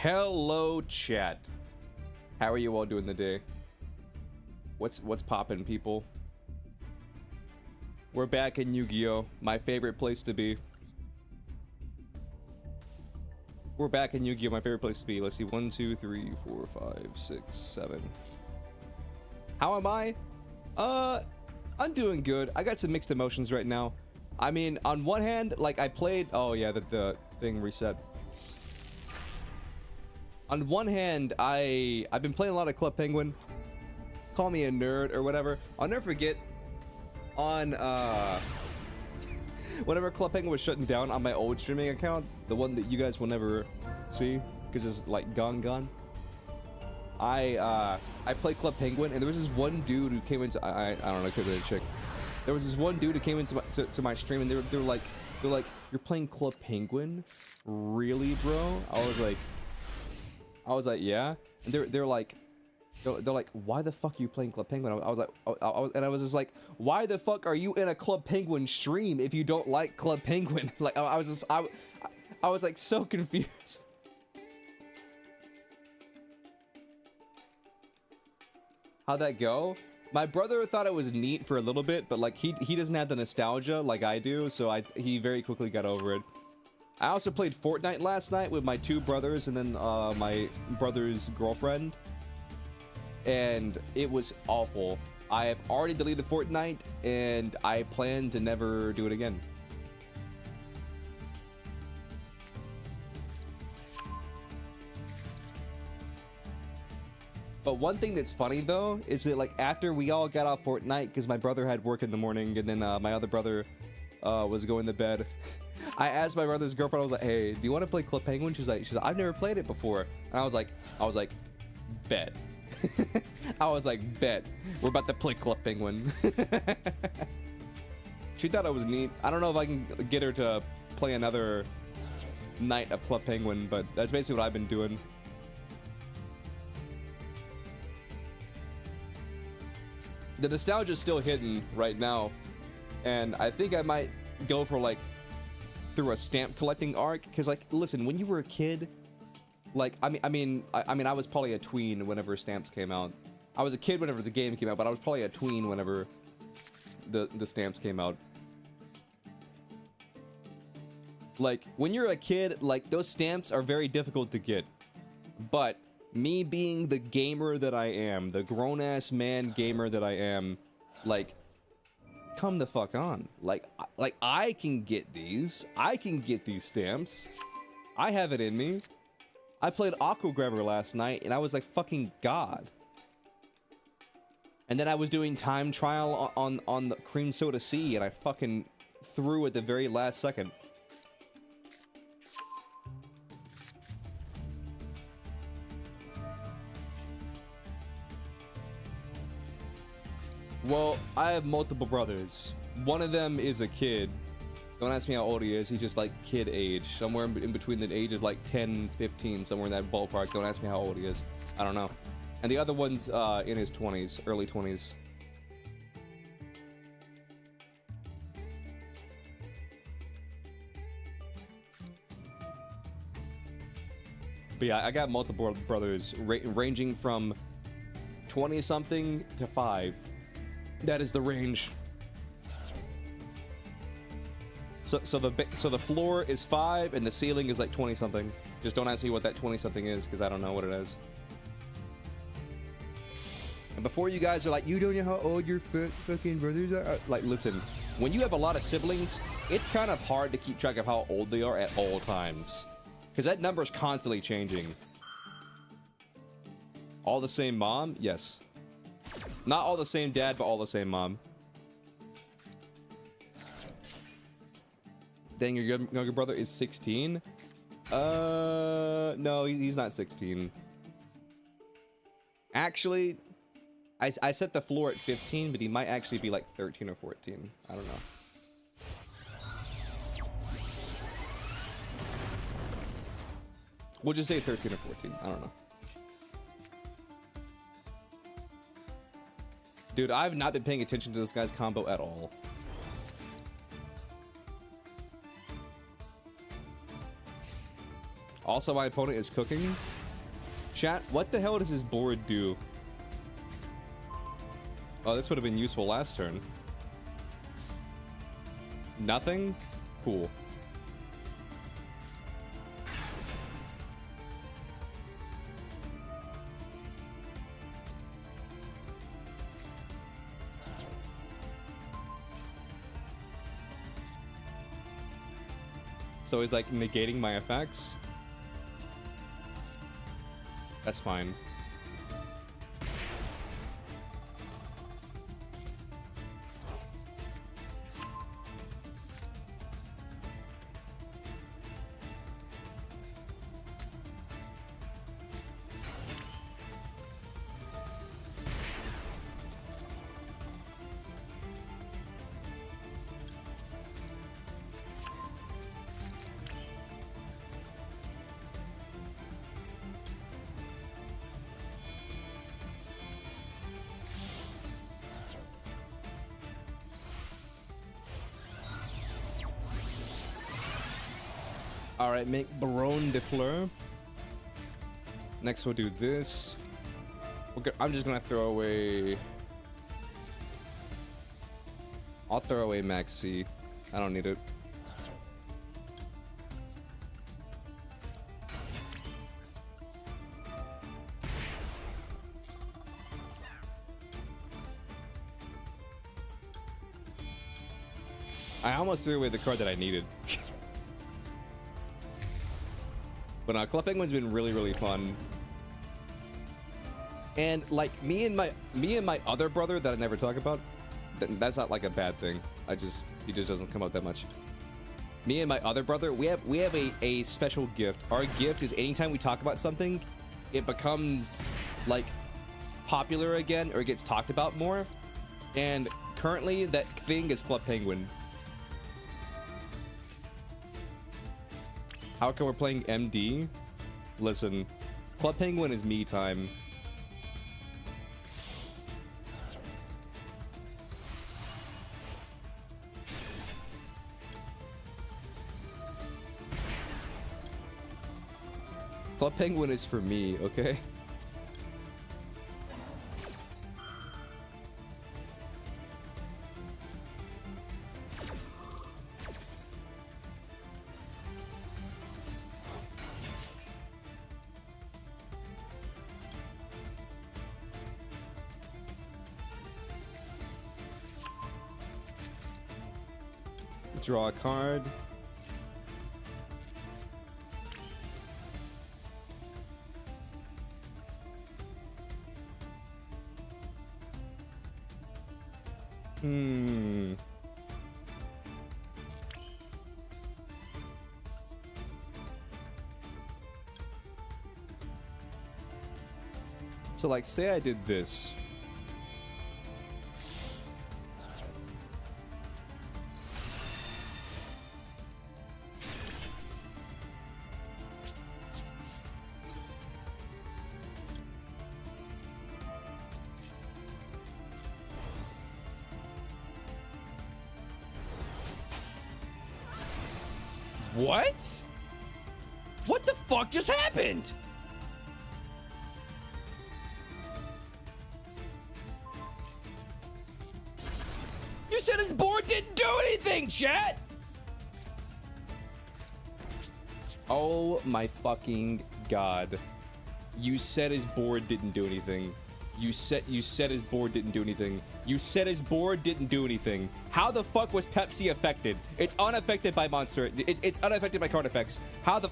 Hello, chat. How are you all doing today? What's poppin', people? We're back in Yu-Gi-Oh! My favorite place to be. We're back in Yu-Gi-Oh! My favorite place to be. Let's see. 1, 2, 3, 4, 5, 6, 7. How am I? I'm doing good. I got some mixed emotions right now. I mean, on one hand, like I played. Oh yeah, the thing reset. On one hand, I've been playing a lot of Club Penguin. Call me a nerd or whatever. I'll never forget. On whenever Club Penguin was shutting down on my old streaming account, the one that you guys will never see because it's like gone. I played Club Penguin, and there was this one dude who came into I don't know, could be a chick. There was this one dude who came into my stream, and they're like, you're playing Club Penguin, really, bro? I was like, yeah. And they're like, why the fuck are you playing Club Penguin? I was just like, why the fuck are you in a Club Penguin stream if you don't like Club Penguin? Like I was like so confused. How'd that go? My brother thought it was neat for a little bit, but like he doesn't have the nostalgia like I do, so he very quickly got over it. I also played Fortnite last night with my 2 brothers and then my brother's girlfriend. And it was awful. I have already deleted Fortnite, and I plan to never do it again. But one thing that's funny though is that like after we all got off Fortnite, because my brother had work in the morning, and then my other brother was going to bed. I asked my brother's girlfriend, I was like, hey, do you want to play Club Penguin? She's like, I've never played it before. And I was like, bet. I was like, bet. We're about to play Club Penguin. She thought it was neat. I don't know if I can get her to play another night of Club Penguin, but that's basically what I've been doing. The nostalgia's still hitting right now, and I think I might go for like through a stamp collecting arc, because like, listen, when you were a kid, like I mean I was probably a tween whenever stamps came out. I was a kid whenever the game came out, but I was probably a tween whenever the stamps came out. Like when you're a kid, like those stamps are very difficult to get, but me being the gamer that I am, the grown-ass man gamer that I am, like, come the fuck on. Like I can get these. I can get these stamps. I have it in me. I played Aqua Grabber last night, and I was like fucking god. And then I was doing time trial on the Cream Soda C, and I fucking threw at the very last second. Well, I have multiple brothers. One of them is a kid. Don't ask me how old he is. He's just like kid age. Somewhere in between the age of like 10, 15, somewhere in that ballpark. Don't ask me how old he is. I don't know. And the other one's in his 20s, early 20s. But yeah, I got multiple brothers ranging from 20-something to 5. That is the range. So the floor is 5 and the ceiling is like 20-something. Just don't ask me what that 20-something is, because I don't know what it is. And before you guys are like, you don't know how old your fucking brothers are, like, listen, when you have a lot of siblings, it's kind of hard to keep track of how old they are at all times, because that number is constantly changing. All the same mom? Yes. Not all the same dad, but all the same mom. Dang, your younger brother is 16? No, he's not 16. Actually, I set the floor at 15, but he might actually be like 13 or 14. I don't know. We'll just say 13 or 14. I don't know. Dude, I've not been paying attention to this guy's combo at all. Also, my opponent is cooking. Chat, what the hell does his board do? Oh, this would have been useful last turn. Nothing? Cool. So he's like negating my effects. That's fine. Alright, make Baron de Fleur. Next we'll do this. Okay, I'm just gonna throw away... I'll throw away Maxi. I don't need it. I almost threw away the card that I needed. But Club Penguin's been really fun. And like me and my other brother that I never talk about, that's not like a bad thing. He just doesn't come out that much. Me and my other brother, we have a special gift. Our gift is anytime we talk about something, it becomes like popular again or it gets talked about more. And currently that thing is Club Penguin. How come we're playing MD? Listen, Club Penguin is me time. Club Penguin is for me, okay? Draw a card. So like, say I did this. What? What the fuck just happened? You said his board didn't do anything, chat! Oh my fucking god. You said his board didn't do anything. You said his board didn't do anything. You said his board didn't do anything. How the fuck was Pepsi affected? It's unaffected by monster. It's unaffected by card effects. How the...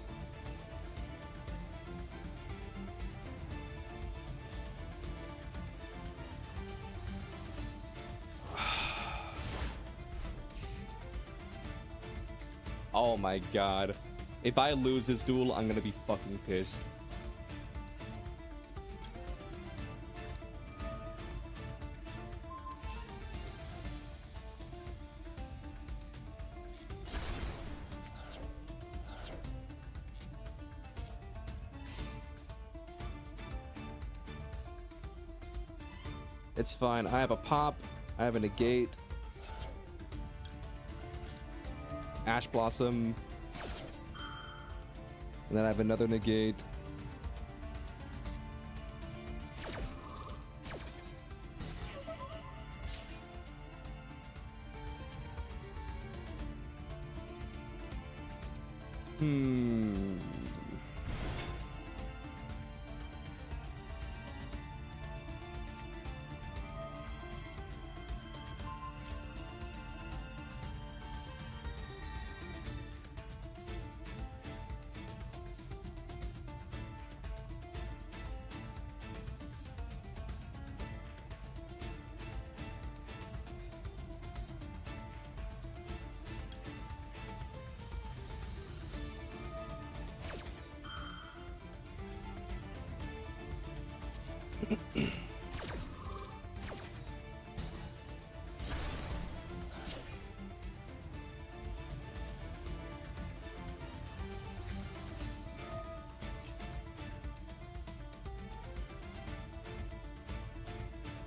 Oh my god. If I lose this duel, I'm gonna be fucking pissed. It's fine. I have a pop. I have a negate. Ash Blossom. And then I have another negate.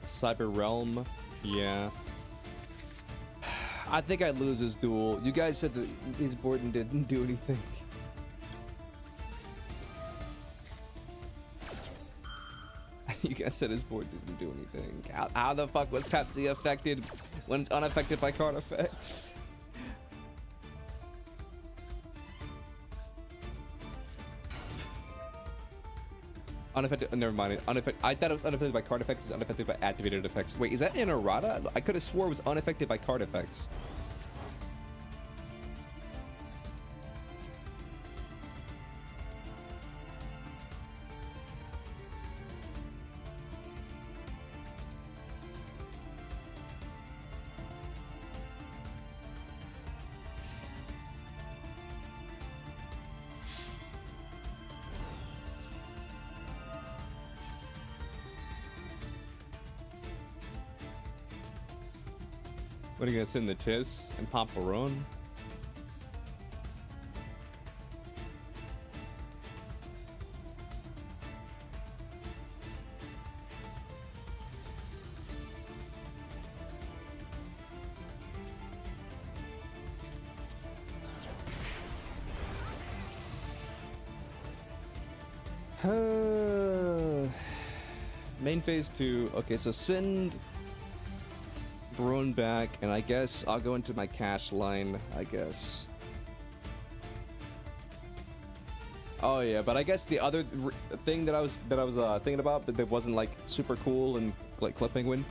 Cyber Realm, yeah. I think I lose this duel. You guys said that his board didn't do anything. You guys said his board didn't do anything. How the fuck was Pepsi affected when it's unaffected by card effects? Unaffected. Never mind. Unaffected. I thought it was unaffected by card effects. It's unaffected by activated effects. Wait, is that an errata? I could have swore it was unaffected by card effects. What are you gonna send the Tiss and pop Baron? Main phase 2. Okay, so send Baron back, and I guess I'll go into my cash line, I guess. Oh yeah, but I guess the other thing that I was thinking about, but that wasn't like super cool and like Club Penguin,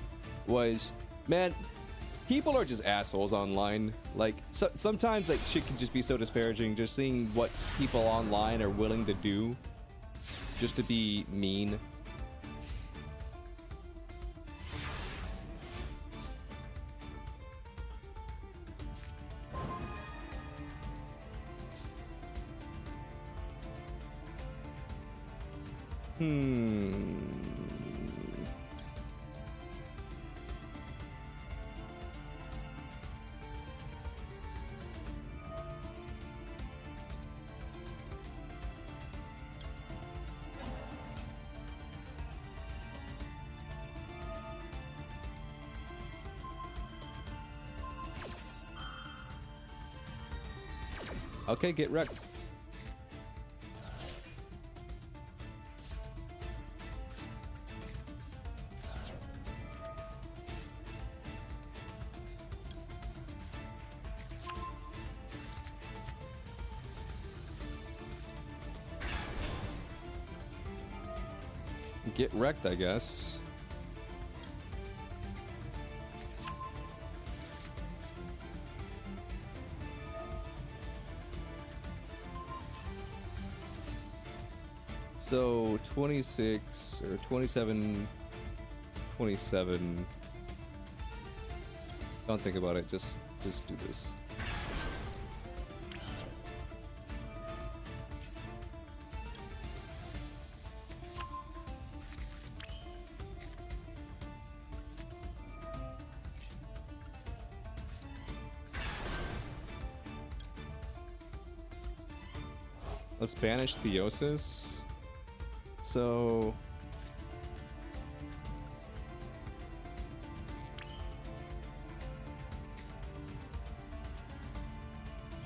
was, man, people are just assholes online. Like sometimes like shit can just be so disparaging. Just seeing what people online are willing to do, just to be mean. Okay, get wrecked. Get wrecked, I guess. So 26 or 27, 27. Don't think about it. Just do this. Let's banish Theosis. So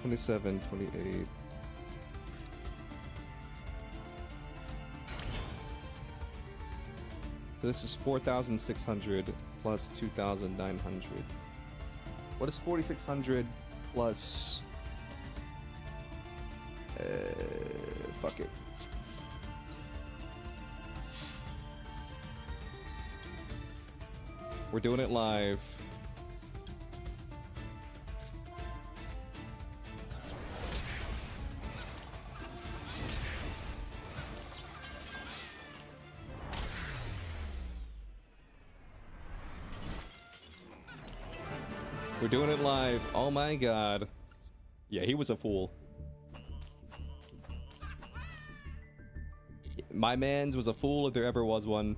27, 28. This is 4,600 plus 2,900. What is 4,600 plus... fuck it. We're doing it live. We're doing it live. Oh my god. Yeah, he was a fool. My man's was a fool if there ever was one.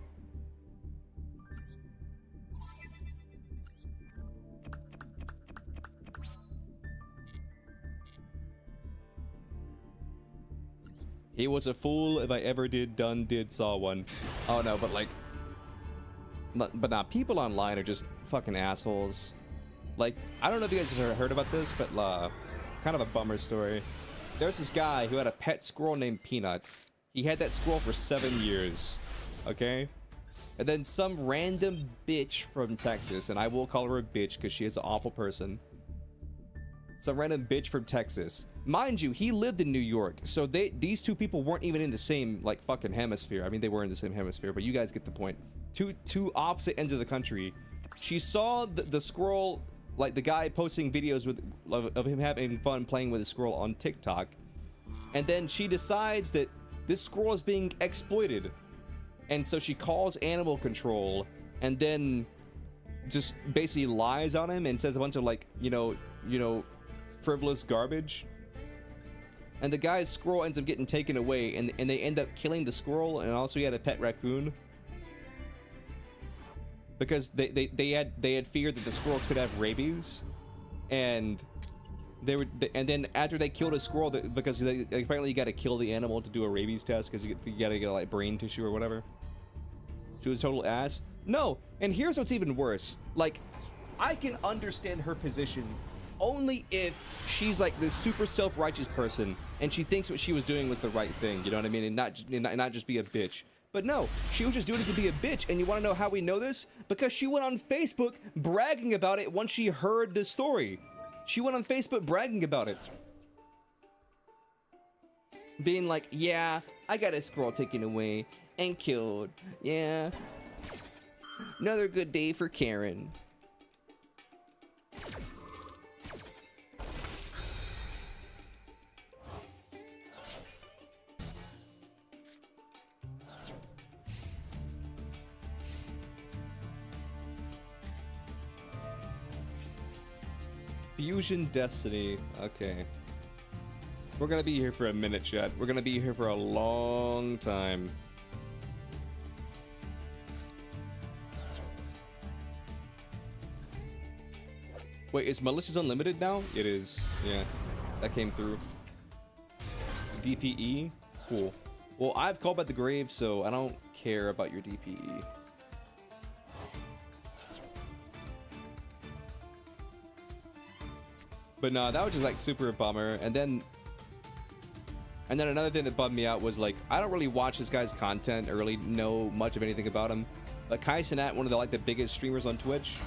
He was a fool if I ever saw one. Oh no, but like... But nah, people online are just fucking assholes. Like, I don't know if you guys have heard about this, but kind of a bummer story. There's this guy who had a pet squirrel named Peanut. He had that squirrel for 7 years, okay? And then some random bitch from Texas, and I will call her a bitch because she is an awful person. Some random bitch from Texas. Mind you, he lived in New York, so these two people weren't even in the same, like, fucking hemisphere. I mean, they were in the same hemisphere, but you guys get the point. Two opposite ends of the country. She saw the squirrel... Like the guy posting videos of him having fun playing with a squirrel on TikTok. And then she decides that this squirrel is being exploited. And so she calls animal control and then just basically lies on him and says a bunch of like, you know, frivolous garbage. And the guy's squirrel ends up getting taken away and they end up killing the squirrel, and also he had a pet raccoon. Because they had feared that the squirrel could have rabies, and then after they killed a squirrel, because apparently you got to kill the animal to do a rabies test because you got to get like brain tissue or whatever. She was total ass. No, and here's what's even worse. Like, I can understand her position only if she's like this super self-righteous person and she thinks what she was doing was the right thing. You know what I mean? And not just be a bitch. But no, she was just doing it to be a bitch. And you want to know how we know this? Because she went on Facebook bragging about it once she heard the story. She went on Facebook bragging about it. Being like, yeah, I got a squirrel taken away and killed. Yeah. Another good day for Karen. Fusion Destiny. Okay. We're gonna be here for a minute, chat. We're gonna be here for a long time. Wait, is Malicious Unlimited now? It is. Yeah. That came through. DPE? Cool. Well, I've called by the grave, so I don't care about your DPE. But no, that was just like super bummer. And then another thing that bummed me out was like, I don't really watch this guy's content or really know much of anything about him. But Kai Cenat, one of the biggest streamers on Twitch,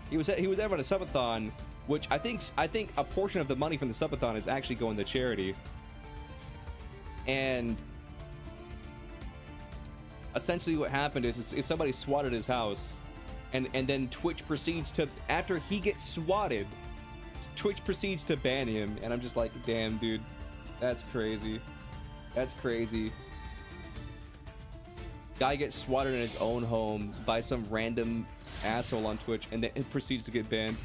he was ever on a subathon, which I think a portion of the money from the subathon is actually going to charity. And essentially what happened is somebody swatted his house, and then Twitch proceeds to, after he gets swatted, Twitch proceeds to ban him, and I'm just like, damn, dude, that's crazy. That's crazy. Guy gets swatted in his own home by some random asshole on Twitch, and then it proceeds to get banned.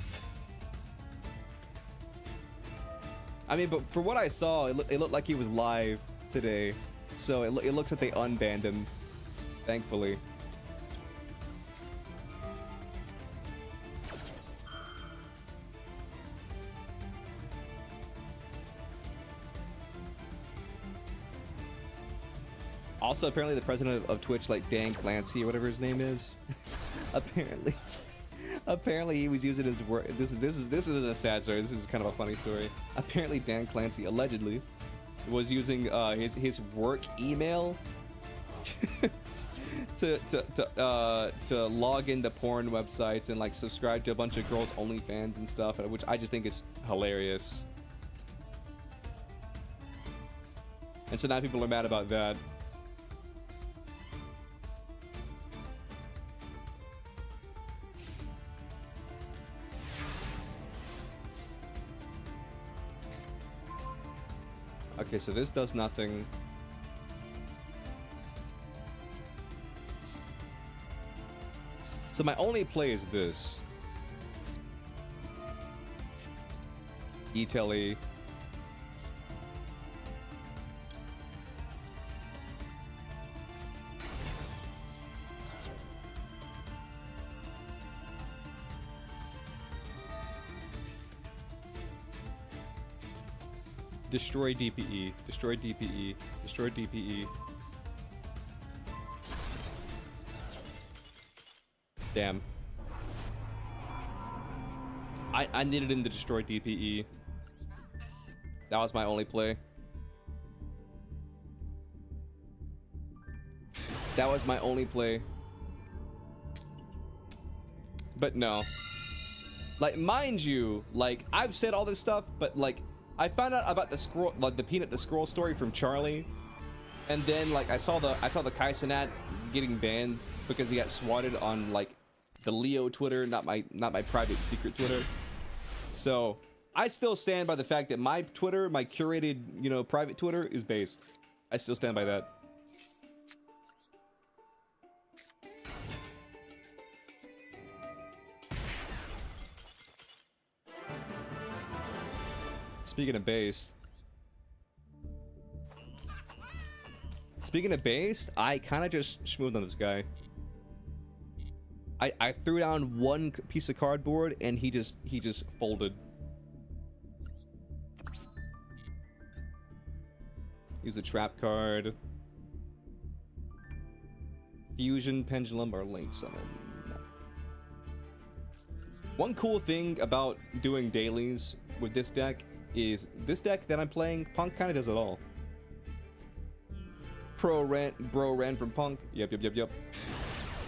I mean, but for what I saw, it looked like he was live today, so it looks like they unbanned him, thankfully. Also, apparently the president of Twitch, like Dan Clancy or whatever his name is, apparently he was using his work. This isn't a sad story. This is kind of a funny story. Apparently Dan Clancy allegedly was using his work email to log into porn websites and like subscribe to a bunch of girls OnlyFans and stuff, which I just think is hilarious. And so now people are mad about that. Okay, so this does nothing. So my only play is this. E-Telly. Destroy DPE. Destroy DPE. Destroy DPE. Damn. I needed him to destroy DPE. That was my only play. That was my only play. But no. Like, mind you, like, I've said all this stuff, but like, I found out about the scroll, like the Peanut the Scroll story from Charlie, and then like I saw the Kaisenat getting banned because he got swatted on like the Leo Twitter, not my private secret Twitter. So I still stand by the fact that my Twitter, my curated, you know, private Twitter is based. I still stand by that. Speaking of based, I kind of just schmoothed on this guy. I threw down one piece of cardboard and he just folded. Use a trap card. Fusion, Pendulum, or Link Summon. No. One cool thing about doing dailies with this deck is this deck that I'm playing, Punk kind of does it all. Bro Ren from Punk. Yep.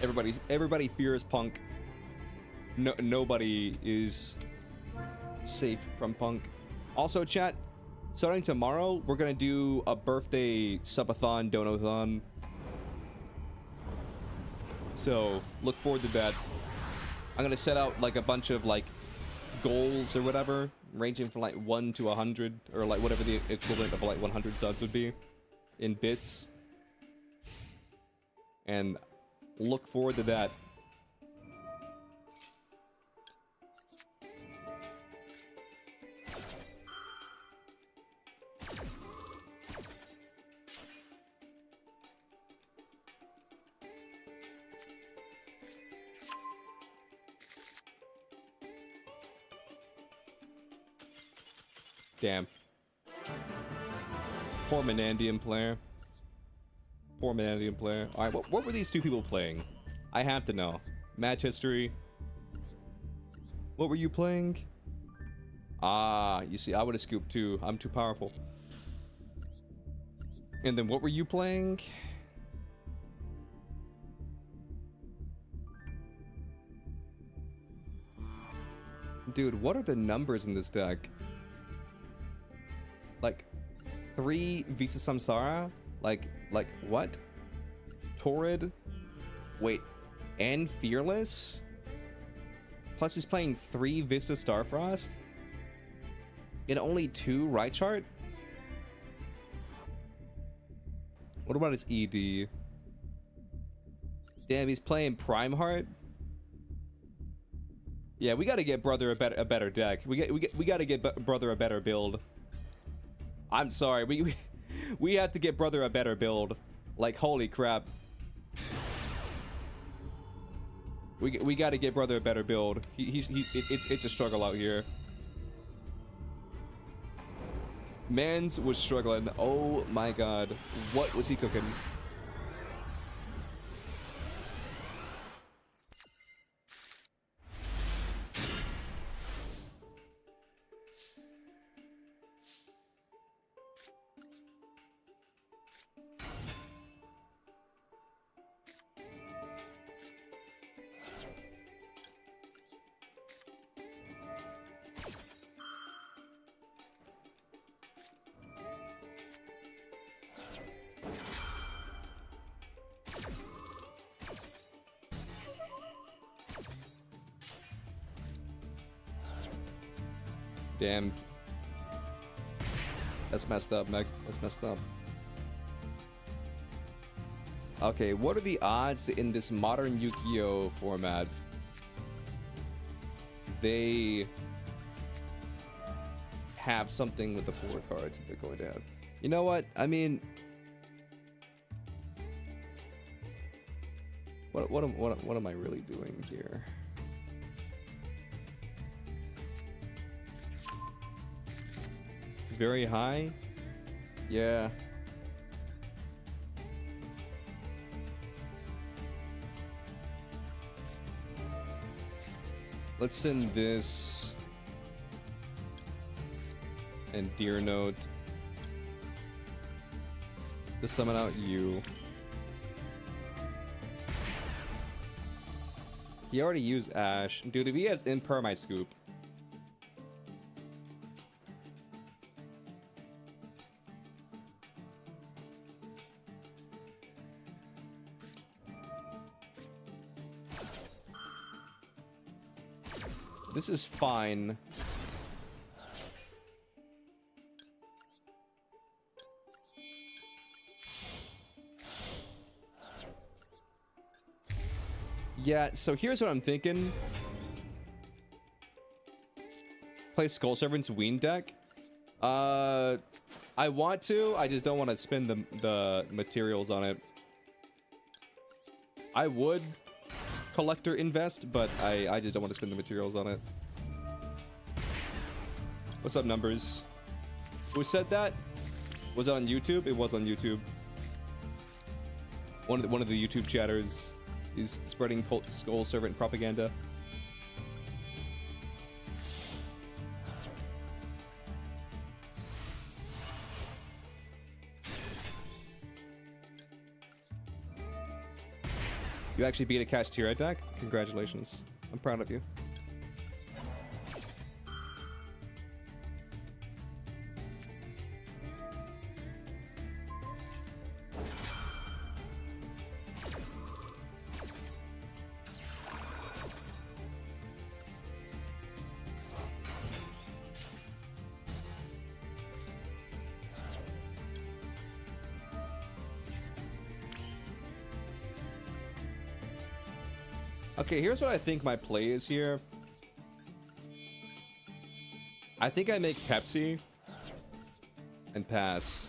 Everybody fears Punk. Nobody is safe from Punk. Also, chat, starting tomorrow, we're gonna do a birthday subathon, donathon. So look forward to that. I'm gonna set out like a bunch of like goals or whatever, ranging from like 1 to 100, or like whatever the equivalent of like 100 subs would be in bits, and look forward to that. Damn. Poor Menandian player. Poor Menandian player. Alright, what were these two people playing? I have to know. Match history. What were you playing? Ah, you see, I would have scooped too. I'm too powerful. And then what were you playing? Dude, what are the numbers in this deck? Like 3 Visa Samsara? Like what? Torrid? Wait, and Fearless? Plus he's playing 3 Vista Starfrost? And only 2 right chart? What about his ED? Damn, he's playing Prime Heart? Yeah, we gotta get brother a better deck. We gotta get brother a better build. I'm sorry, we have to get brother a better build. Like, holy crap. We got to get brother a better build. It's a struggle out here. Mans was struggling. Oh my god, what was he cooking? Damn. That's messed up, Meg. That's messed up. Okay, what are the odds in this modern Yu-Gi-Oh format they have something with the 4 cards that they're going to have? You know what? I mean, what am I really doing here? Very high? Yeah. Let's send this and Deer Note to summon out you. He already used Ash. Dude, if he has Imper, my scoop. This is fine. Yeah, so here's what I'm thinking. Play Skull Servant's Ween deck. I want to, I just don't want to spend the materials on it. I would collector invest, but I just don't want to spend the materials on it. What's up, Numbers? Who said that? Was it on YouTube? It was on YouTube. One of the YouTube chatters is spreading Skull Servant propaganda. You actually beat a Kashtira deck? Congratulations. I'm proud of you. Okay, here's what I think my play is here. I think I make Pepsi and pass.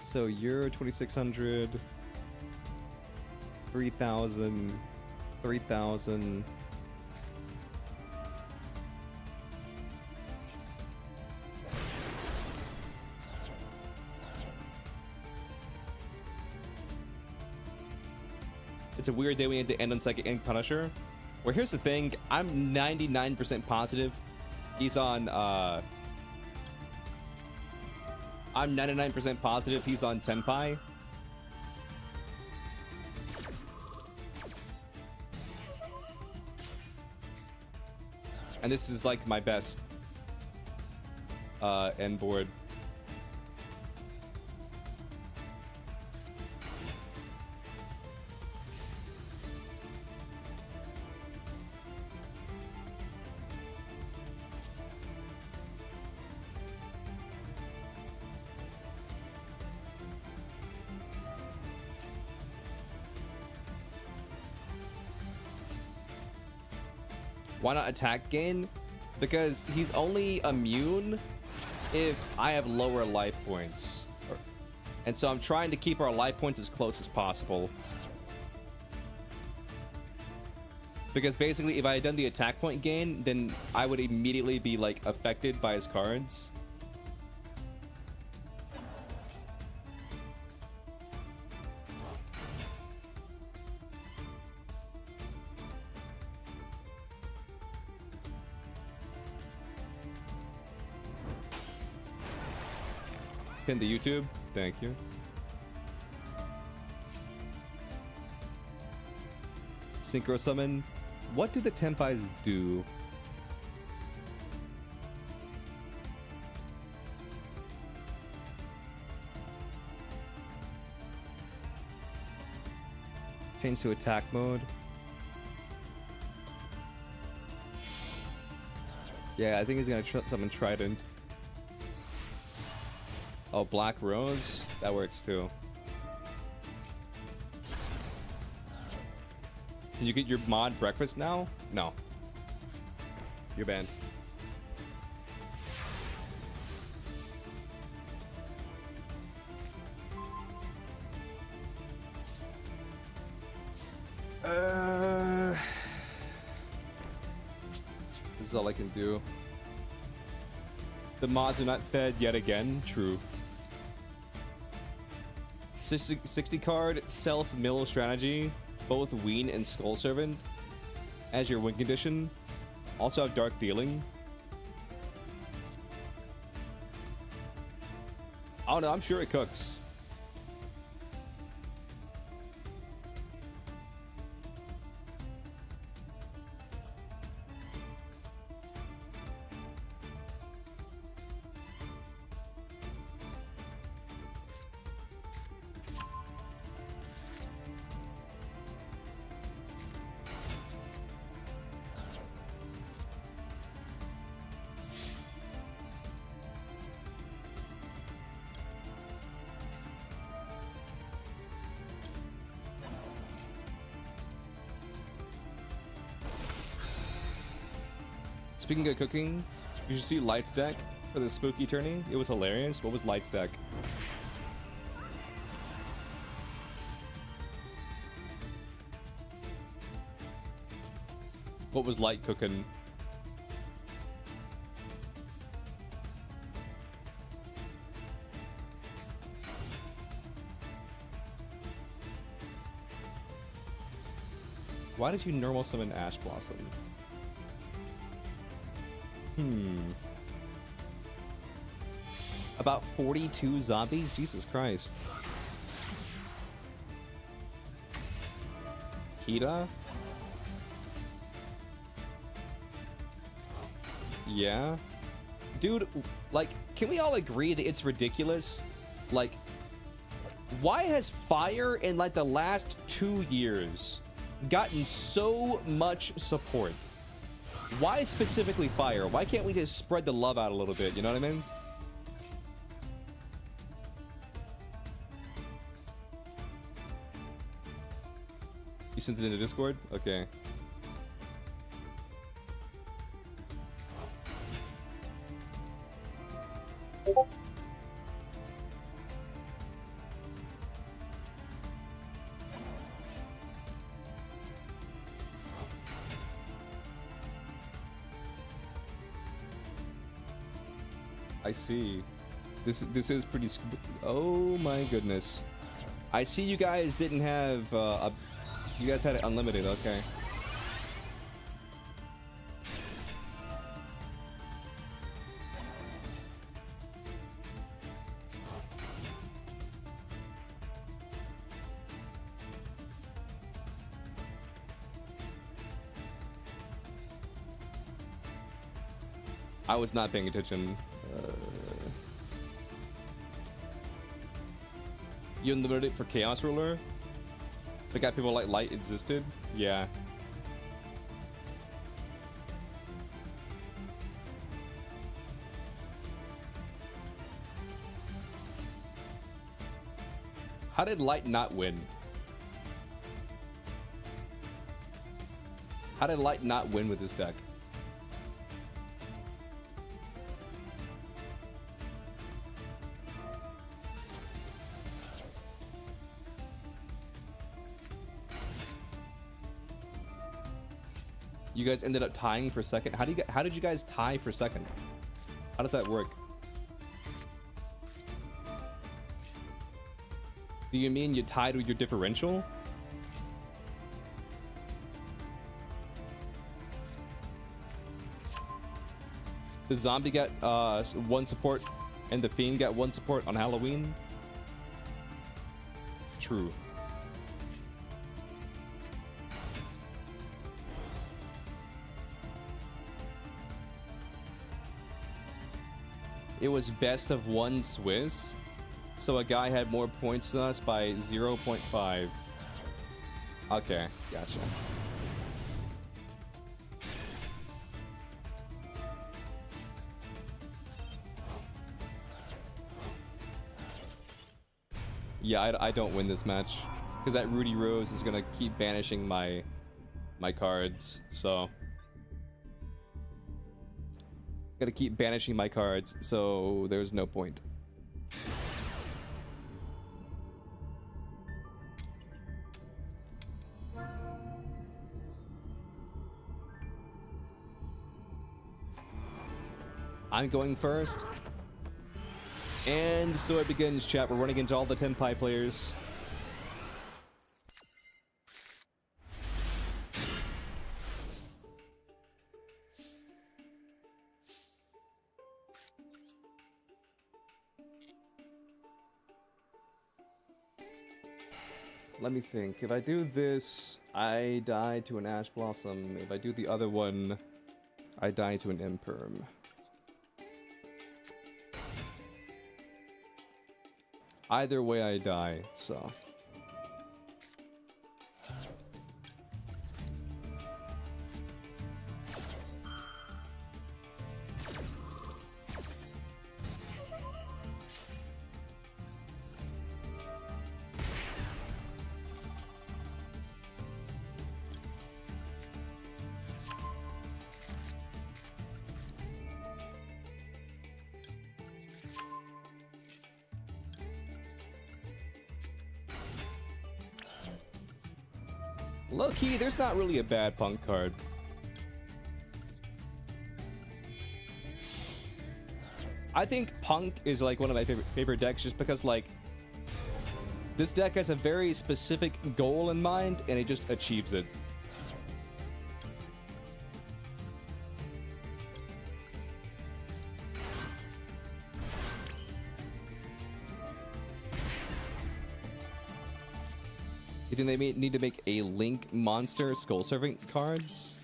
So you're 2600. 3,000, 3,000. It's a weird day we need to end on Psychic Ink Punisher. Well, here's the thing. I'm 99% positive he's on, I'm 99% positive he's on Tenpai. And this is like my best end board. Why not attack gain? Because he's only immune if I have lower life points. And so I'm trying to keep our life points as close as possible. Because basically, if I had done the attack point gain, then I would immediately be like affected by his cards. Pin the YouTube. Thank you. Synchro summon. What do the Tenpais do? Change to attack mode. Yeah, I think he's gonna summon Trident. Oh, Black Rose? That works too. Can you get your mod breakfast now? No. You're banned. This is all I can do. The mods are not fed yet again. True. 60 card self-mill strategy. Both Ween and Skull Servant as your win condition. Also have Dark Dealing. Oh no, I'm sure it cooks. Speaking of cooking, you should see Light's deck for the spooky tourney. It was hilarious. What was Light's deck? What was Light cooking? Why did you normal summon Ash Blossom? About 42 zombies? Jesus Christ. Kita? Yeah. Dude, like, can we all agree that it's ridiculous? Like, why has fire in like the last 2 years gotten so much support? Why specifically fire? Why can't we just spread the love out a little bit? You know what I mean? You sent it into Discord? Okay. I see. This is pretty. Oh my goodness! I see you guys didn't have you guys had it unlimited. Okay. I was not paying attention. You unlimited it for Chaos Ruler? They got people like Light existed? Yeah. How did Light not win? How did Light not win with this deck? You guys ended up tying for second. How did you guys tie for second? How does that work? Do you mean you tied with your differential? The zombie got 1 support and the fiend got 1 support on Halloween? True. It was best of 1 Swiss, so a guy had more points than us by 0.5. Okay, gotcha. Yeah, I don't win this match because that Rudy Rose is gonna keep banishing my cards, so gotta keep banishing my cards, so there's no point. I'm going first. And so it begins, chat. We're running into all the Tenpai players. Let me think. If I do this, I die to an Ash Blossom. If I do the other one, I die to an Imperm. Either way, I die, so. Low-key, there's not really a bad Punk card. I think Punk is like one of my favorite decks just because like this deck has a very specific goal in mind and it just achieves it. You think they need to make a Link monster Skull Servant cards?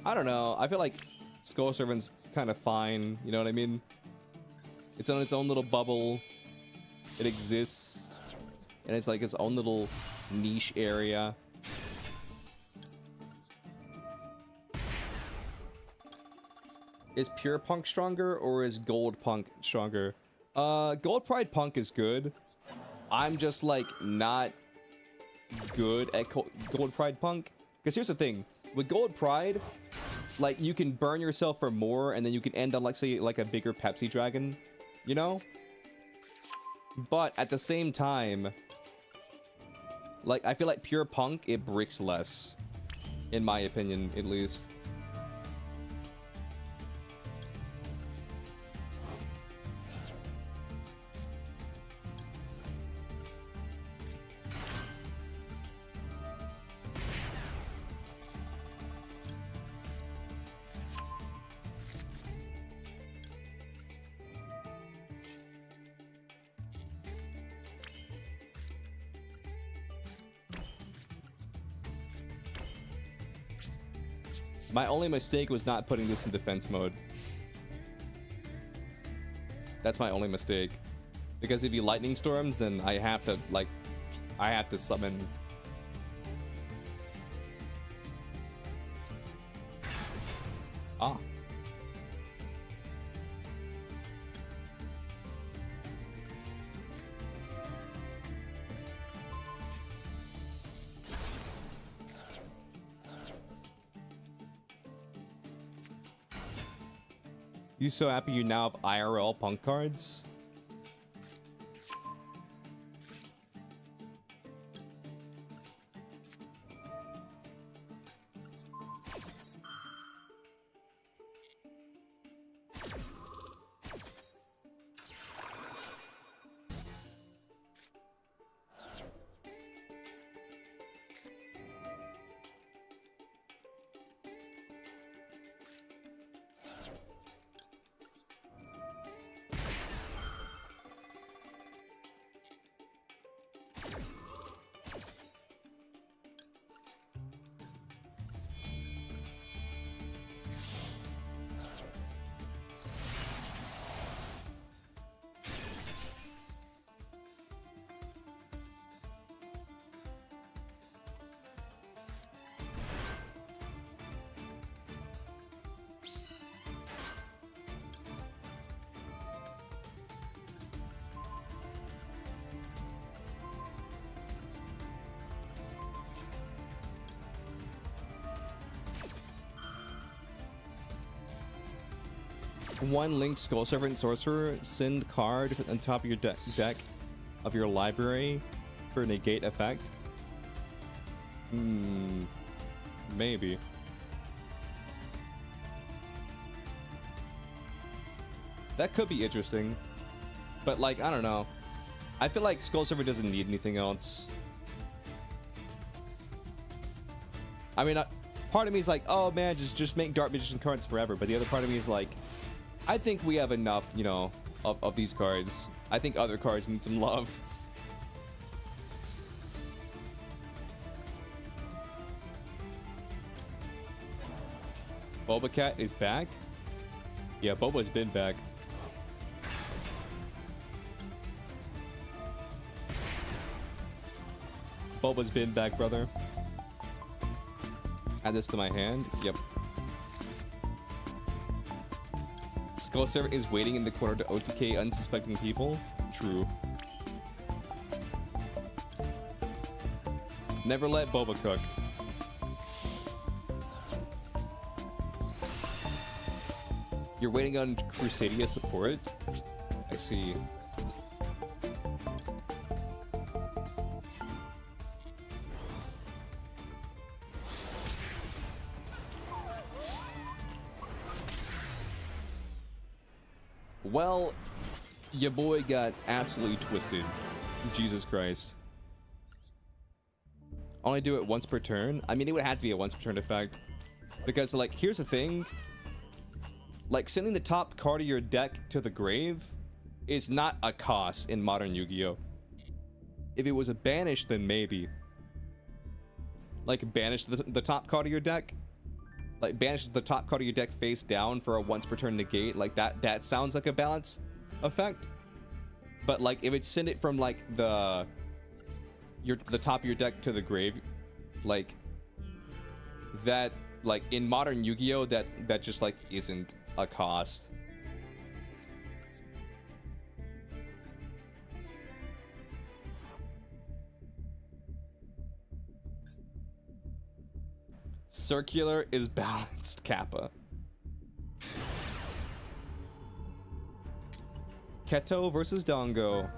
I don't know. I feel like Skull Servant's kind of fine. You know what I mean? It's on its own little bubble. It exists. And it's like its own little niche area. Is Pure Punk stronger or is Gold Punk stronger? Gold Pride Punk is good. I'm just like not good at Gold Pride Punk. Because here's the thing. With Gold Pride, like you can burn yourself for more and then you can end on like say like a bigger Pepsi Dragon, you know? But at the same time, like I feel like Pure Punk, it bricks less. In my opinion, at least. My only mistake was not putting this in defense mode. That's my only mistake. Because if he lightning storms, then I have to, like, I have to summon. Ah. You so happy you now have IRL Punk cards? One linked Skull Servant Sorcerer, send card on top of your deck of your library for negate effect. Maybe. That could be interesting. But like, I don't know. I feel like Skull Servant doesn't need anything else. I mean, part of me is like, oh man, just make Dark Magician cards forever. But the other part of me is like, I think we have enough, you know, of these cards. I think other cards need some love. Boba Cat is back? Yeah, Boba's been back. Boba's been back, brother. Add this to my hand. Yep. Skull Servant is waiting in the corner to OTK unsuspecting people. True. Never let Boba cook. You're waiting on Crusadia support? I see. Well, your boy got absolutely twisted. Jesus Christ. Only do it once per turn? I mean, it would have to be a once per turn effect. Because, like, here's the thing. Like, sending the top card of your deck to the grave is not a cost in modern Yu-Gi-Oh! If it was a banish, then maybe. Like, banish the top card of your deck. Like, banish the top card of your deck face down for a once per turn negate. Like, that sounds like a balance effect. But, like, if it's send it from, like, the top of your deck to the grave, like, that, like, in modern Yu-Gi-Oh! that just, like, isn't a cost. Circular is balanced, Kappa. Keto versus Dongo.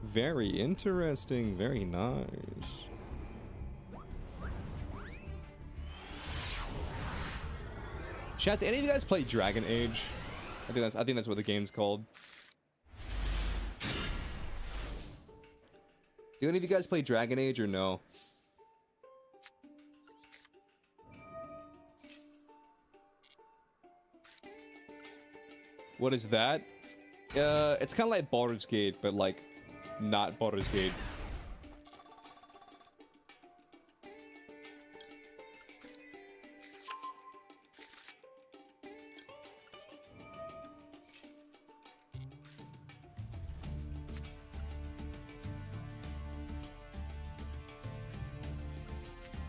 Very interesting, very nice. Chat, do any of you guys play Dragon Age? I think that's what the game's called. Do any of you guys play Dragon Age or no? What is that? It's kind of like Baldur's Gate, but like not Baldur's Gate.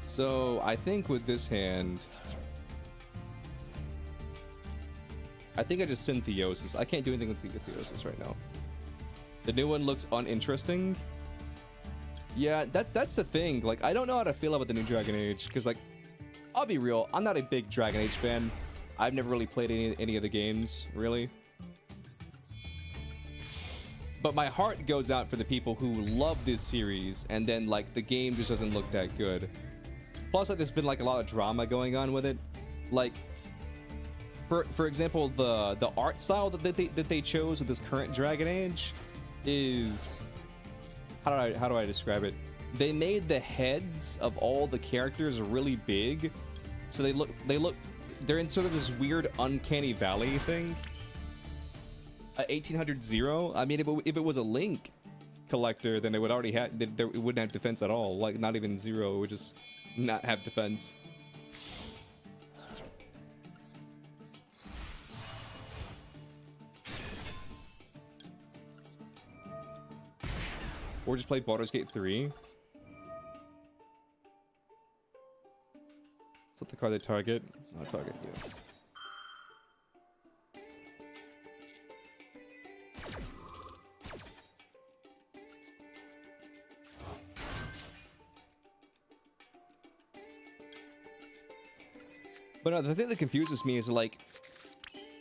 So I think with this hand, I think I just send Theosis. I can't do anything with Theosis right now. The new one looks uninteresting. Yeah, that's the thing. Like, I don't know how to feel about the new Dragon Age, because, like, I'll be real, I'm not a big Dragon Age fan. I've never really played any of the games, really. But my heart goes out for the people who love this series, and then, like, the game just doesn't look that good. Plus, like, there's been, like, a lot of drama going on with it. Like, for example, the art style that they chose with this current Dragon Age is, how do I describe it? They made the heads of all the characters really big, so they're in sort of this weird uncanny valley thing. 1800 Zero. I mean, if it was a Link collector, then it would already have, it wouldn't have defense at all. Like, not even Zero, it would just not have defense. Or just play Baldur's Gate 3. Set the card they target. I'll target you. But no, the thing that confuses me is like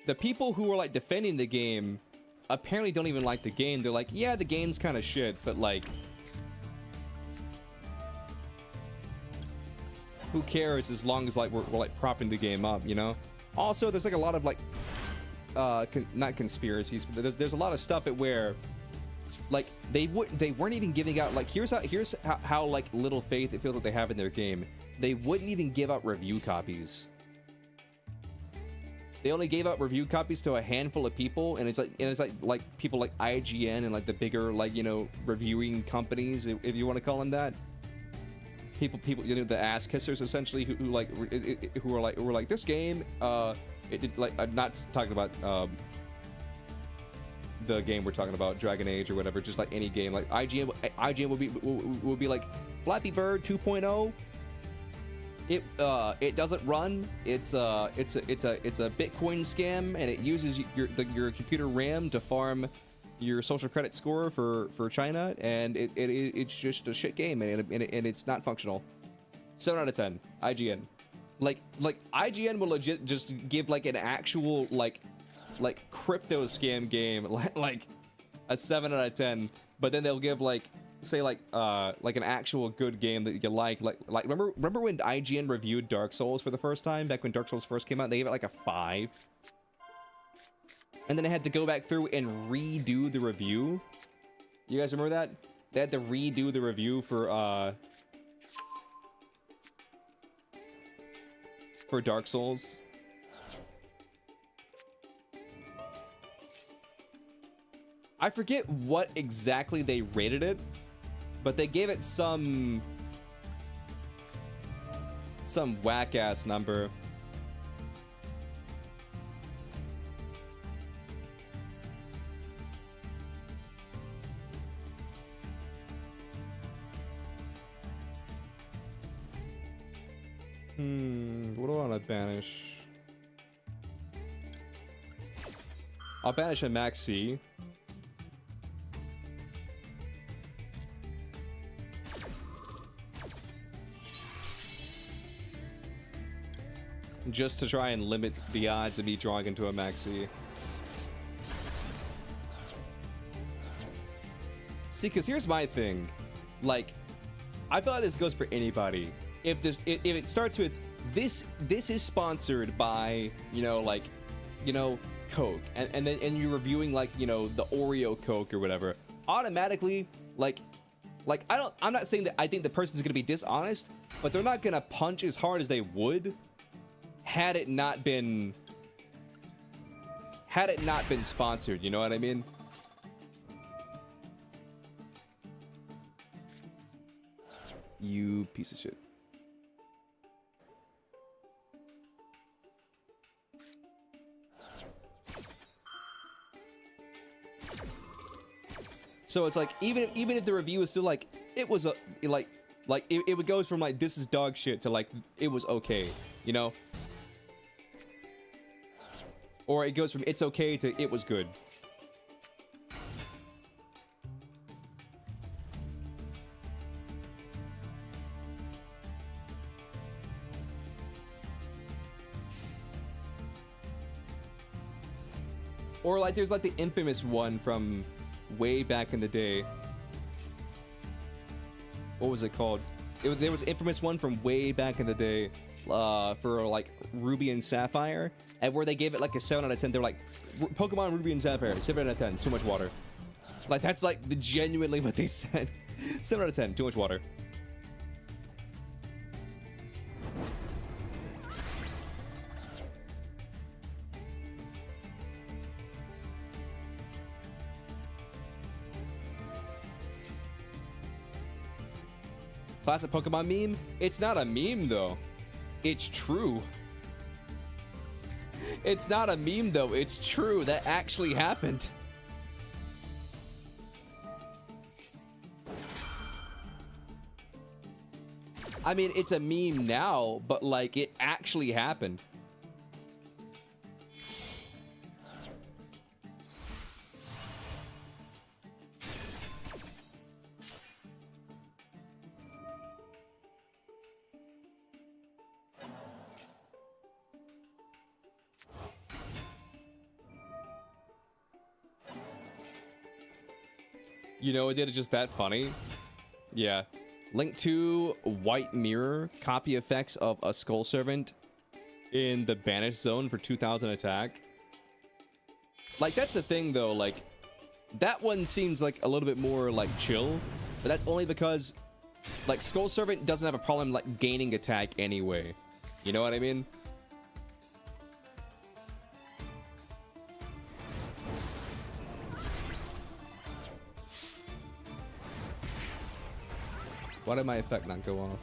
the people who are like defending the game apparently don't even like the game. They're like, yeah, the game's kind of shit, but like, who cares as long as like we're like propping the game up, you know? Also, there's like a lot of like not conspiracies, but there's a lot of stuff at where like they weren't even giving out like here's how like little faith it feels like they have in their game. They wouldn't even give out review copies. They only gave out review copies to a handful of people, and it's like people like IGN and like the bigger like, you know, reviewing companies, if you want to call them that. People, you know, the ass kissers essentially, who are like this game. I'm not talking about the game we're talking about, Dragon Age or whatever. Just like any game, like IGN will be like Flappy Bird 2.0. It doesn't run. It's a Bitcoin scam, and it uses your computer RAM to farm your social credit score for China, and it's just a shit game, and it's not functional. 7 out of 10. IGN. Like IGN will legit just give like an actual like crypto scam game like a 7 out of 10, but then they'll give like say like an actual good game that you like remember when IGN reviewed Dark Souls for the first time back when Dark Souls first came out? They gave it like a 5, and then they had to go back through and redo the review. You guys remember that? They had to redo the review for Dark Souls. I forget what exactly they rated it, but they gave it some whack ass number. What do I want to banish? I'll banish a Max C. Just to try and limit the odds of me drawing into a Max C. See, because here's my thing. Like, I feel like this goes for anybody. If it starts with this is sponsored by, you know, like, you know, Coke, and you're reviewing like, you know, the Oreo Coke or whatever, automatically like I'm not saying that I think the person's gonna be dishonest, but they're not gonna punch as hard as they would had it not been sponsored, you know what I mean? You piece of shit. So it's like even if the review is still like it was a like it goes from like this is dog shit to like it was okay, you know? Or it goes from it's okay to it was good. Or like there's like the infamous one from way back in the day. What was it called? There was an infamous one from way back in the day for like Ruby and Sapphire, and where they gave it like a 7 out of 10. They're like, Pokemon Ruby and Sapphire, 7 out of 10, too much water. Like that's like the genuinely what they said. 7 out of 10, too much water. Classic Pokemon meme? It's not a meme though. It's true. It's not a meme though. It's true. That actually happened. I mean, it's a meme now, but like it actually happened. You know, it is just that funny. Yeah. Link to White Mirror. Copy effects of a Skull Servant in the Banished Zone for 2000 attack. Like, that's the thing, though. Like, that one seems like a little bit more, like, chill. But that's only because, like, Skull Servant doesn't have a problem, like, gaining attack anyway. You know what I mean? Why did my effect not go off?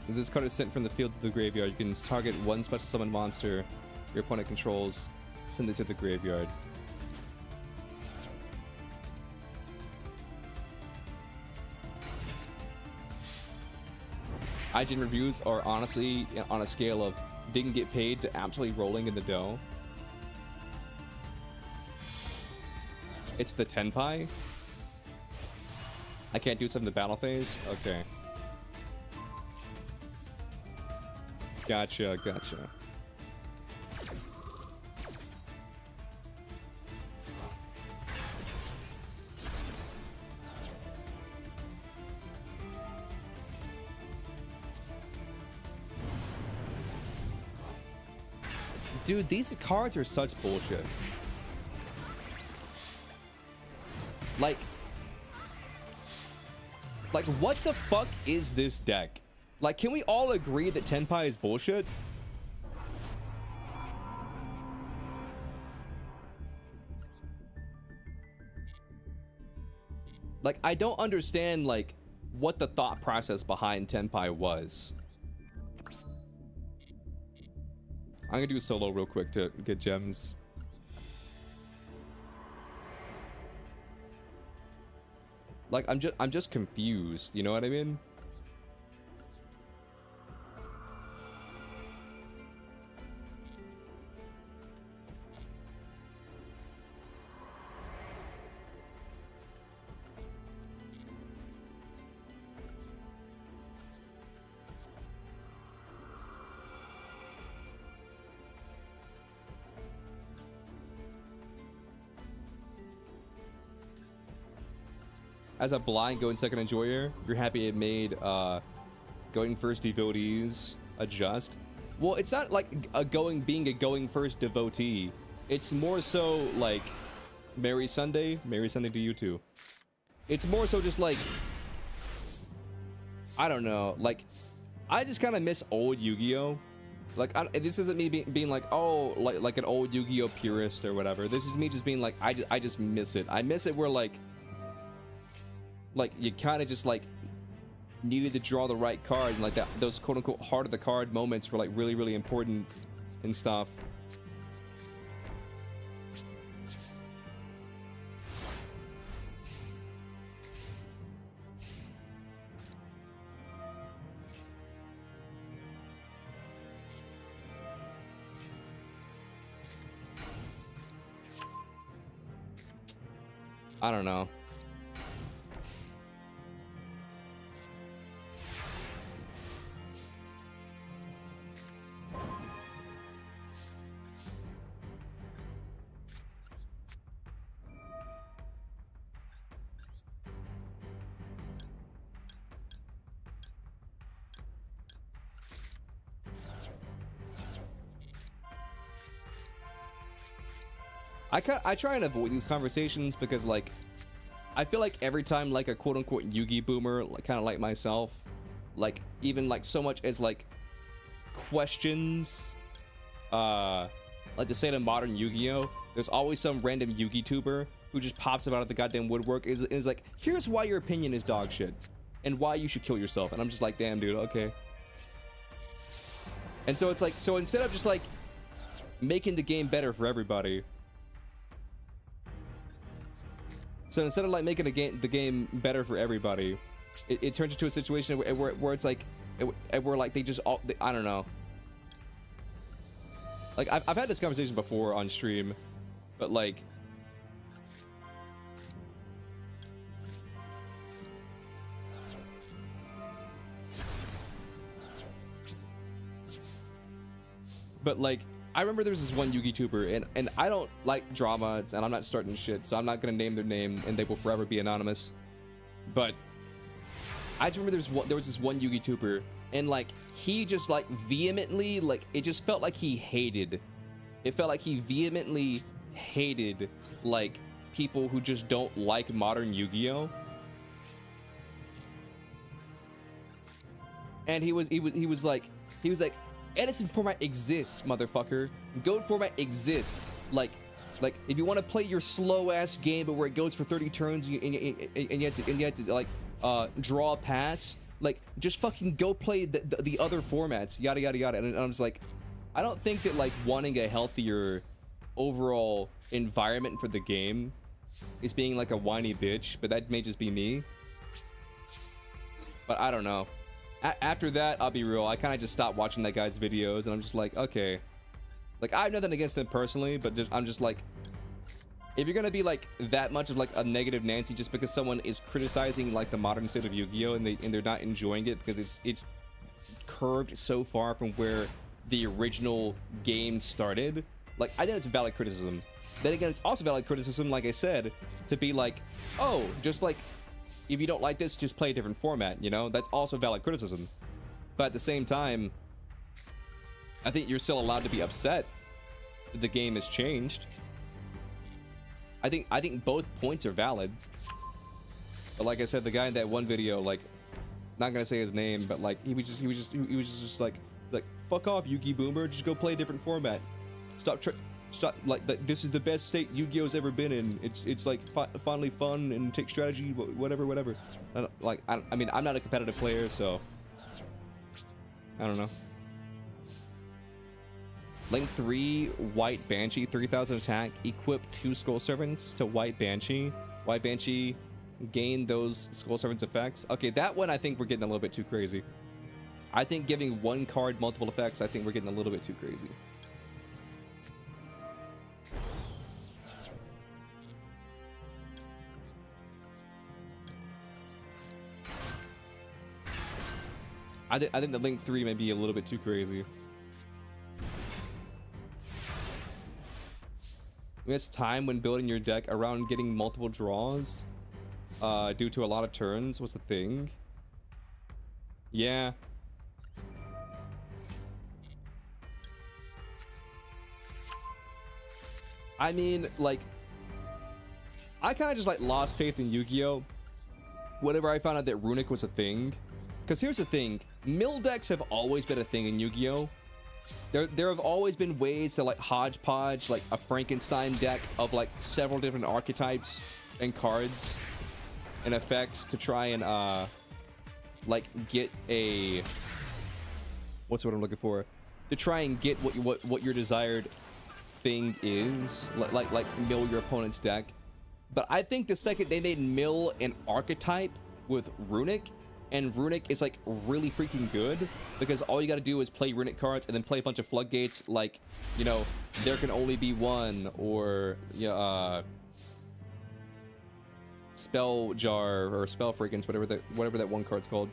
If this card is sent from the field to the graveyard, you can target one special summon monster your opponent controls, send it to the graveyard. IGN reviews are honestly on a scale of didn't get paid to absolutely rolling in the dough. It's the Tenpai. I can't do something in the battle phase? Okay. Gotcha, gotcha. Dude, these cards are such bullshit. Like, what the fuck is this deck? Like, can we all agree that Tenpai is bullshit? Like, I don't understand, like, what the thought process behind Tenpai was. I'm gonna do a solo real quick to get gems. Like, I'm just confused, you know what I mean? As a blind going second enjoyer, you're happy it made going first devotees adjust. Well, it's not like being a going first devotee. It's more so like Merry Sunday to you too. It's more so just like, I don't know, like I just kind of miss old Yu-Gi-Oh. Like, this isn't me being like, oh, like an old Yu-Gi-Oh purist or whatever. This is me just being like, I just miss it. I miss it where like you kind of just like needed to draw the right card, and like those quote unquote heart of the card moments were like really, really important and stuff. I don't know. I try and avoid these conversations because like I feel like every time like a quote unquote Yugi boomer, like kind of like myself, like even like so much as like questions like the state of modern Yu-Gi-Oh, there's always some random Yugi tuber who just pops up out of the goddamn woodwork is like, here's why your opinion is dog shit and why you should kill yourself. And I'm just like, damn dude, okay. And so it's like, so instead of just like making the game better for everybody, so instead of like making the game better for everybody, it turns into a situation where it's like where like they just all I don't know. Like I've had this conversation before on stream, but like But like, I remember there was this one Yu-Gi tuber, and I don't like drama, and I'm not starting shit, so I'm not gonna name their name, and they will forever be anonymous. But I just remember there was this one Yu-Gi tuber, and like he just like vehemently, like it just felt like he hated. It felt like he vehemently hated like people who just don't like modern Yu-Gi-Oh. And he was like, Edison format exists, motherfucker. Goat format exists. Like if you want to play your slow ass game, but where it goes for 30 turns and you have to like draw a pass, like just fucking go play the other formats, yada yada yada. And I'm just like, I don't think that like wanting a healthier overall environment for the game is being like a whiny bitch, but that may just be me. But I don't know. After that, I'll be real, I kind of just stopped watching that guy's videos, and I'm just like, okay, like I have nothing against him personally, but I'm just like, if you're gonna be like that much of like a negative Nancy just because someone is criticizing like the modern state of Yu-Gi-Oh and they're not enjoying it because it's curved so far from where the original game started, like I think it's valid criticism. Then again, it's also valid criticism, like I said, to be like, oh, just like, if you don't like this, just play a different format, you know? That's also valid criticism. But at the same time, I think you're still allowed to be upset that the game has changed. I think both points are valid. But like I said, the guy in that one video, like, not gonna say his name, but like he was just like fuck off, Yu-Gi Boomer, just go play a different format. Stop, like this is the best state Yu-Gi-Oh's ever been in. It's like finally fun and take strategy, whatever. I mean, I'm not a competitive player, so I don't know. Link 3, White Banshee, 3000 attack, equip 2 Skull Servants to White Banshee. White Banshee, gain those Skull Servants effects. Okay, that one I think we're getting a little bit too crazy. I think giving one card multiple effects, I think we're getting a little bit too crazy. I think the Link 3 may be a little bit too crazy. It's time when building your deck around getting multiple draws due to a lot of turns was the thing. Yeah. I mean, like, I kind of just like lost faith in Yu-Gi-Oh! Whenever I found out that Runic was a thing. Because here's the thing, mill decks have always been a thing in Yu-Gi-Oh! There have always been ways to like hodgepodge like a Frankenstein deck of like several different archetypes and cards and effects to try and like get a, what's what I'm looking for? To try and get what your desired thing is, like mill your opponent's deck. But I think the second they made mill an archetype with Runic, and Runic is like really freaking good because all you got to do is play Runic cards and then play a bunch of floodgates, like, you know, there can only be one, or spell jar or spell frequency, whatever that one card's called.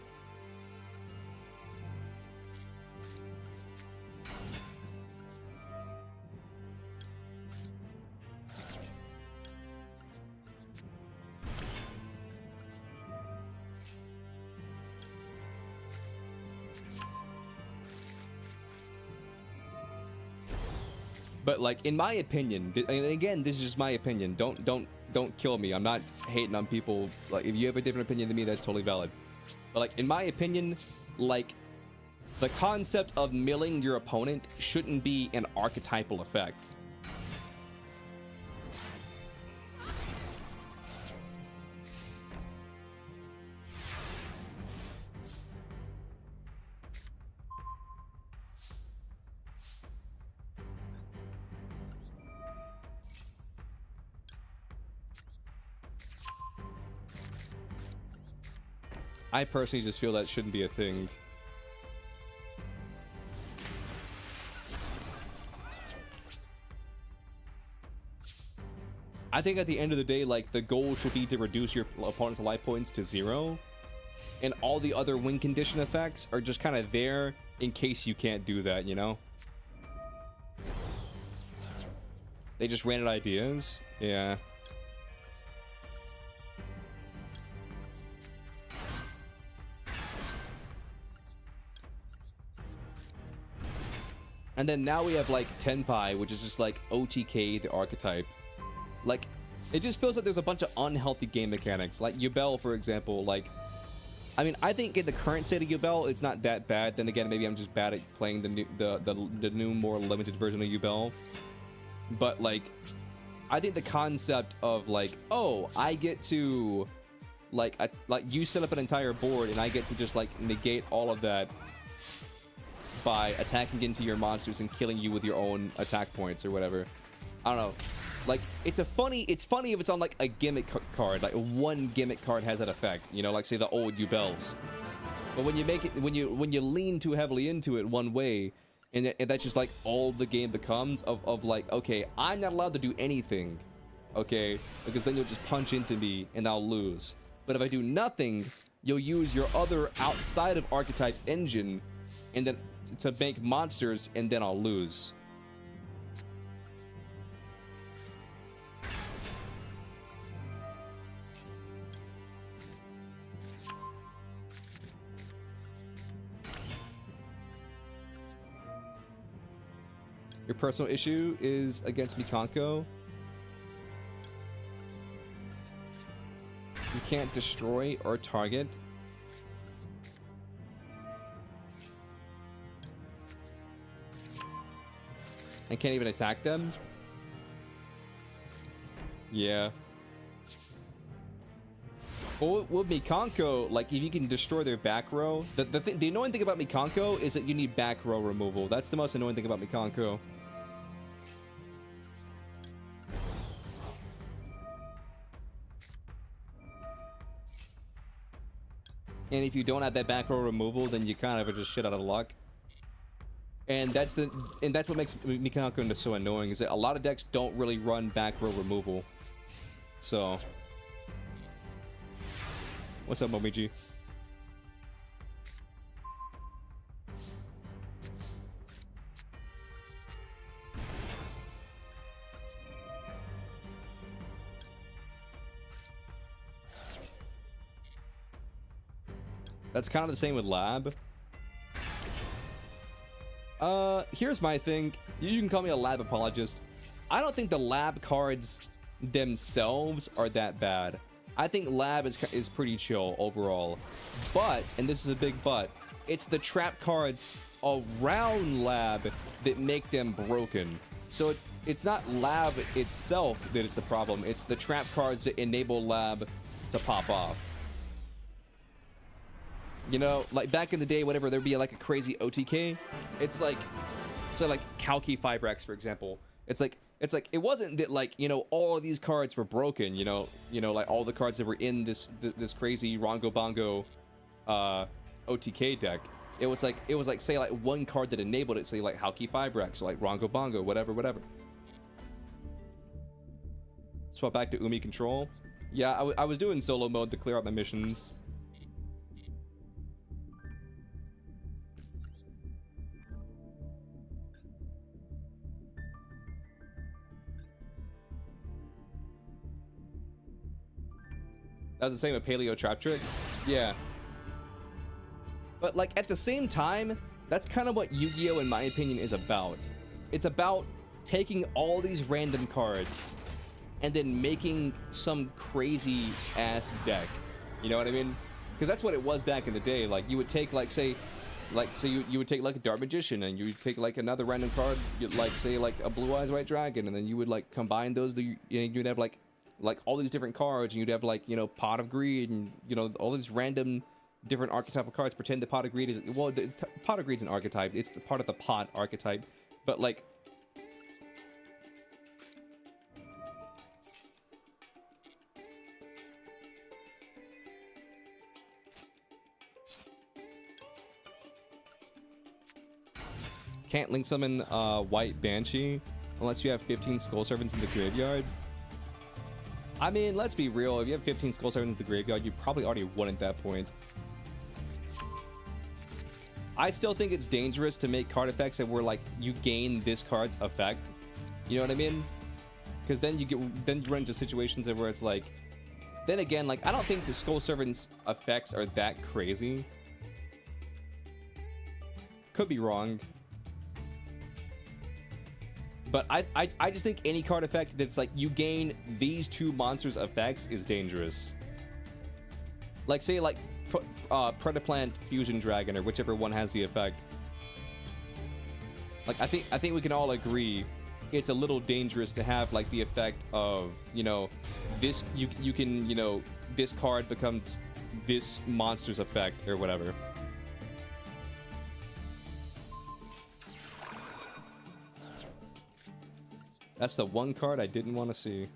But like, in my opinion, and again, this is just my opinion, don't kill me, I'm not hating on people. Like, if you have a different opinion than me, that's totally valid. But like, in my opinion, like, the concept of milling your opponent shouldn't be an archetypal effect. I personally just feel that shouldn't be a thing. I think at the end of the day, like, the goal should be to reduce your opponent's life points to 0. And all the other win condition effects are just kind of there in case you can't do that, you know? They just ran out of ideas. Yeah. And then now we have like Tenpai, which is just like OTK, the archetype. Like, it just feels like there's a bunch of unhealthy game mechanics. Like Yubel, for example, like, I mean, I think in the current state of Yubel, it's not that bad. Then again, maybe I'm just bad at playing the new, more limited version of Yubel. But like, I think the concept of like, oh, I get to like you set up an entire board and I get to just like negate all of that by attacking into your monsters and killing you with your own attack points or whatever. I don't know. Like, it's funny if it's on like a gimmick card, like one gimmick card has that effect, you know, like say the old Yubels. But when you make it, when you lean too heavily into it one way, and that's just like all the game becomes of like, okay, I'm not allowed to do anything, okay, because then you'll just punch into me and I'll lose. But if I do nothing, you'll use your other outside of archetype engine and then to make monsters, and then I'll lose. Your personal issue is against Mikanko. You can't destroy or target. And can't even attack them. Yeah. But with Mikanko, like if you can destroy their back row, the annoying thing about Mikanko is that you need back row removal. That's the most annoying thing about Mikanko. And if you don't have that back row removal, then you kind of are just shit out of luck. And that's what makes Mikanko so annoying, is that a lot of decks don't really run back row removal. So, what's up, Momiji? That's kind of the same with Lab. Here's my thing. You can call me a Lab apologist. I don't think the Lab cards themselves are that bad. I think Lab is pretty chill overall. But, and this is a big but, it's the trap cards around Lab that make them broken. So it's not Lab itself that is the problem. It's the trap cards that enable Lab to pop off. You know, like back in the day, whenever there'd be like a crazy OTK, it's like, so like Kalki Fibrex, for example, it's like it wasn't that like, you know, all of these cards were broken, you know, like all the cards that were in this crazy Rongo Bongo OTK deck. It was like say like one card that enabled it, say like Kalki Fibrex or like Rongo Bongo, whatever. Swap back to Umi Control. Yeah, I was doing solo mode to clear out my missions. That was the same with Paleo Trap Tricks. Yeah. But like at the same time, that's kind of what Yu-Gi-Oh! In my opinion is about. It's about taking all these random cards and then making some crazy ass deck. You know what I mean? Because that's what it was back in the day. Like you would take like say you would take like a Dark Magician, and you would take like another random card, like say like a Blue Eyes White Dragon, and then you would like combine those. You'd have like all these different cards, and you'd have like, you know, Pot of Greed, and you know, all these random different archetypal cards. Pretend the Pot of Greed is, well, Pot of Greed's an archetype, it's the part of the pot archetype, but like can't link summon White Banshee unless you have 15 Skull Servants in the graveyard. I mean, let's be real. If you have 15 Skull Servants in the graveyard, you probably already won at that point. I still think it's dangerous to make card effects that were like, you gain this card's effect. You know what I mean? because then you run into situations where it's like, then again, like I don't think the Skull Servant's effects are that crazy. Could be wrong. But I just think any card effect that's like you gain these two monsters' effects is dangerous. Like say like Predaplant Fusion Dragon or whichever one has the effect. Like I think we can all agree it's a little dangerous to have like the effect of, you know, this you can, you know, this card becomes this monster's effect or whatever. That's the one card I didn't want to see.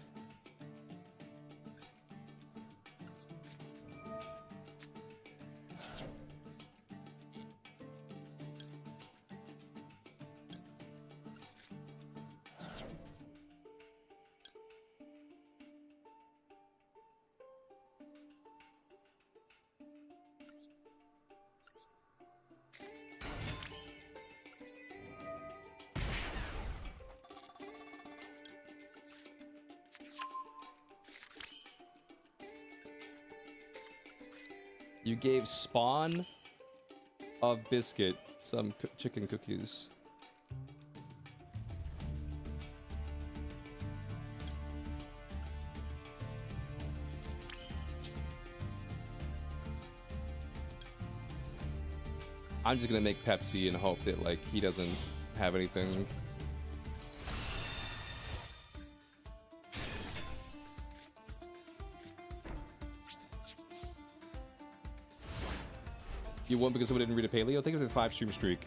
You gave Spawn of Biscuit some chicken cookies. I'm just gonna make Pepsi and hope that like he doesn't have anything. You won because someone didn't read a paleo? I think it was a 5-stream streak.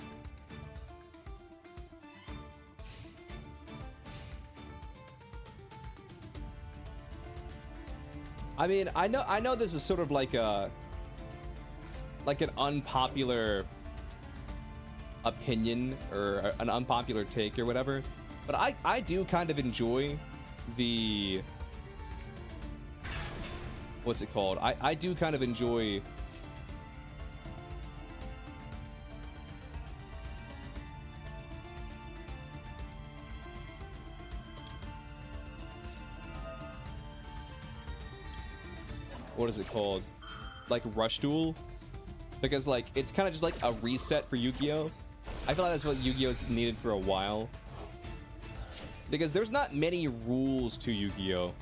I mean, I know this is sort of like an unpopular opinion or an unpopular take or whatever, but I do kind of enjoy the, what's it called? I do kind of enjoy what is it called? Like Rush Duel? Because like it's kind of just like a reset for Yu-Gi-Oh! I feel like that's what Yu-Gi-Oh's needed for a while. Because there's not many rules to Yu-Gi-Oh!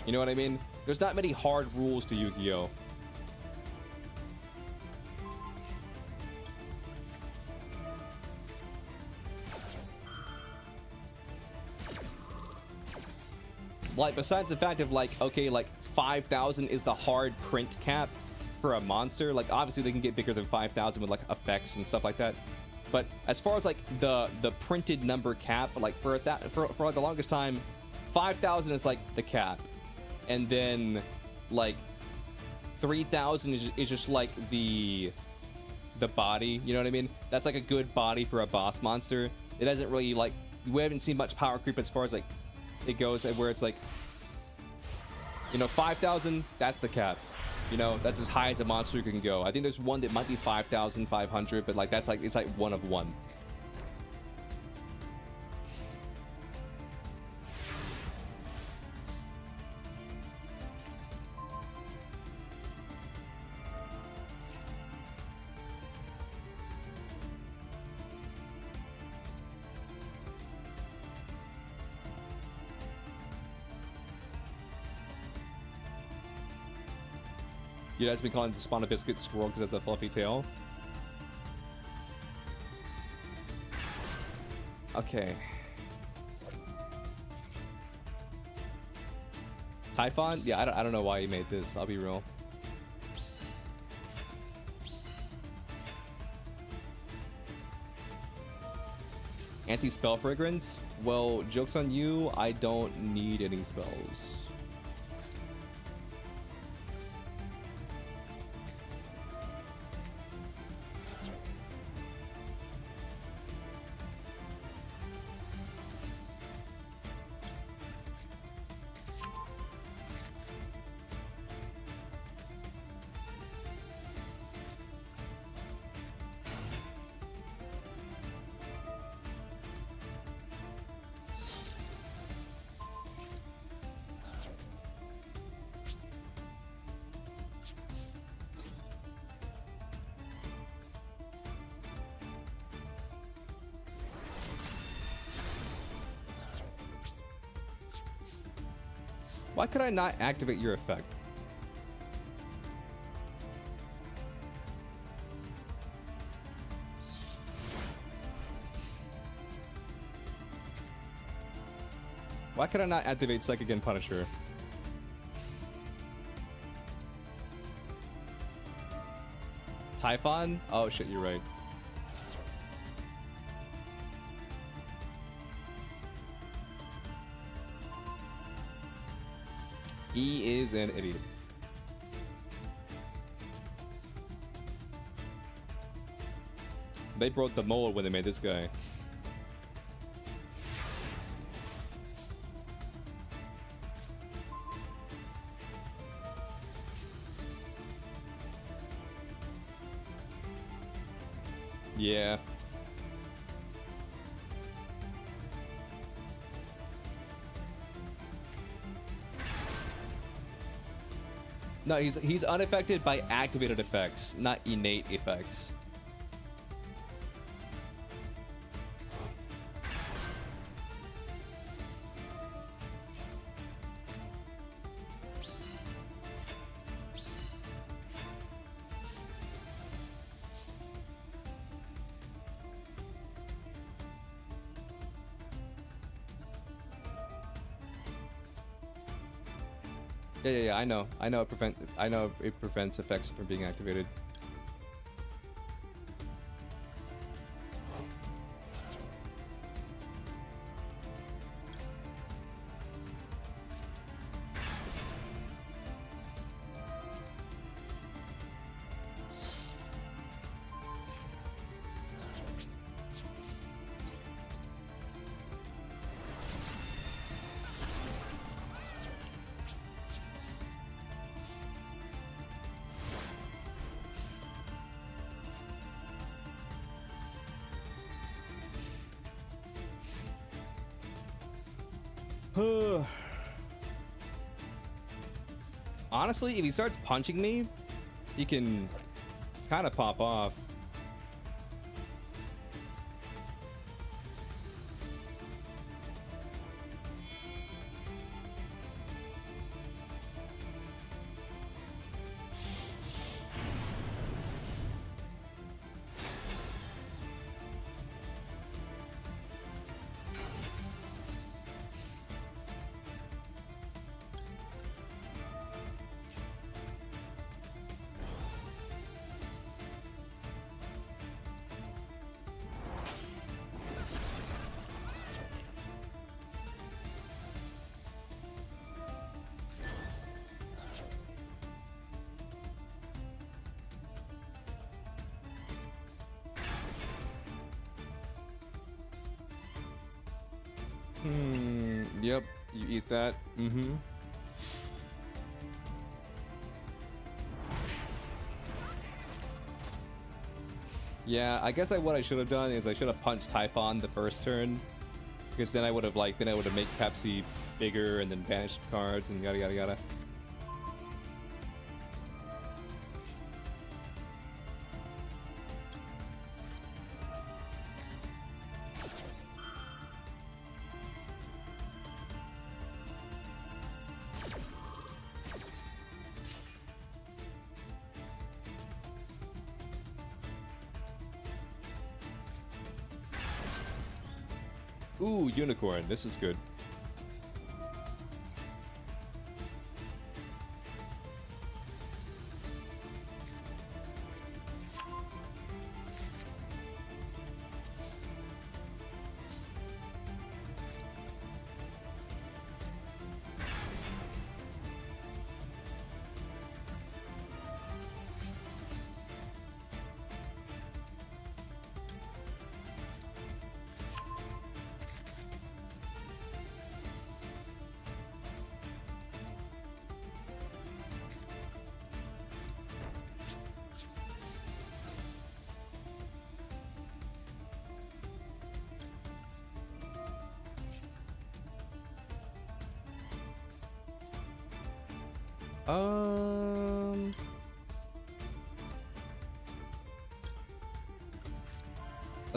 You know what I mean? There's not many hard rules to Yu-Gi-Oh! Like, besides the fact of like, okay, like 5,000 is the hard print cap for a monster. Like, obviously they can get bigger than 5,000 with like effects and stuff like that. But as far as like the printed number cap, like for like the longest time, 5,000 is like the cap, and then like 3,000 is just like the body. You know what I mean? That's like a good body for a boss monster. It doesn't really like, we haven't seen much power creep as far as like it goes, where it's like, you know, 5,000, that's the cap. You know, that's as high as a monster can go. I think there's one that might be 5,500, but like that's like, it's like one of one. You guys been calling the Spawn a Biscuit squirrel because it's a fluffy tail. Okay. Typhon? Yeah, I don't know why he made this. I'll be real. Anti-spell fragrance? Well, joke's on you. I don't need any spells. Why could I not activate your effect? Why could I not activate Psychic again Punisher? Typhon? Oh shit, you're right. He is an idiot. They broke the mold when they made this guy. Yeah. No, he's unaffected by activated effects, not innate effects. Yeah. I know it prevents effects from being activated. Honestly, if he starts punching me, he can kind of pop off. Yep, you eat that. Yeah, I guess what I should have done is I should have punched Typhon the first turn, because then I would have been able to make Pepsi bigger and then banish cards and yada yada yada. Ooh, unicorn. This is good.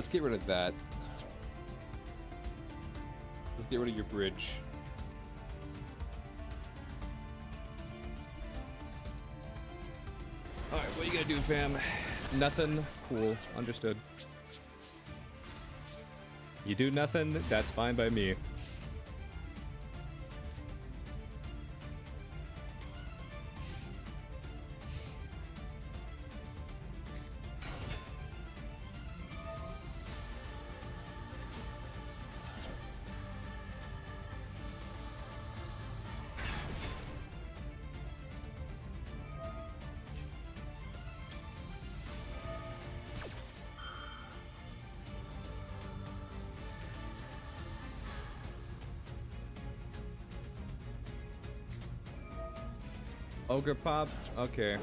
Let's get rid of that. Let's get rid of your bridge. All right, what are you gonna do, fam? Nothing. Cool. Understood. You do nothing. That's fine by me. Ogre pop? Okay.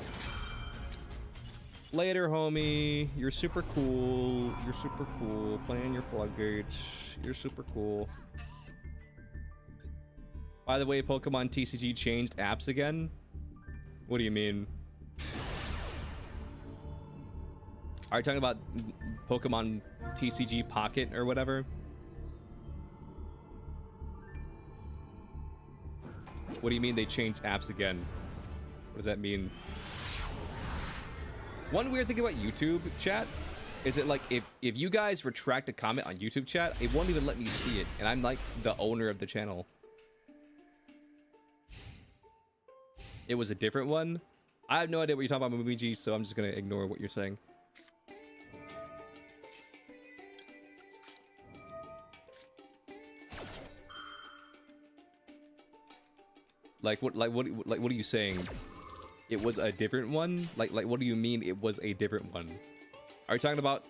Later, homie. You're super cool. You're super cool. Playing your floodgates. You're super cool. By the way, Pokemon TCG changed apps again? What do you mean? Are you talking about Pokemon TCG Pocket or whatever? What do you mean they changed apps again? What does that mean? One weird thing about YouTube chat is that, like, if you guys retract a comment on YouTube chat, it won't even let me see it, and I'm like the owner of the channel. It was a different one. I have no idea what you're talking about, Momiji, so I'm just gonna ignore what you're saying. Like what are you saying? It was a different one? Like what do you mean it was a different one? Are you talking about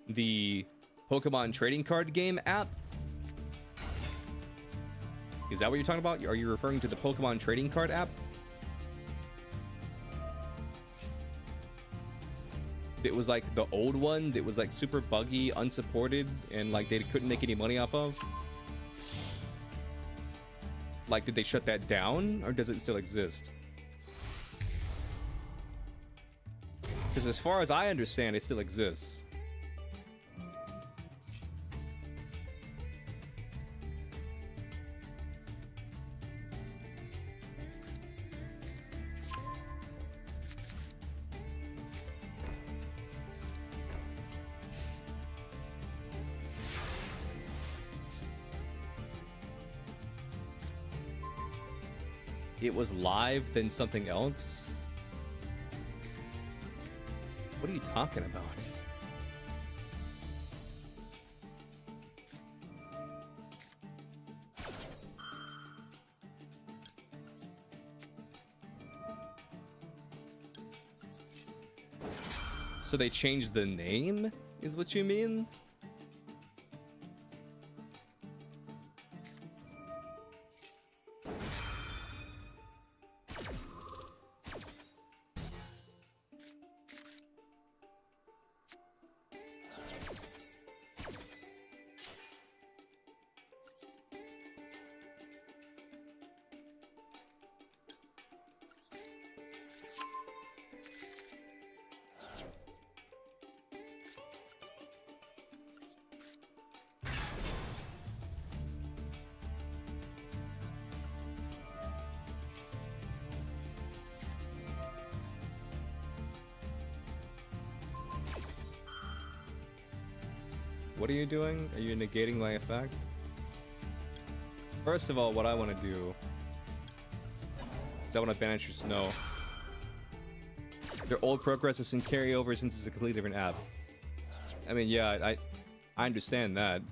the Pokemon trading card game app? Is that what you're talking about? Are you referring to the Pokemon trading card app? It was like the old one that was like super buggy, unsupported, and like they couldn't make any money off of? Like, did they shut that down, or does it still exist? Because as far as I understand, it still exists. It was live, then something else? What are you talking about? So they changed the name, is what you mean? What are you doing? Are you negating my effect? First of all, what I want to do is I want to banish your snow. Their old progress can carry over since it's a completely different app. I mean, yeah, I understand that.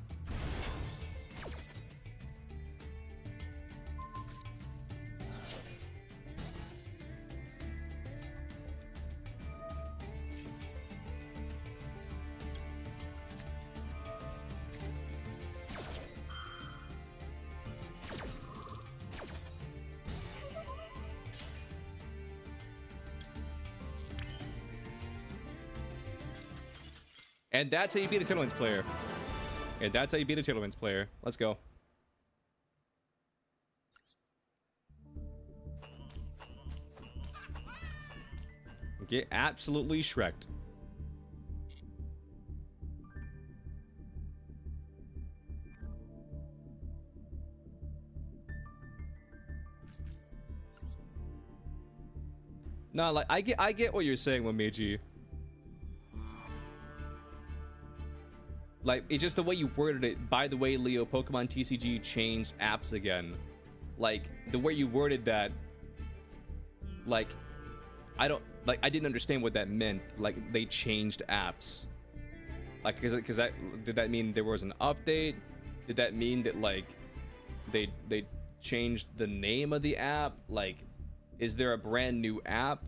And that's how you beat a Tailwinds player. And that's how you beat a Tailwinds player. Let's go. Get absolutely shreked. No, like I get what you're saying, Wameji. Like, it's just the way you worded it. By the way, Leo, Pokemon TCG changed apps again. Like, the way you worded that, like, I didn't understand what that meant. Like, they changed apps. Like, because did that mean there was an update? Did that mean that, like, they changed the name of the app? Like, is there a brand new app?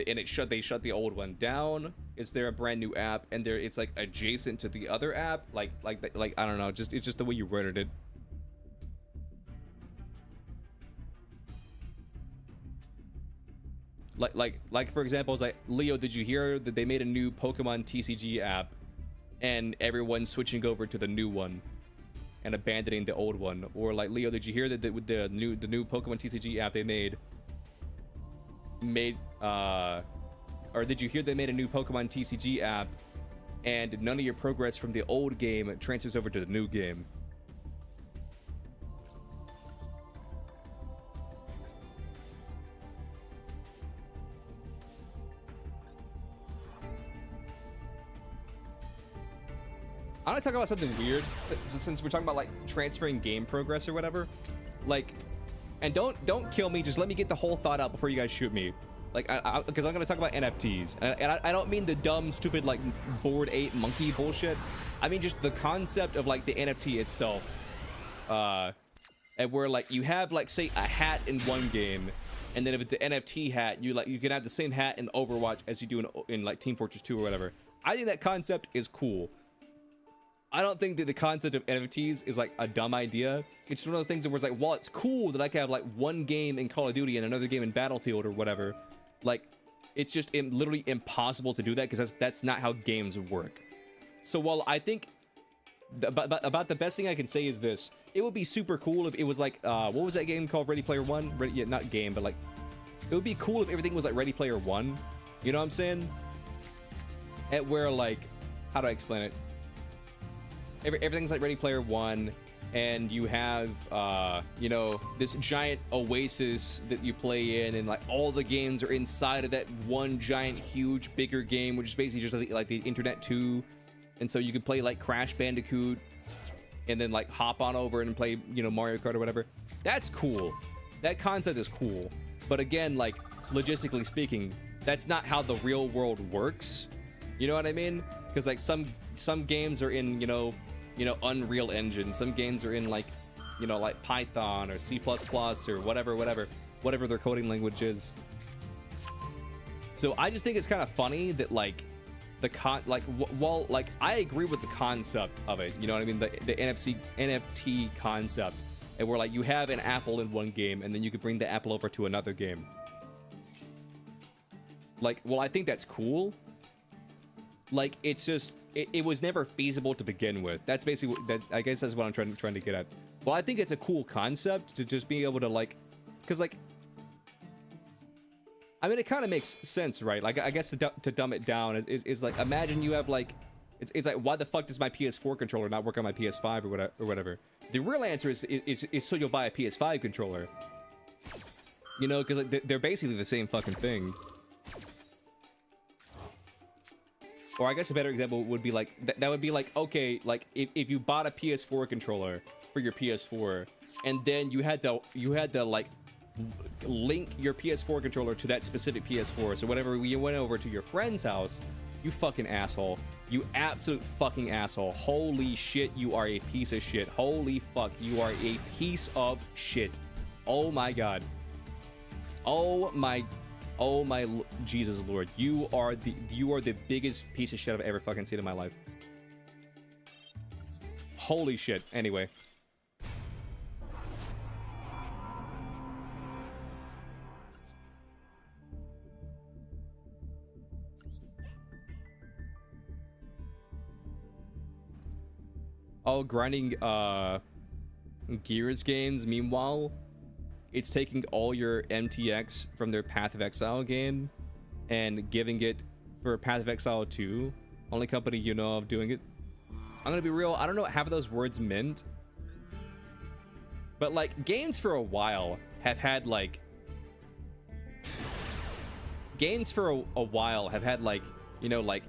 And they shut the old one down? Is there a brand new app and it's like adjacent to the other app? Like I don't know, it's just the way you worded it. Like for example, it's like, Leo, did you hear that they made a new Pokemon TCG app and everyone's switching over to the new one and abandoning the old one? Or like, Leo, did you hear that with the new Pokemon TCG app they made or did you hear they made a new Pokemon TCG app and none of your progress from the old game transfers over to the new game? I want to talk about something weird since we're talking about like transferring game progress or whatever. Like, and don't kill me, just let me get the whole thought out before you guys shoot me. Like, because I'm gonna talk about NFTs, and I don't mean the dumb, stupid, like, Bored Ape monkey bullshit. I mean just the concept of like the NFT itself, and where like you have like, say, a hat in one game, and then if it's an NFT hat, you can have the same hat in Overwatch as you do in like Team Fortress 2 or whatever. I think that concept is cool. I don't think that the concept of NFTs is like a dumb idea. It's one of those things where it's like, well, it's cool that I can have like one game in Call of Duty and another game in Battlefield or whatever. Like, it's just literally impossible to do that because that's not how games work. So while I think about the best thing I can say is this, it would be super cool if it was like, what was that game called? Ready Player One? Yeah, not game, but like, it would be cool if everything was like Ready Player One. You know what I'm saying? At where like, how do I explain it? Everything's like Ready Player One, and you have, you know, this giant oasis that you play in, and like all the games are inside of that one giant, huge, bigger game, which is basically just like the Internet 2. And so you could play like Crash Bandicoot, and then like hop on over and play, you know, Mario Kart or whatever. That's cool. That concept is cool. But again, like, logistically speaking, that's not how the real world works. You know what I mean? Because like some games are in, you know, Unreal Engine. Some games are in like, you know, like Python or C++ or whatever their coding language is. So I just think it's kind of funny that like while like I agree with the concept of it, you know what I mean, the NFT concept, and where like you have an apple in one game and then you could bring the apple over to another game. Like, well, I think that's cool. Like, it's just it was never feasible to begin with. That's basically I guess that's what I'm trying to get at. Well, I think it's a cool concept to just be able to like, because like, I mean, it kind of makes sense, right? Like, I guess to dumb it down is like, imagine you have like, it's like, why the fuck does my PS4 controller not work on my PS5 or whatever? The real answer is so you'll buy a PS5 controller. You know, because like, they're basically the same fucking thing. Or I guess a better example would be like, that would be like, okay, like if you bought a PS4 controller for your PS4, and then you had to like link your PS4 controller to that specific PS4. So whenever you went over to your friend's house, you fucking asshole, you absolute fucking asshole. Holy shit, you are a piece of shit. Holy fuck, you are a piece of shit. Oh my god. Oh my Jesus Lord, you are the biggest piece of shit I've ever fucking seen in my life. Holy shit. Anyway. Oh, grinding Gears games, meanwhile, it's taking all your MTX from their Path of Exile game and giving it for Path of Exile 2. Only company you know of doing it. I'm gonna be real, I don't know what half of those words meant. But like, games for a while have had like games for a while have had like, you know, like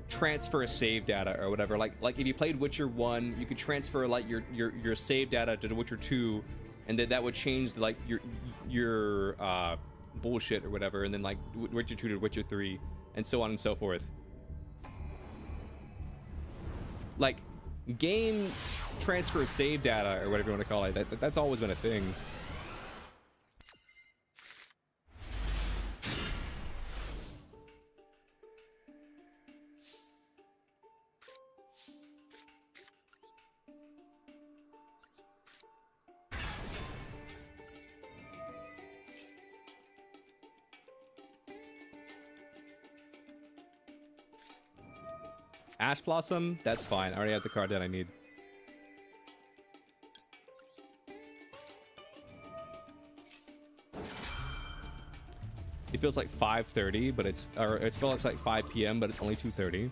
transfer save data or whatever. Like if you played Witcher 1, you could transfer like your save data to Witcher 2, and then that would change like your bullshit or whatever, and then like Witcher 2 to Witcher 3, and so on and so forth. Like game transfer save data or whatever you want to call it, that's always been a thing. Ash Blossom, that's fine. I already have the card that I need. It feels like 5:30, but it feels like 5 p.m., but it's only 2:30.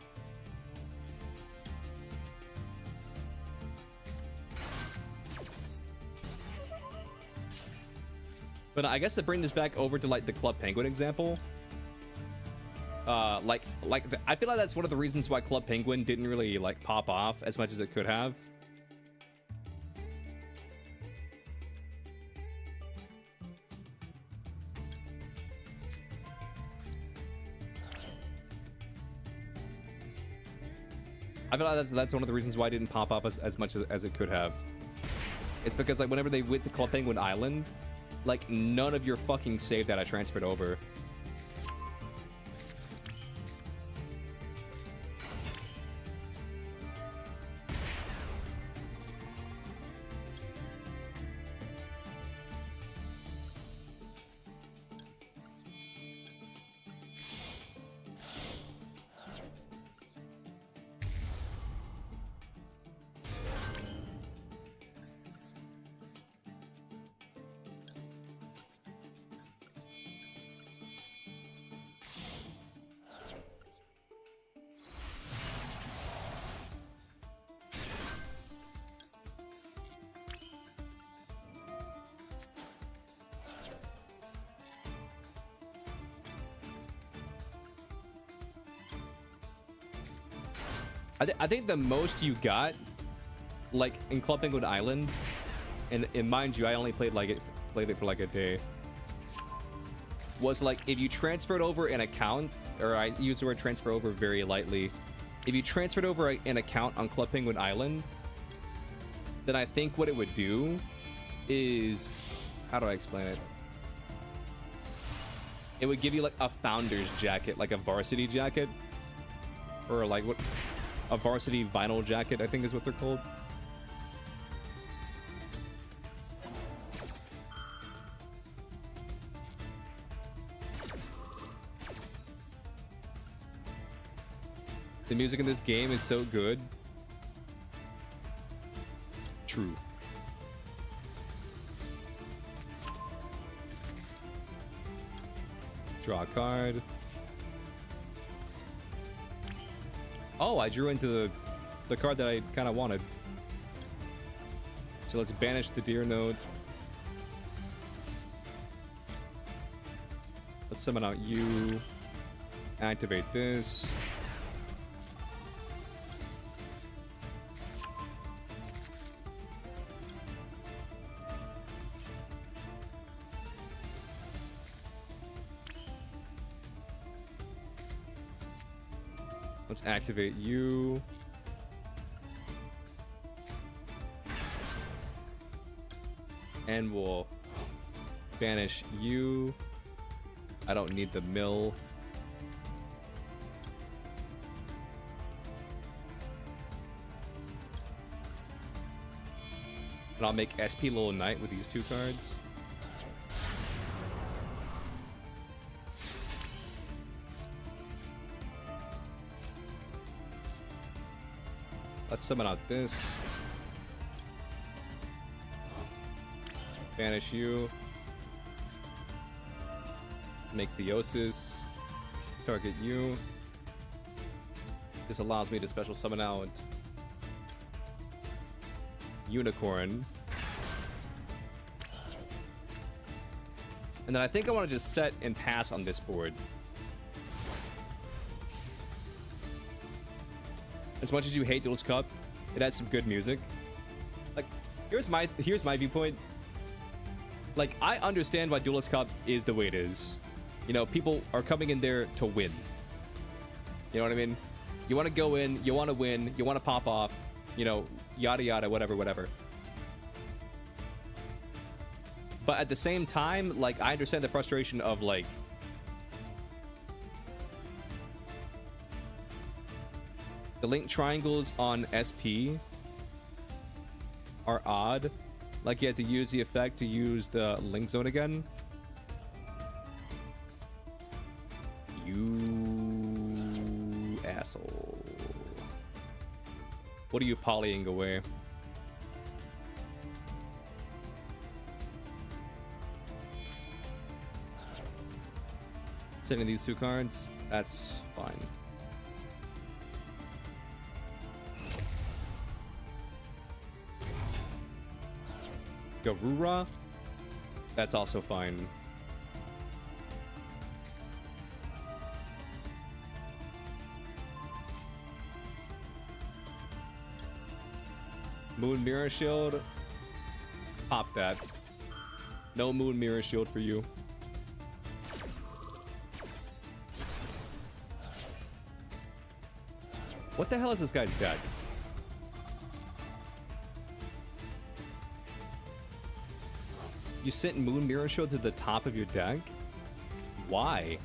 But I guess to bring this back over to like the Club Penguin example, I feel like that's one of the reasons why Club Penguin didn't really like pop off as much as it could have. I feel like that's one of the reasons why it didn't pop off as much as it could have. It's because like whenever they went to Club Penguin Island, like none of your fucking save data transferred over. I think the most you got, like in Club Penguin Island, and mind you, I only played it for like a day, was like if you transferred over an account, or I use the word transfer over very lightly, if you transferred over an account on Club Penguin Island, then I think what it would do is, how do I explain it? It would give you like a founder's jacket, like a varsity jacket, or like what? A varsity vinyl jacket, I think is what they're called. The music in this game is so good. True. Draw a card. Oh, I drew into the card that I kind of wanted. So let's banish the deer note. Let's summon out you. Activate this. Let's activate you. And we'll banish you. I don't need the mill. And I'll make SP Little Knight with these two cards. Let's summon out this. Banish you. Make Theosis. Target you. This allows me to special summon out Unicorn. And then I think I want to just set and pass on this board. As much as you hate Duelist Cup, it has some good music. Like, here's my viewpoint. Like, I understand why Duelist Cup is the way it is. You know, people are coming in there to win. You know what I mean? You want to go in, you want to win, you want to pop off, you know, yada yada, whatever, whatever. But at the same time, like, I understand the frustration of, like, the link triangles on SP are odd. Like, you have to use the effect to use the link zone again. You asshole. What are you polying away? Sending these 2 cards? That's fine. Garura? That's also fine. Moon Mirror Shield? Pop that. No Moon Mirror Shield for you. What the hell is this guy's deck? You sent Moon Mirror Shield to the top of your deck? Why?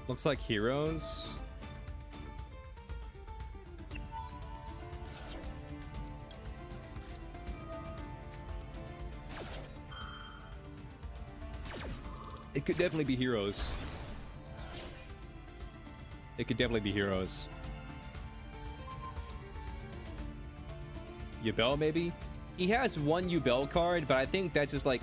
Looks like heroes. It could definitely be heroes. It could definitely be heroes. Yubel, maybe? He has one Yubel card, but I think that's just like...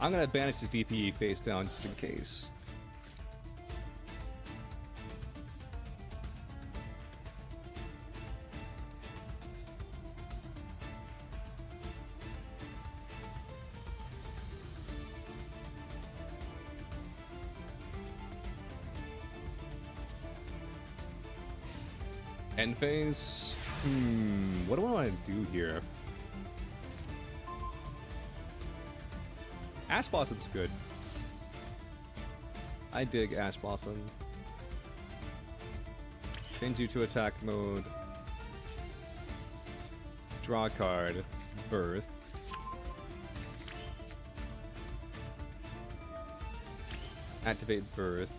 I'm gonna banish this DPE face down just in case. End phase? What do I want to do here? Ash Blossom's good. I dig Ash Blossom. Change you to attack mode. Draw a card. Birth. Activate Birth.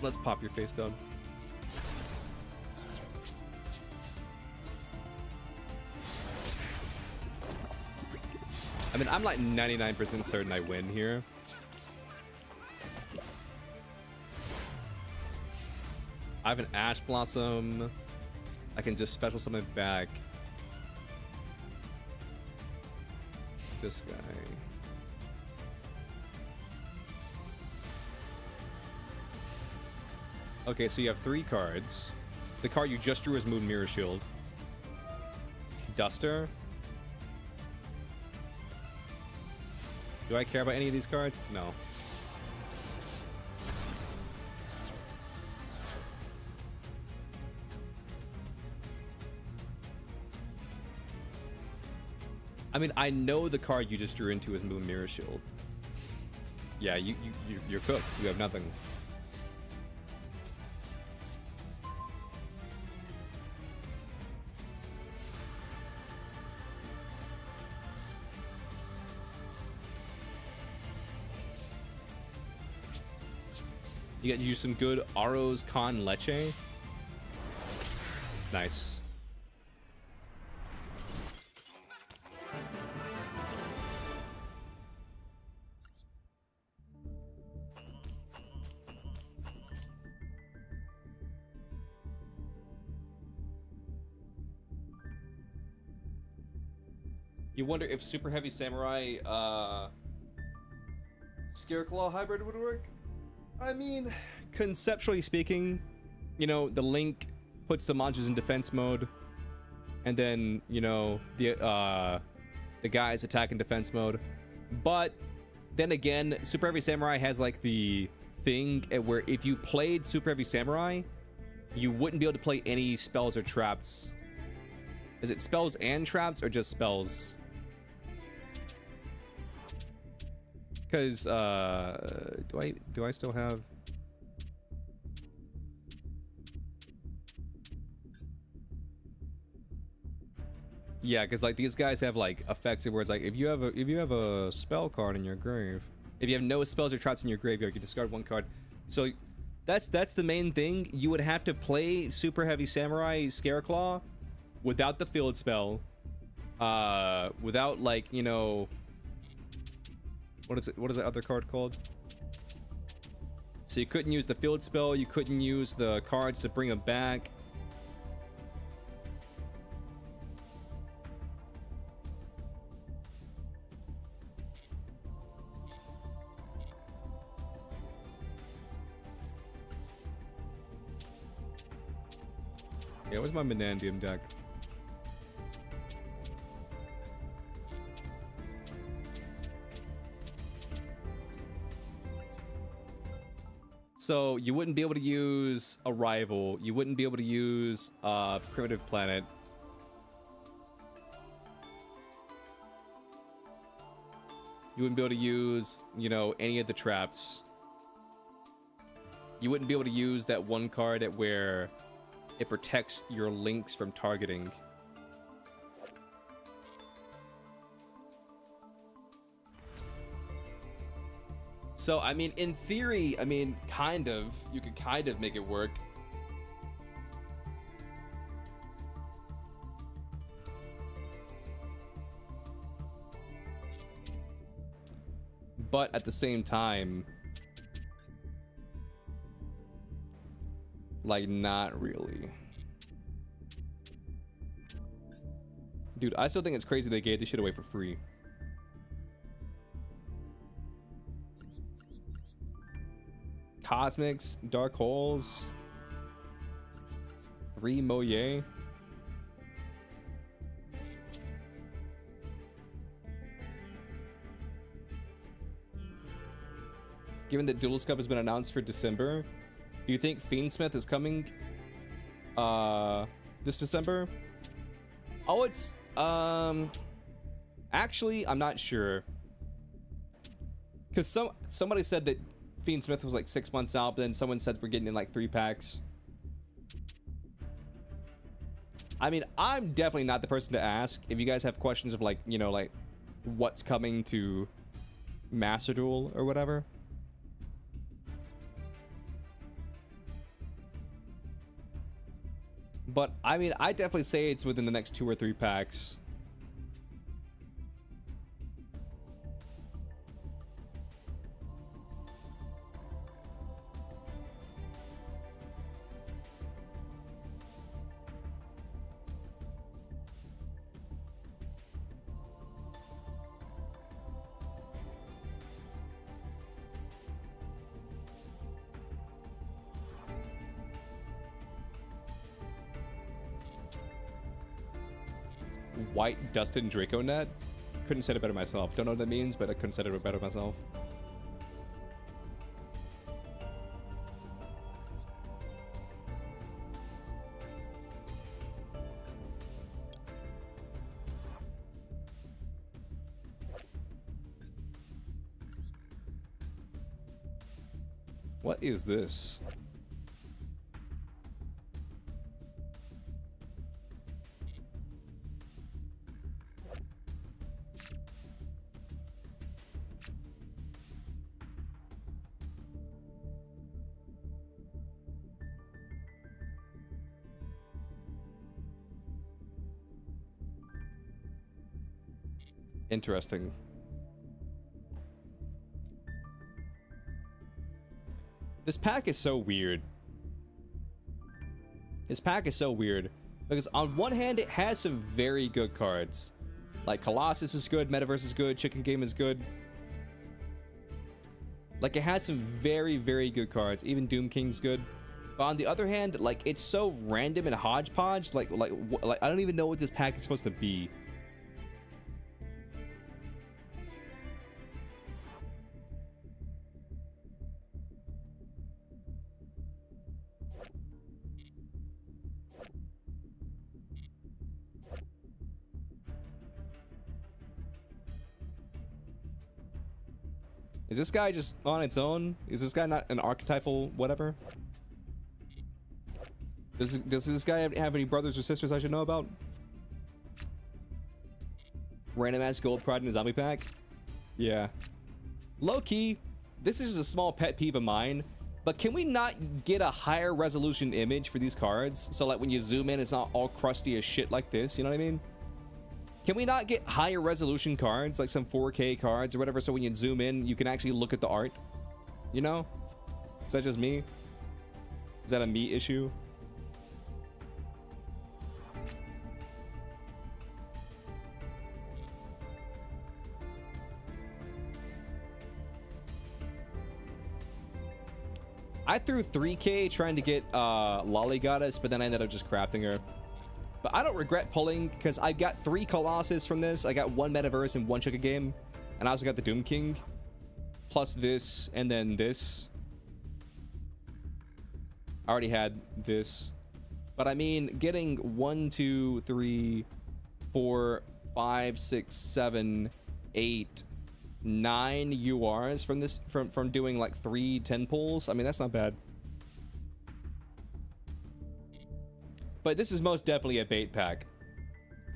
Let's pop your face down. I mean, I'm like 99% certain I win here. I have an Ash Blossom. I can just special summon back this guy. Okay, so you have 3 cards. The card you just drew is Moon Mirror Shield. Duster. Do I care about any of these cards? No. I mean, I know the card you just drew into is Moon Mirror Shield. Yeah, you're cooked. You have nothing. You got to use some good Aros Con Leche. Nice. You wonder if Super Heavy Samurai Scareclaw hybrid would work? I mean, conceptually speaking, you know, the Link puts the monsters in defense mode, and then, you know, the guys attack in defense mode. But then again, Super Heavy Samurai has like the thing where if you played Super Heavy Samurai, you wouldn't be able to play any spells or traps. Is it spells and traps or just spells? Because do I still have? Yeah, because like these guys have like effects where it's like if you have a spell card in your grave, if you have no spells or traps in your graveyard, you discard one card. So that's the main thing. You would have to play Super Heavy Samurai Scareclaw without the field spell, without like, you know, what is the other card called? So you couldn't use the field spell, you couldn't use the cards to bring them back. Yeah, where's my Menandium deck? So you wouldn't be able to use a rival. You wouldn't be able to use Primitive Planet. You wouldn't be able to use, you know, any of the traps. You wouldn't be able to use that one card where it protects your links from targeting. So, I mean, in theory, I mean, kind of, you could kind of make it work. But at the same time, like, not really. Dude, I still think it's crazy they gave this shit away for free. Cosmics, Dark Holes, 3 Moye. Given that Duel Cup has been announced for December, do you think Fiendsmith is coming this December? Oh, it's actually, I'm not sure, because somebody said that Fiendsmith was like 6 months out, but then someone said we're getting in like 3 packs. I mean, I'm definitely not the person to ask. If you guys have questions of like, you know, like what's coming to Master Duel or whatever. But I mean, I definitely say it's within the next 2 or 3 packs. White Dustin Draconet. Couldn't say it better myself. Don't know what that means, but I couldn't say it better myself. What is this? Interesting. This pack is so weird. This pack is so weird because on one hand it has some very good cards. Like Colossus is good, Metaverse is good, Chicken Game is good. Like it has some very, very good cards. Even Doom King's good. But on the other hand, like it's so random and hodgepodge. Like I don't even know what this pack is supposed to be. Is this guy just on its own? Is this guy not an archetypal whatever? Does this guy have any brothers or sisters I should know about? Random ass gold pride in a zombie pack? Yeah. Low key, this is just a small pet peeve of mine, but can we not get a higher resolution image for these cards? So like when you zoom in, it's not all crusty as shit like this, you know what I mean? Can we not get higher resolution cards, like some 4K cards or whatever, so when you zoom in, you can actually look at the art? You know? Is that just me? Is that a me issue? I threw 3K trying to get Lolly Goddess, but then I ended up just crafting her. But I don't regret pulling because I got 3 Colossus from this. I got 1 Metaverse and 1 Chicken Game. And I also got the Doom King. Plus this and then this. I already had this. But I mean, getting 1, 2, 3, 4, 5, 6, 7, 8, 9 URs from this from doing like 3 10 pulls. I mean, that's not bad. But this is most definitely a bait pack.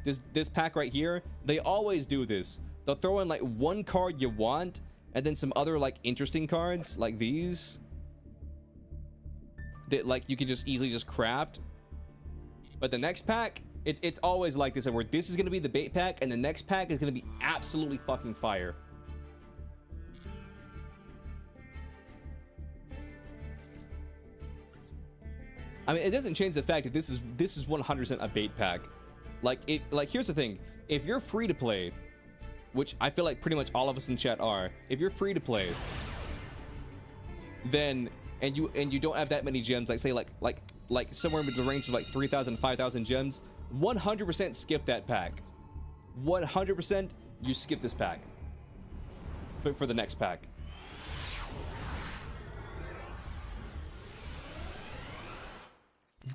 This pack right here, they always do this. They'll throw in like 1 card you want and then some other like interesting cards like these that like you can just easily just craft. But the next pack, it's always like this, where this is going to be the bait pack and the next pack is going to be absolutely fucking fire. I mean, it doesn't change the fact that this is 100% a bait pack. Like here's the thing: if you're free to play, which I feel like pretty much all of us in chat are, if you're free to play, then and you don't have that many gems, like say like somewhere in the range of like 3,000 5,000 gems, 100% skip that pack. 100% you skip this pack. But for the next pack.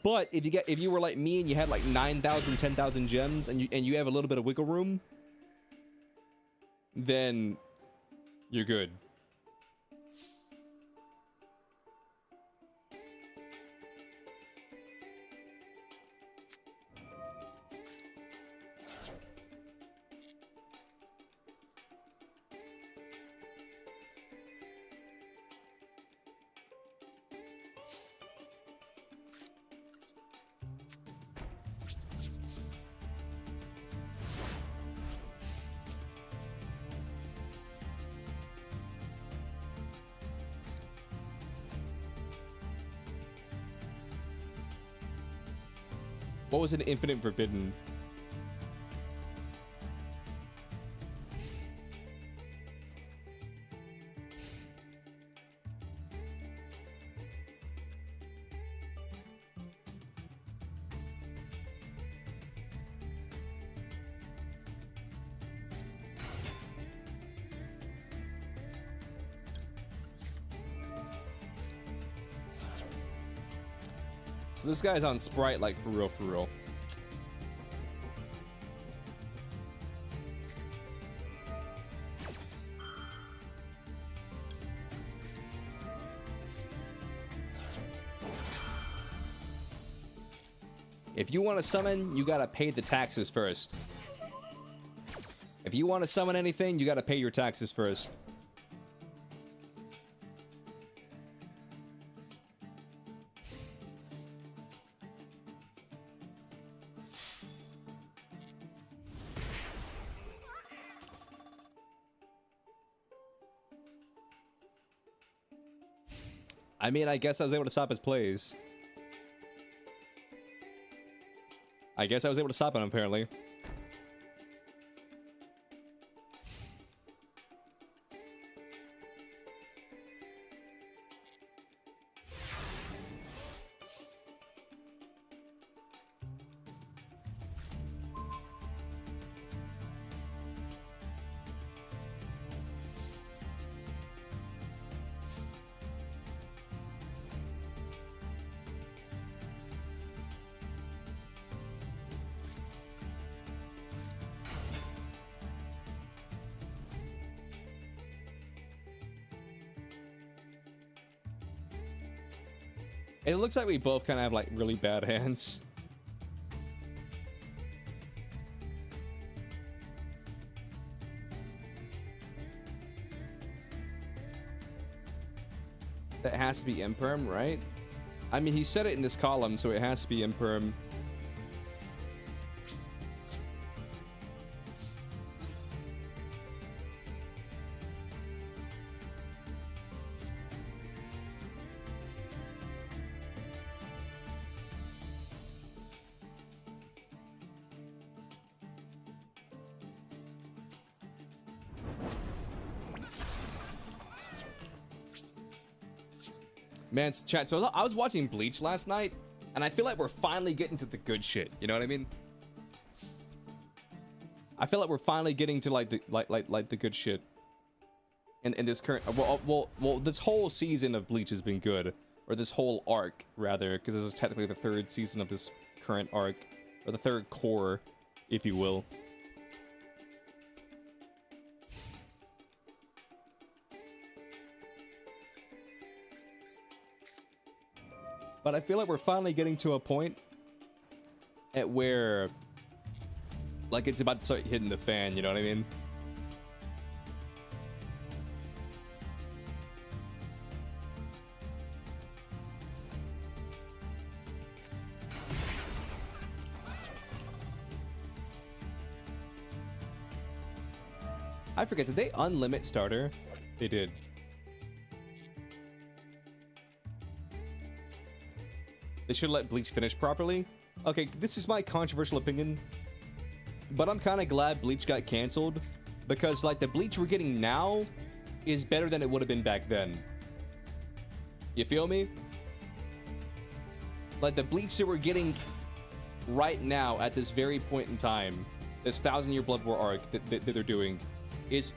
But if you were like me and you had like 9,000 10,000 gems and you have a little bit of wiggle room, then you're good. What was an infinite forbidden? So this guy's on Sprite, like, for real, for real. If you want to summon, you gotta pay the taxes first. If you want to summon anything, you gotta pay your taxes first. I mean, I guess I was able to stop his plays. I guess I was able to stop him, apparently. It looks like we both kind of have like really bad hands. That has to be imperm, right? I mean, he said it in this column, so it has to be imperm. Man, chat, so I was watching Bleach last night, and I feel like we're finally getting to the good shit. You know what I mean? I feel like we're finally getting to like the good shit. In this current, well, this whole season of Bleach has been good, or this whole arc rather, because this is technically the third season of this current arc, or the third core, if you will. But I feel like we're finally getting to a point at where, like, it's about to start hitting the fan, you know what I mean? I forget, did they unlimit starter? They did. They should let Bleach finish properly. Okay, this is my controversial opinion, but I'm kind of glad Bleach got canceled, because like the Bleach we're getting now is better than it would have been back then. You feel me? Like the Bleach that we're getting right now at this very point in time, this 1,000-year Blood War arc that they're doing, is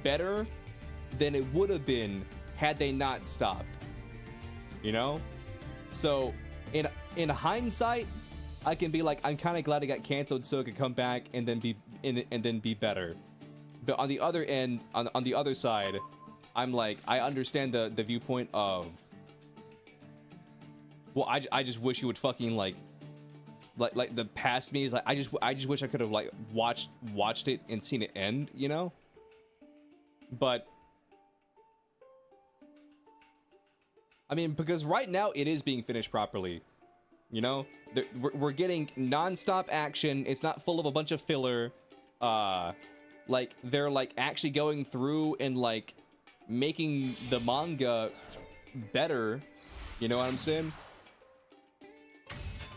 better than it would have been had they not stopped. You know? So in hindsight, I can be like, I'm kind of glad it got canceled so it could come back and then be better. But on the other end, on the other side, I'm like, I understand the viewpoint of, well, I just wish you would fucking like the past me is like, I just wish I could have like watched it and seen it end, you know? But I mean, because right now it is being finished properly, you know? We're getting non-stop action. It's not full of a bunch of filler. Like they're like actually going through and like making the manga better. You know what I'm saying?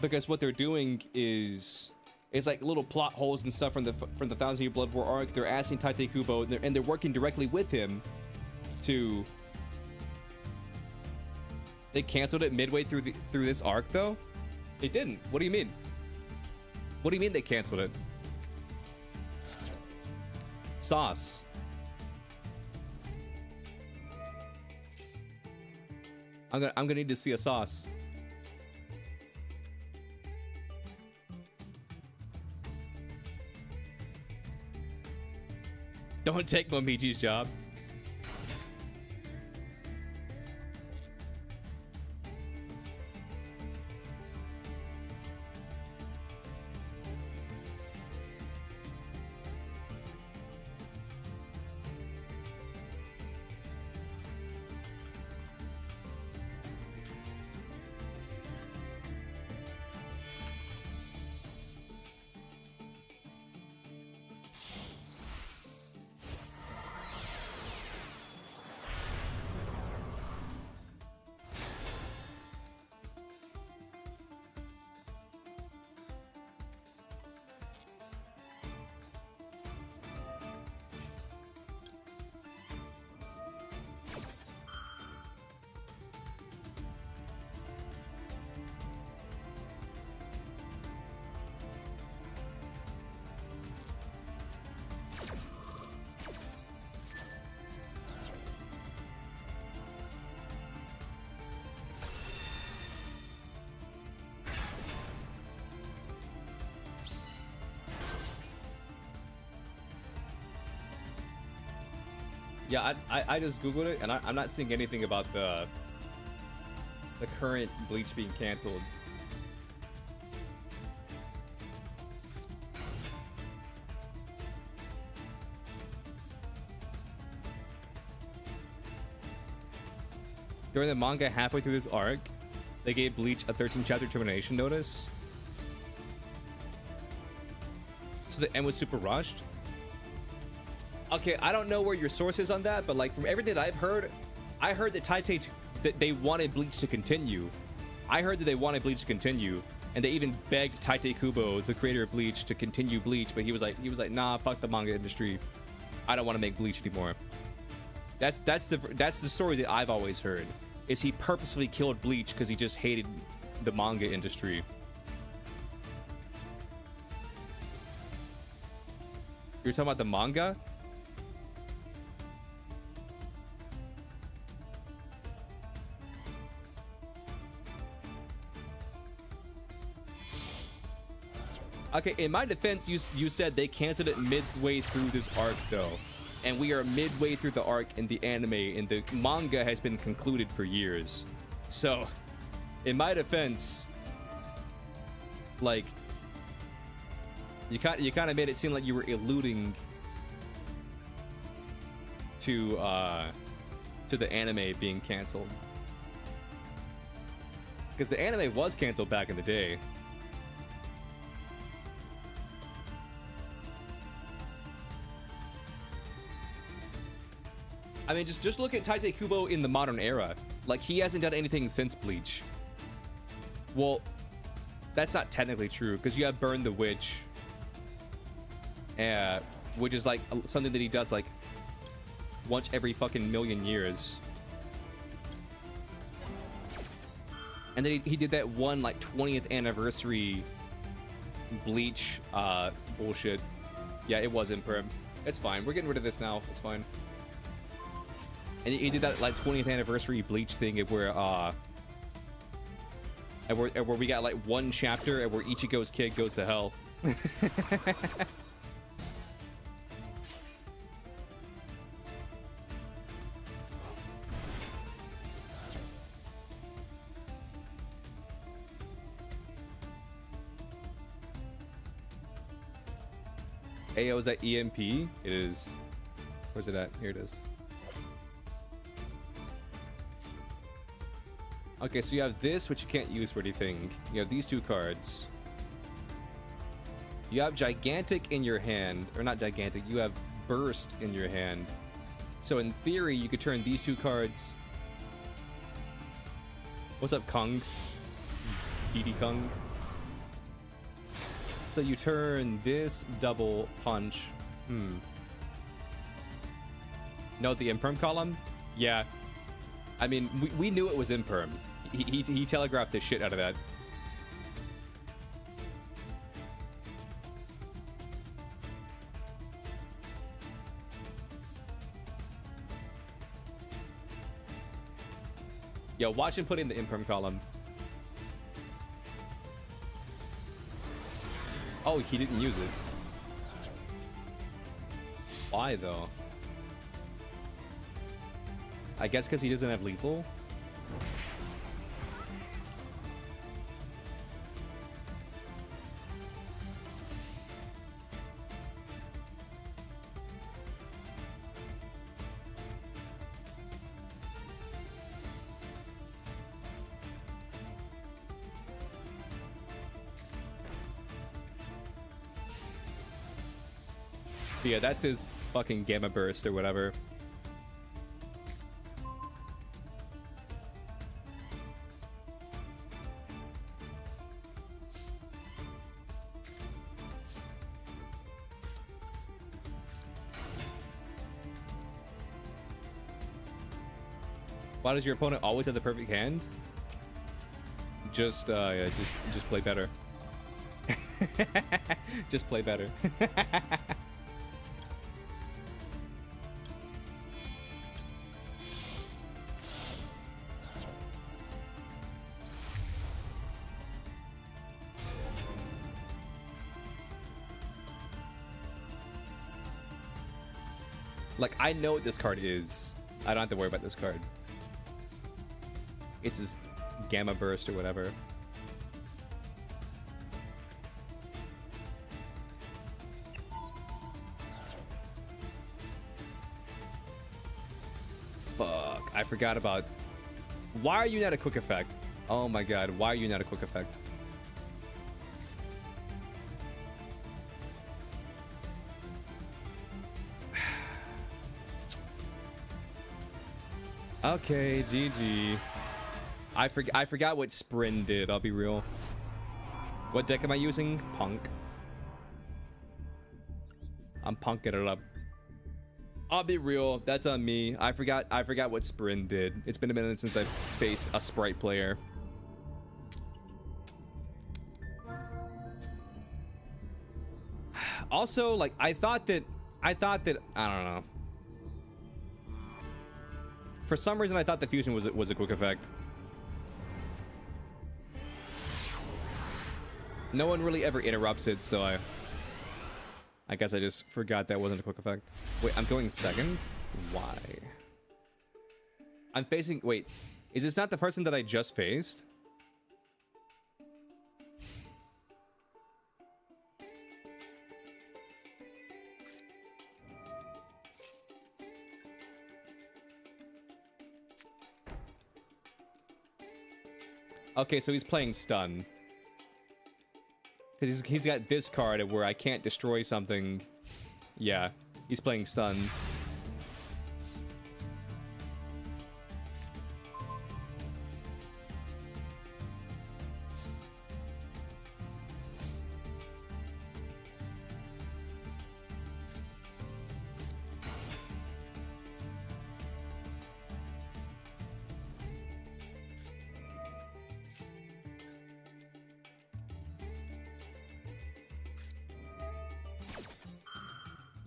Because what they're doing is like little plot holes and stuff from the 1,000-Year Blood War arc. They're asking Tite Kubo, and they're working directly with him to. They canceled it midway through this arc, though. They didn't. What do you mean? What do you mean they canceled it? Sauce. I'm gonna need to see a sauce. Don't take Momiji's job. Yeah, I just googled it, and I'm not seeing anything about the current Bleach being canceled. During the manga halfway through this arc, they gave Bleach a 13-chapter termination notice. So the end was super rushed. Okay, I don't know where your source is on that, but like from everything that I've heard, I heard that that they wanted Bleach to continue. I heard that they wanted Bleach to continue, and they even begged Tite Kubo, the creator of Bleach, to continue Bleach, but he was like, nah, fuck the manga industry. I don't want to make Bleach anymore. That's the story that I've always heard. Is he purposefully killed Bleach because he just hated the manga industry? You're talking about the manga? Okay, in my defense, you said they canceled it midway through this arc, though. And we are midway through the arc in the anime, and the manga has been concluded for years. So, in my defense, like, you kind of made it seem like you were alluding to the anime being canceled. Because the anime was canceled back in the day. I mean, just look at Tite Kubo in the modern era. Like, he hasn't done anything since Bleach. Well, that's not technically true, because you have Burn the Witch, which is like something that he does like once every fucking million years. And then he did that one like 20th anniversary Bleach bullshit. Yeah, it was Imperm. It's fine. We're getting rid of this now. It's fine. And he did that like 20th anniversary Bleach thing where we got like one chapter and where Ichigo's kid goes to hell. Ayo, is that EMP? It is. Where's it at? Here it is. Okay, so you have this, which you can't use for anything. You have these two cards. You have Gigantic in your hand. Or not Gigantic, you have Burst in your hand. So in theory, you could turn these two cards. What's up, Kung? Didi Kung. So you turn this double punch. No, the Imperm column? Yeah. I mean, we knew it was Imperm. He telegraphed the shit out of that. Yo, watch him put in the Imperm column. Oh, he didn't use it. Why though? I guess because he doesn't have lethal. Yeah, that's his fucking gamma burst or whatever. Why does your opponent always have the perfect hand? Just yeah, just play better. Just play better. Like, I know what this card is. I don't have to worry about this card. It's his gamma burst or whatever. Fuck, I forgot about... Why are you not a quick effect? Oh my god, why are you not a quick effect? Okay, GG. I forgot what Sprint did, I'll be real. What deck am I using? Punk. I'm punking it up. I'll be real, that's on me. I forgot what Sprint did. It's been a minute since I've faced a Sprite player. Also, like, I thought that I don't know. For some reason, I thought the fusion was a quick effect. No one really ever interrupts it, so I guess I just forgot that wasn't a quick effect. Wait, I'm going second? Why? I'm facing... Wait, is this not the person that I just faced? Okay, so he's playing stun. Because he's got this card where I can't destroy something. Yeah, he's playing stun.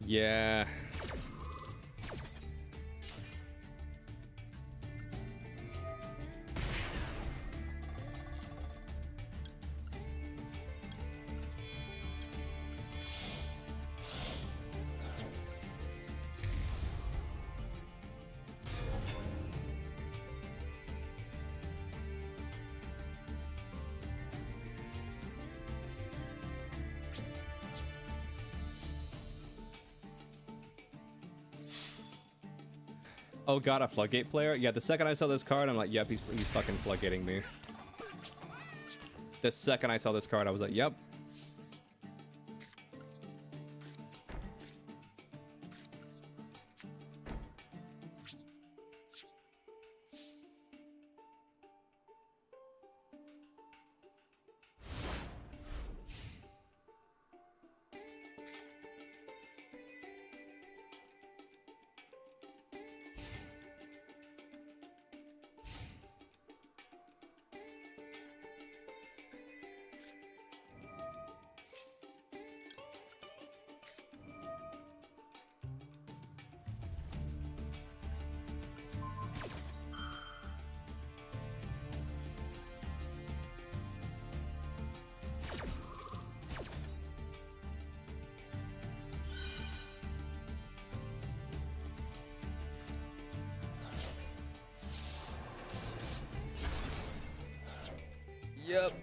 Yeah. Oh god, a floodgate player? Yeah, the second I saw this card, I'm like, yep, he's fucking floodgating me. The second I saw this card, I was like, yep. Yep.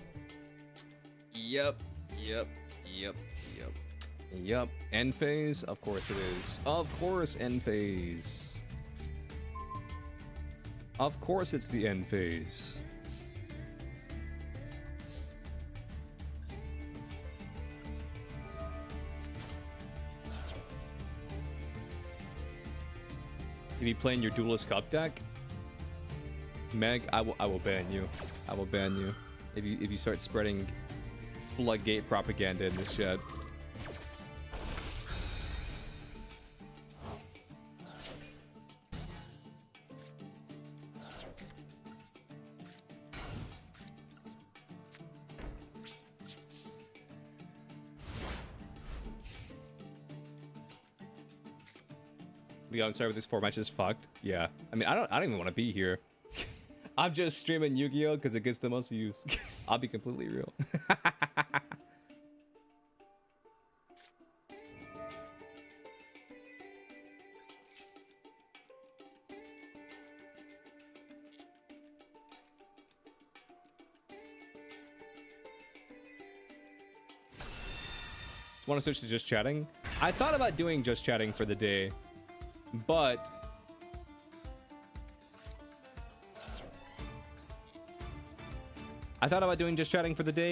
Yep. Yep. Yep. Yep. Yep. End phase? Of course it is. Of course, end phase. Of course it's the end phase. If you play in your Duelist Cup deck, Meg, I will ban you. I will ban you if you start spreading floodgate propaganda in this chat. Leon, sorry, with this 4 matches fucked. Yeah, I mean, I don't even want to be here. I'm just streaming Yu-Gi-Oh because it gets the most views. I'll be completely real. Want to switch to just chatting? I thought about doing just chatting for the day,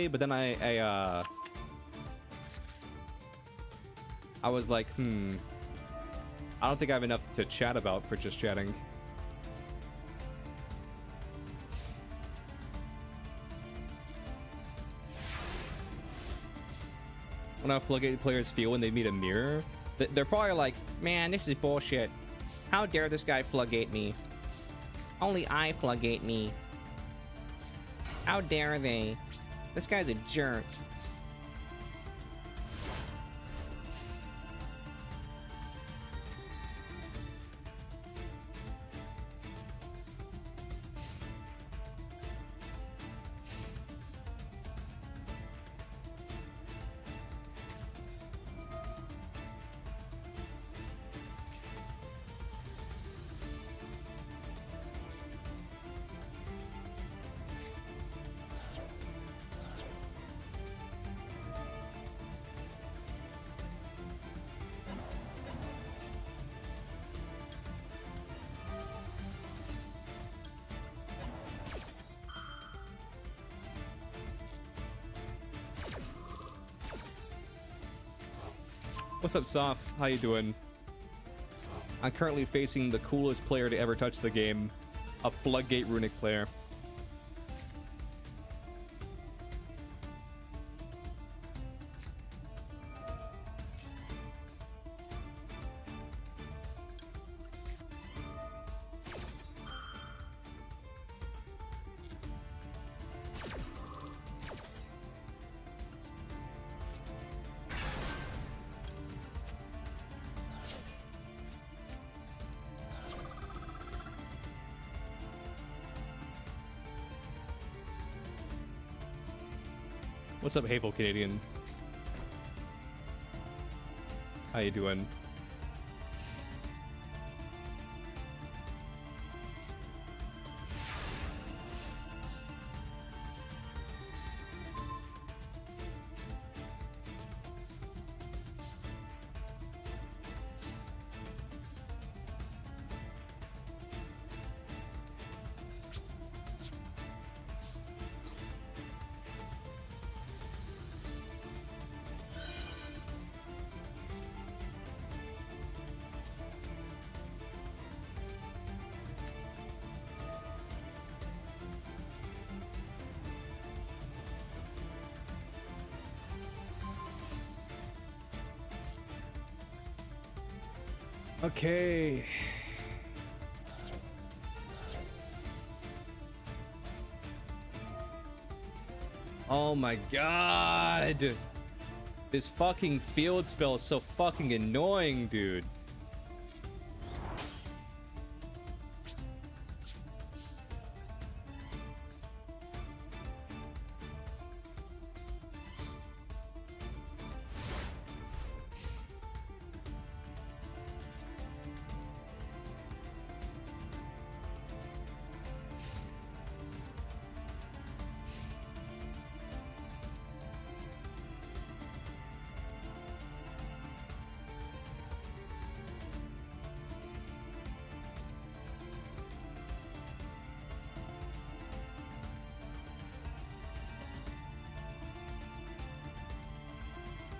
but then I was like, I don't think I have enough to chat about for just chatting. When how Floodgate players feel when they meet a mirror, they're probably like, man, this is bullshit. How dare this guy Floodgate me? Only I Floodgate me. How dare they? This guy's a jerk. What's up, Soph? How you doing? I'm currently facing the coolest player to ever touch the game, a Floodgate Runic player. What's up, Hateful Canadian? How you doing? Okay. Oh my god. This fucking field spell is so fucking annoying, dude.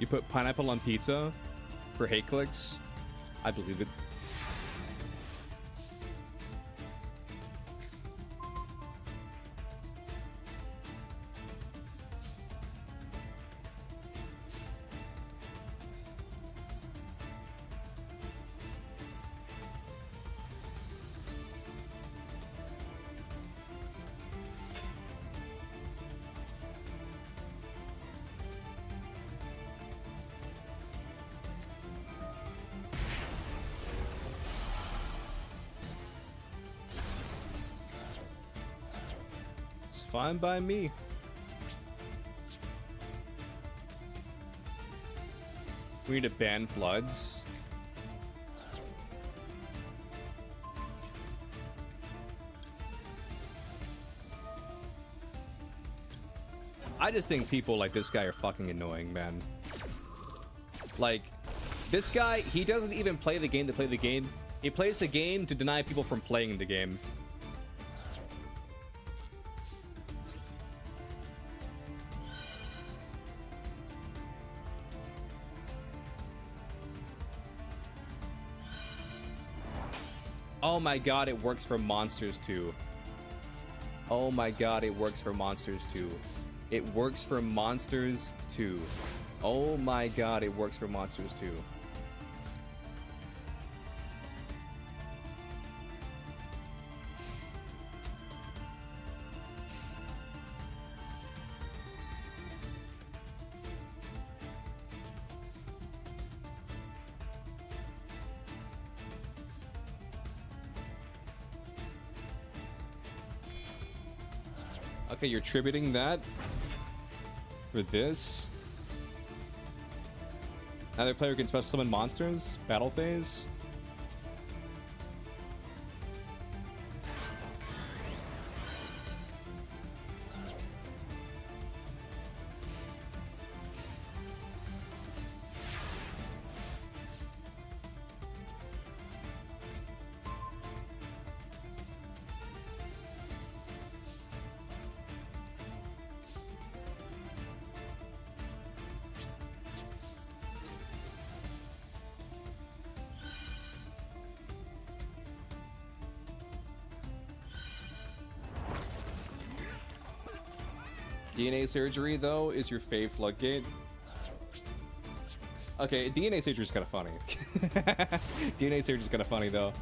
You put pineapple on pizza for hate clicks? I believe it. Fine by me. We need to ban floods. I just think people like this guy are fucking annoying, man. Like, this guy, he doesn't even play the game to play the game. He plays the game to deny people from playing the game. Oh my god, it works for monsters too. Oh my god, it works for monsters too. It works for monsters too. Oh my god, it works for monsters too. Okay, you're tributing that for this. Another player can special summon monsters. Battle phase. DNA surgery, though, is your fave floodgate. Okay, DNA surgery is kind of funny. DNA surgery is kind of funny, though.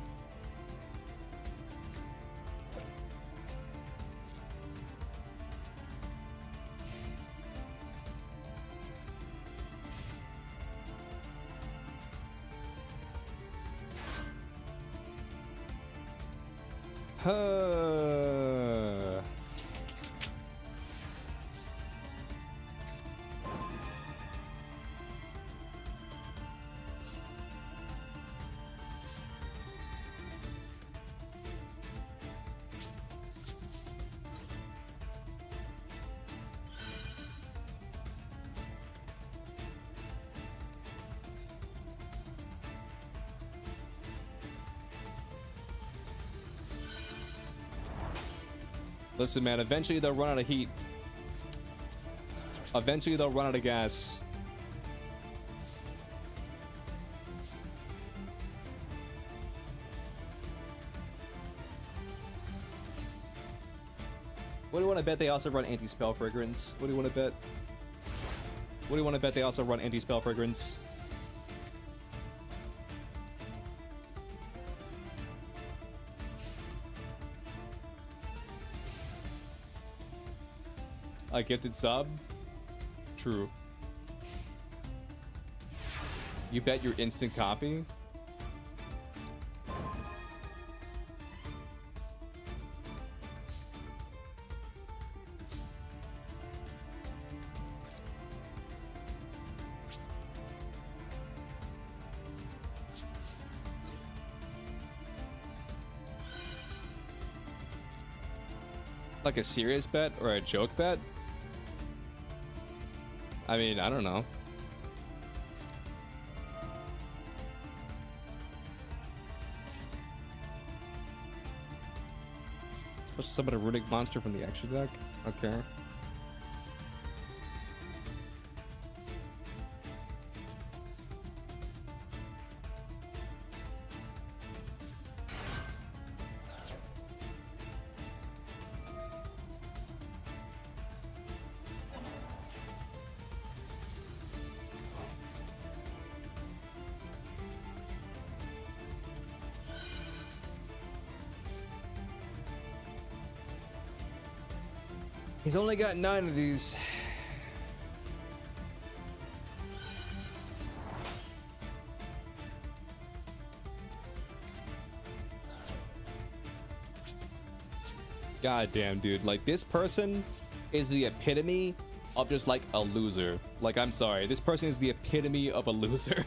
Listen, man, eventually they'll run out of heat. Eventually they'll run out of gas. What do you want to bet they also run anti-spell fragrance? What do you want to bet? What do you want to bet they also run anti-spell fragrance? A gifted sub? True. You bet your instant coffee? Like a serious bet or a joke bet? I mean, I don't know. Supposed to summon a runic monster from the extra deck? Okay. He's only got 9 of these. God damn, dude. Like, this person is the epitome of just, like, a loser. Like, I'm sorry. This person is the epitome of a loser.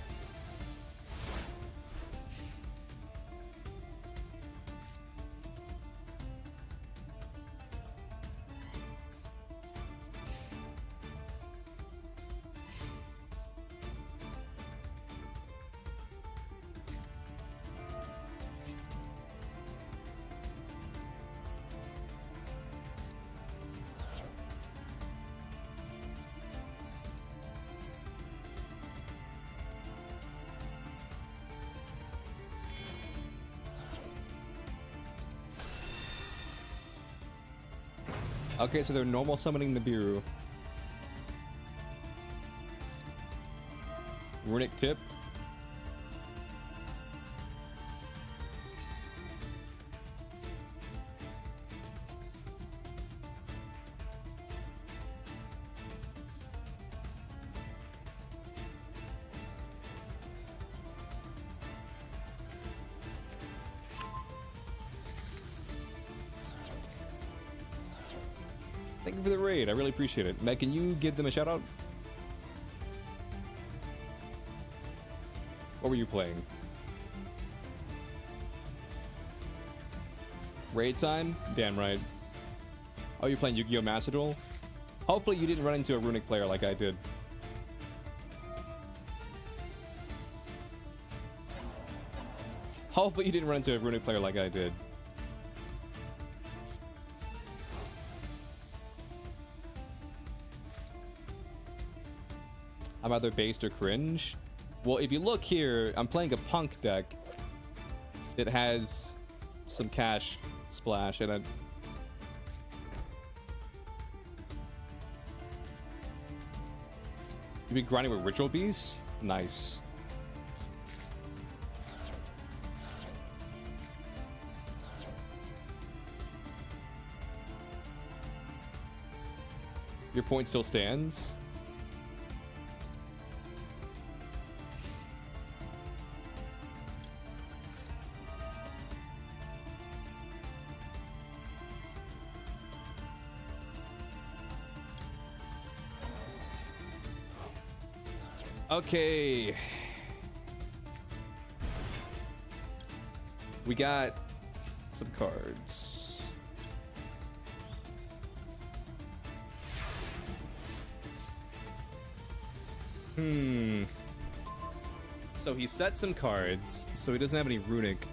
Okay, so they're normal summoning the Nibiru. Runic tip. Thank you for the raid. I really appreciate it. Meg, can you give them a shout out? What were you playing? Raid time? Damn right. Oh, you're playing Yu-Gi-Oh! Master Duel? Hopefully you didn't run into a Runic player like I did. Hopefully you didn't run into a Runic player like I did. I'm either based or cringe. Well, if you look here, I'm playing a punk deck that has some cash splash in it. You be grinding with ritual beasts? Nice. Your point still stands? Okay. We got some cards. So he set some cards, so he doesn't have any Runic.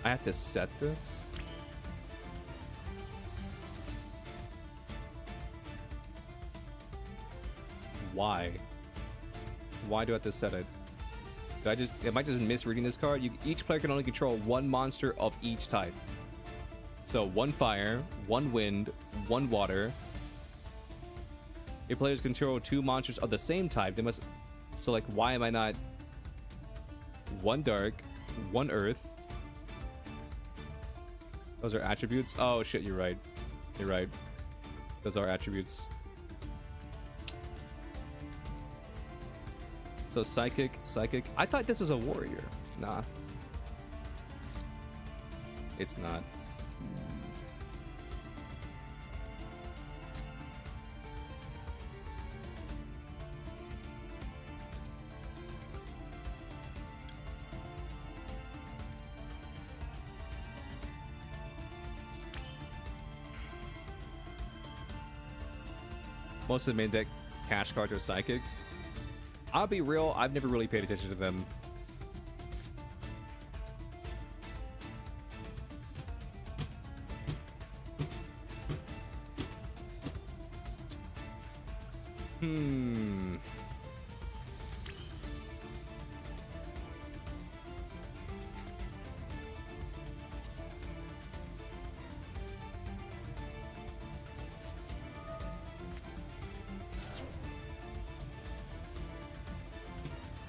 I have to set this? Why? Why do I have to set it? Am I just misreading this card? Each player can only control one monster of each type. So 1 fire, 1 wind, 1 water. If players control 2 monsters of the same type, they must. So like, why am I not 1 dark, 1 earth? Those are attributes. Oh shit, you're right. You're right. Those are attributes. So psychic. I thought this was a warrior. Nah. It's not. Most of the main deck cash cards are psychics. I'll be real, I've never really paid attention to them.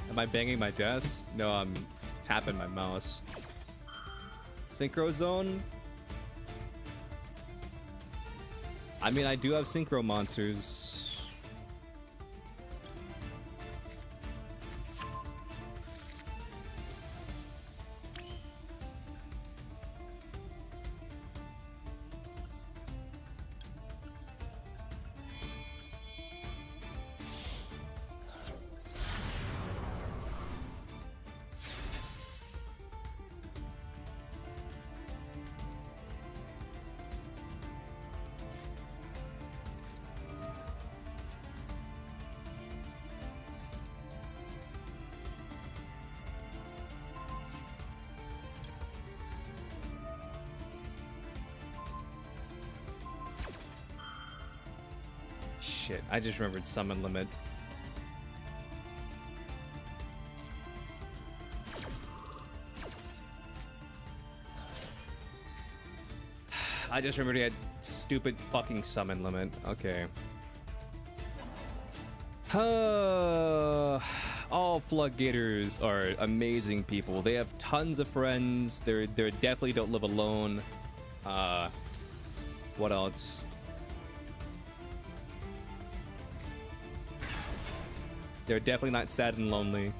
Am I banging my desk? No, I'm tapping my mouse. Synchro zone. I mean, I do have synchro monsters. Shit, I just remembered summon limit. I just remembered he had stupid fucking summon limit. Okay. All Floodgaters are amazing people. They have tons of friends. They definitely don't live alone. What else? They're definitely not sad and lonely.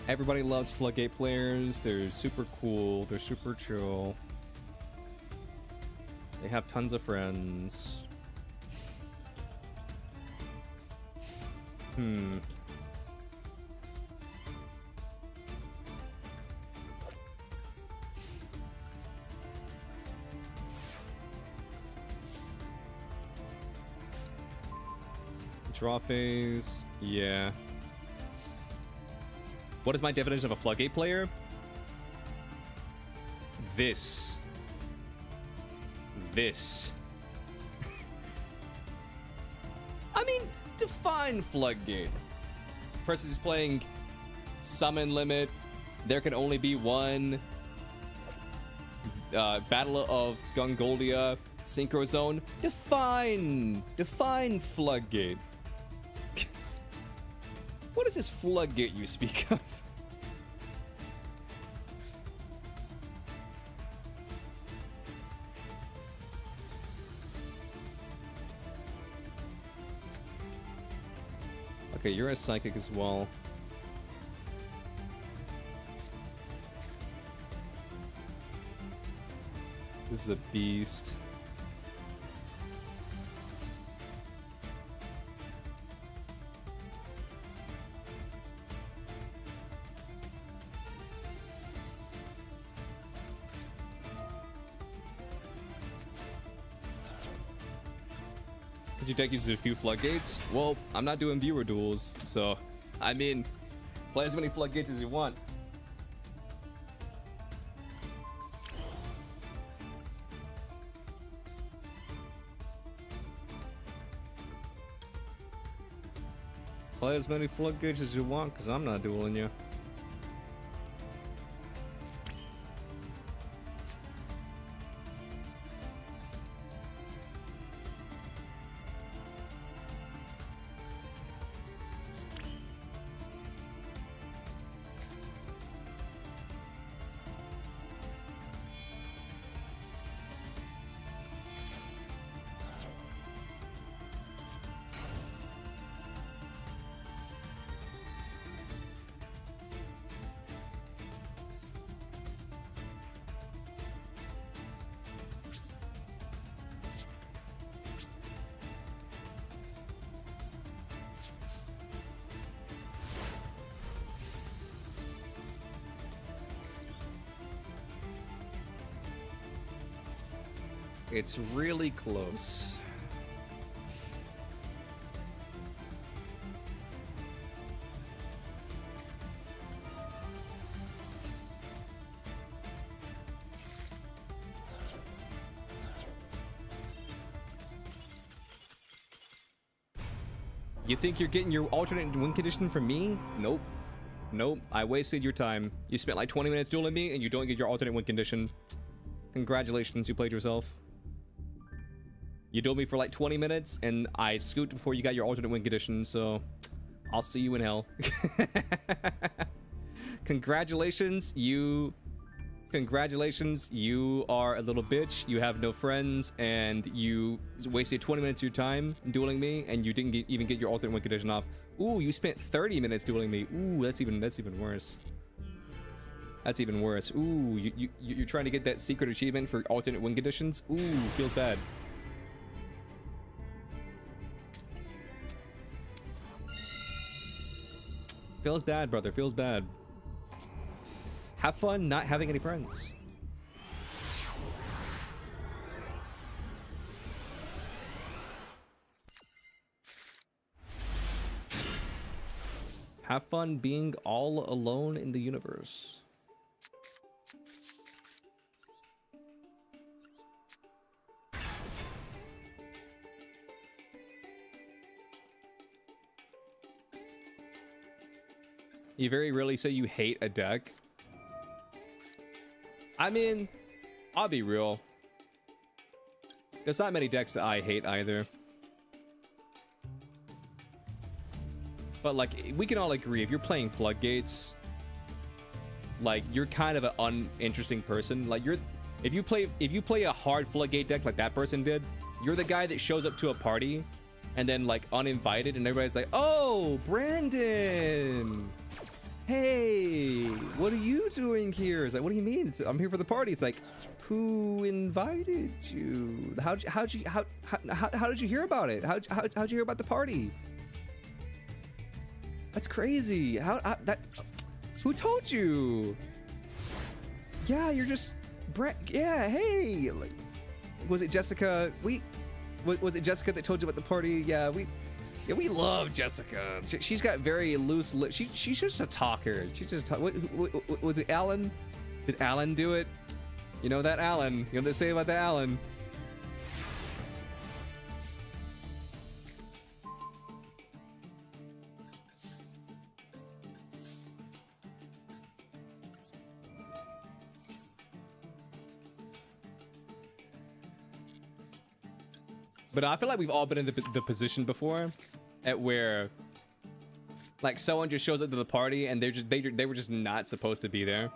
Everybody loves Floodgate players. They're super cool. They're super chill. They have tons of friends. Draw phase, yeah. What is my definition of a Floodgate player? This. I mean, define Floodgate. Person is playing summon limit. There can only be one. Battle of Gongoldia. Synchro zone. Define Floodgate. What is this Floodgate you speak of? Okay, you're a psychic as well. This is the beast. Your deck uses a few Floodgates? Well, I'm not doing viewer duels, so I mean, play as many Floodgates as you want. Play as many Floodgates as you want, because I'm not dueling you. It's really close. You think you're getting your alternate win condition from me? Nope. Nope. I wasted your time. You spent like 20 minutes dueling me and you don't get your alternate win condition. Congratulations, you played yourself. You dueled me for like 20 minutes and I scooped before you got your alternate win condition, so I'll see you in hell. Congratulations, you are a little bitch. You have no friends and you wasted 20 minutes of your time dueling me and you didn't even get your alternate win condition off. Ooh, you spent 30 minutes dueling me. Ooh, that's even worse. That's even worse. Ooh, you're trying to get that secret achievement for alternate win conditions? Ooh, feels bad. Feels bad, brother. Feels bad. Have fun not having any friends. Have fun being all alone in the universe. You very rarely say you hate a deck. I mean, I'll be real. There's not many decks that I hate either. But like, we can all agree, if you're playing Floodgates, like, you're kind of an uninteresting person. Like, if you play a hard Floodgate deck like that person did, you're the guy that shows up to a party and then like uninvited and everybody's like, oh, Brandon, hey, what are you doing here? It's like, what do you mean? I'm here for the party. It's like, who invited you? How did you hear about it? How'd you hear about the party? That's crazy. Who told you? Yeah, you're just yeah, hey, like, was it Jessica? Was it Jessica that told you about the party? Yeah, we love Jessica. She's got very loose lips. She's just a talker. She just was it Alan? Did Alan do it? You know that Alan. You know what they say about the Alan. But I feel like we've all been in the position before, at where, like, someone just shows up to the party and they were just not supposed to be there.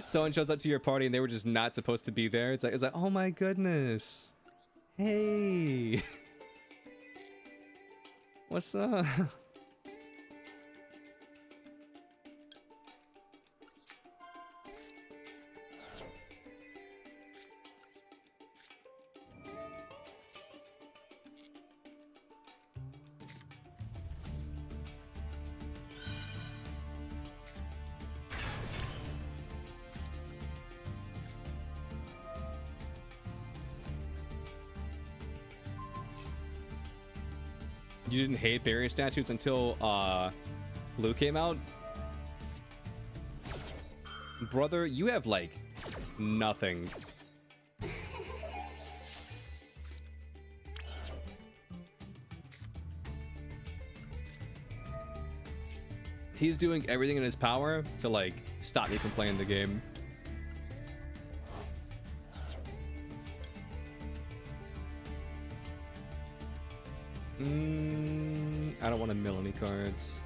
Someone shows up to your party and they were just not supposed to be there. It's like, oh my goodness, hey, what's up? You didn't hate barrier statues until Blue came out? Brother, you have like nothing. He's doing everything in his power to like stop me from playing the game. I don't want to mill any cards.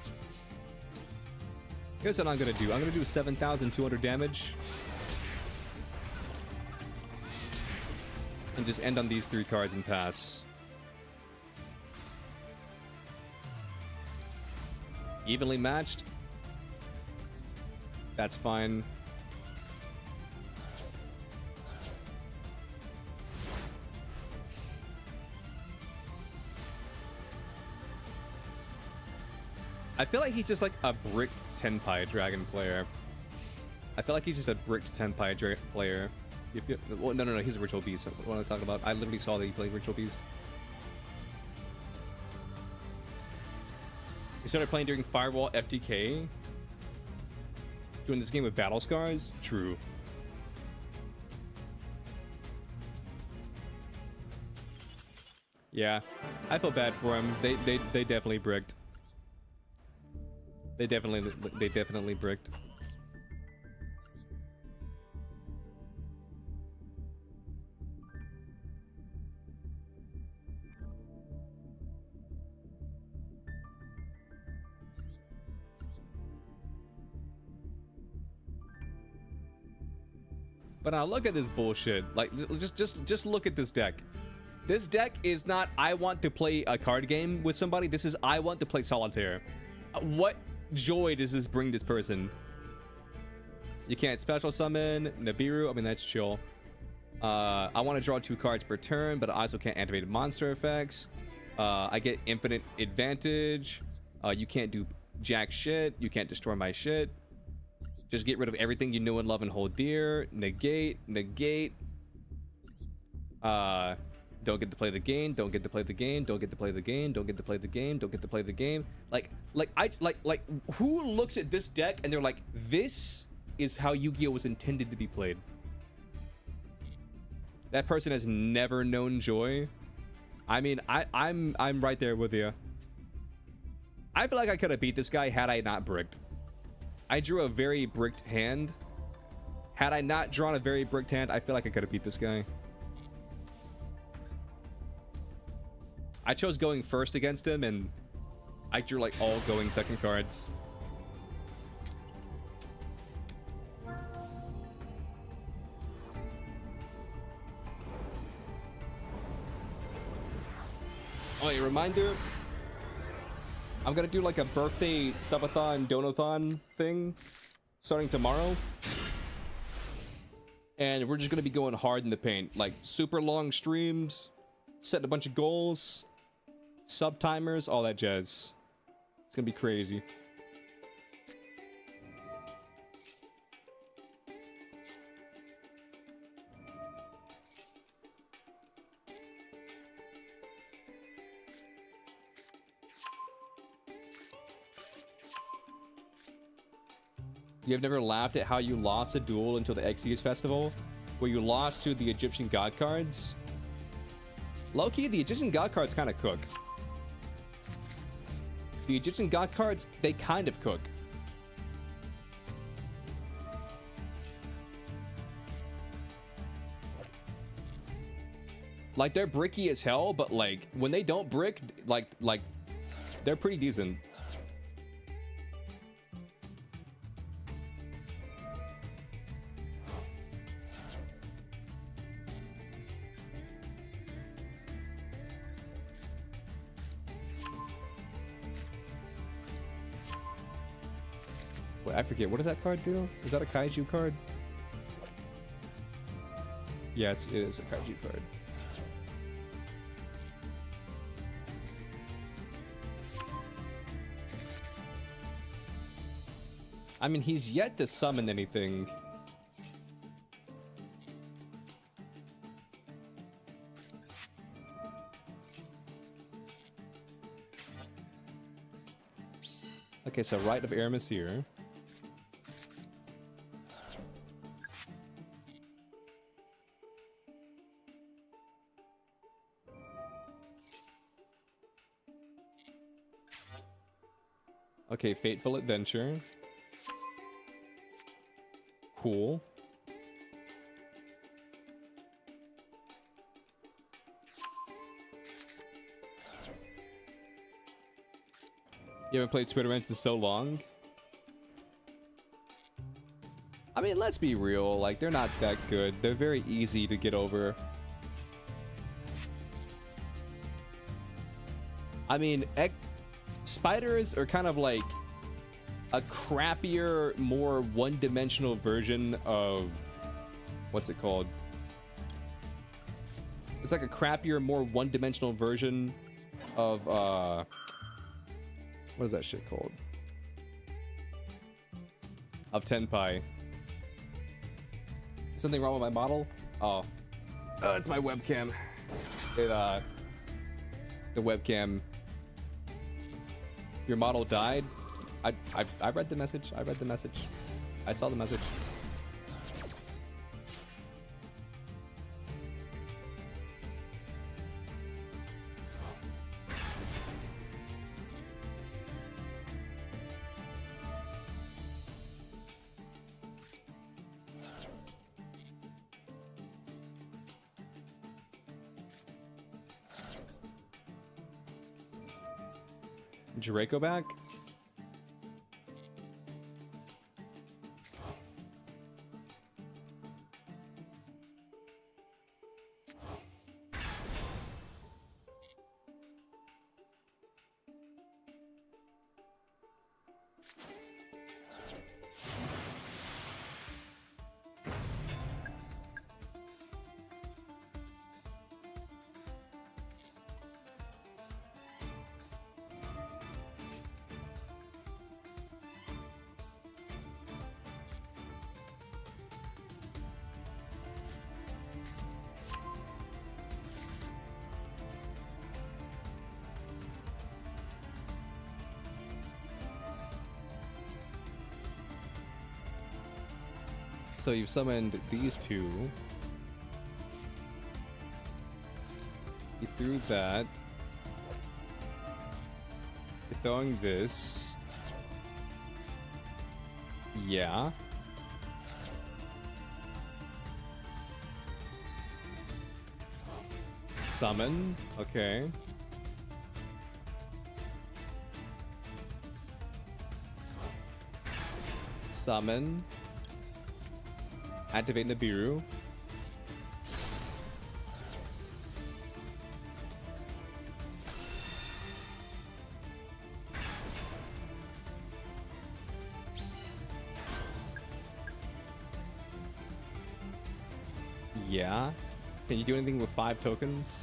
Here's what I'm gonna do. I'm gonna do 7,200 damage and just end on these 3 cards and pass. Evenly matched. That's fine. I feel like he's just like a bricked Tenpai Dragon player. I feel like he's just a bricked Tenpai player. Well, no, he's a Ritual Beast. What am I talking about? I literally saw that he played Ritual Beast. He started playing during Firewall FTK. Doing this game with Battle Scars? True. Yeah, I feel bad for him. They definitely bricked. They definitely bricked. But now look at this bullshit. Like, just look at this deck. This deck is not, I want to play a card game with somebody. This is, I want to play solitaire. What joy does this bring this person? You can't special summon Nibiru. I mean, that's chill. I want to draw 2 cards per turn, but I also can't activate monster effects. I get infinite advantage. You can't do jack shit. You can't destroy my shit. Just get rid of everything you know and love and hold dear. Negate. Don't get to play the game. Don't get to play the game. Don't get to play the game. Don't get to play the game. Don't get to play the game. Like who looks at this deck and they're like, this is how Yu-Gi-Oh was intended to be played? That person has never known joy. I mean, I'm right there with you. I feel like I could have beat this guy had I not bricked. I drew a very bricked hand. Had I not drawn a very bricked hand, I feel like I could have beat this guy. I chose going first against him, and I drew like all going second cards. Oh, a reminder. I'm gonna do like a birthday subathon donathon thing starting tomorrow. And we're just gonna be going hard in the paint. Like super long streams, setting a bunch of goals, sub timers, all that jazz. It's gonna be crazy. You have never laughed at how you lost a duel until the Xyz festival, where you lost to the Egyptian god cards? Low-key, the Egyptian god cards kind of cook. The Egyptian god cards, they kind of cook. Like, they're bricky as hell, but like, when they don't brick, like, they're pretty decent. Wait, I forget, what does that card do? Is that a kaiju card? Yes, it is a kaiju card. I mean, he's yet to summon anything. Okay, so Rite of Aramis here. Okay, Fateful Adventure. Cool. You haven't played Spirit Events in so long? I mean, let's be real. Like, they're not that good. They're very easy to get over. I mean, spiders are kind of like a crappier, more one-dimensional version of... What's it called? It's like a crappier, more one-dimensional version of, what is that shit called? Of Tenpai. Something wrong with my model? Oh. Oh, it's my webcam. It, the webcam. Your model died? I read the message. I read the message. I saw the message. Draco back. So you've summoned these two. You threw that. You're throwing this. Yeah. Summon. Okay. Summon. Activate Nibiru. Yeah. Can you do anything with 5 tokens?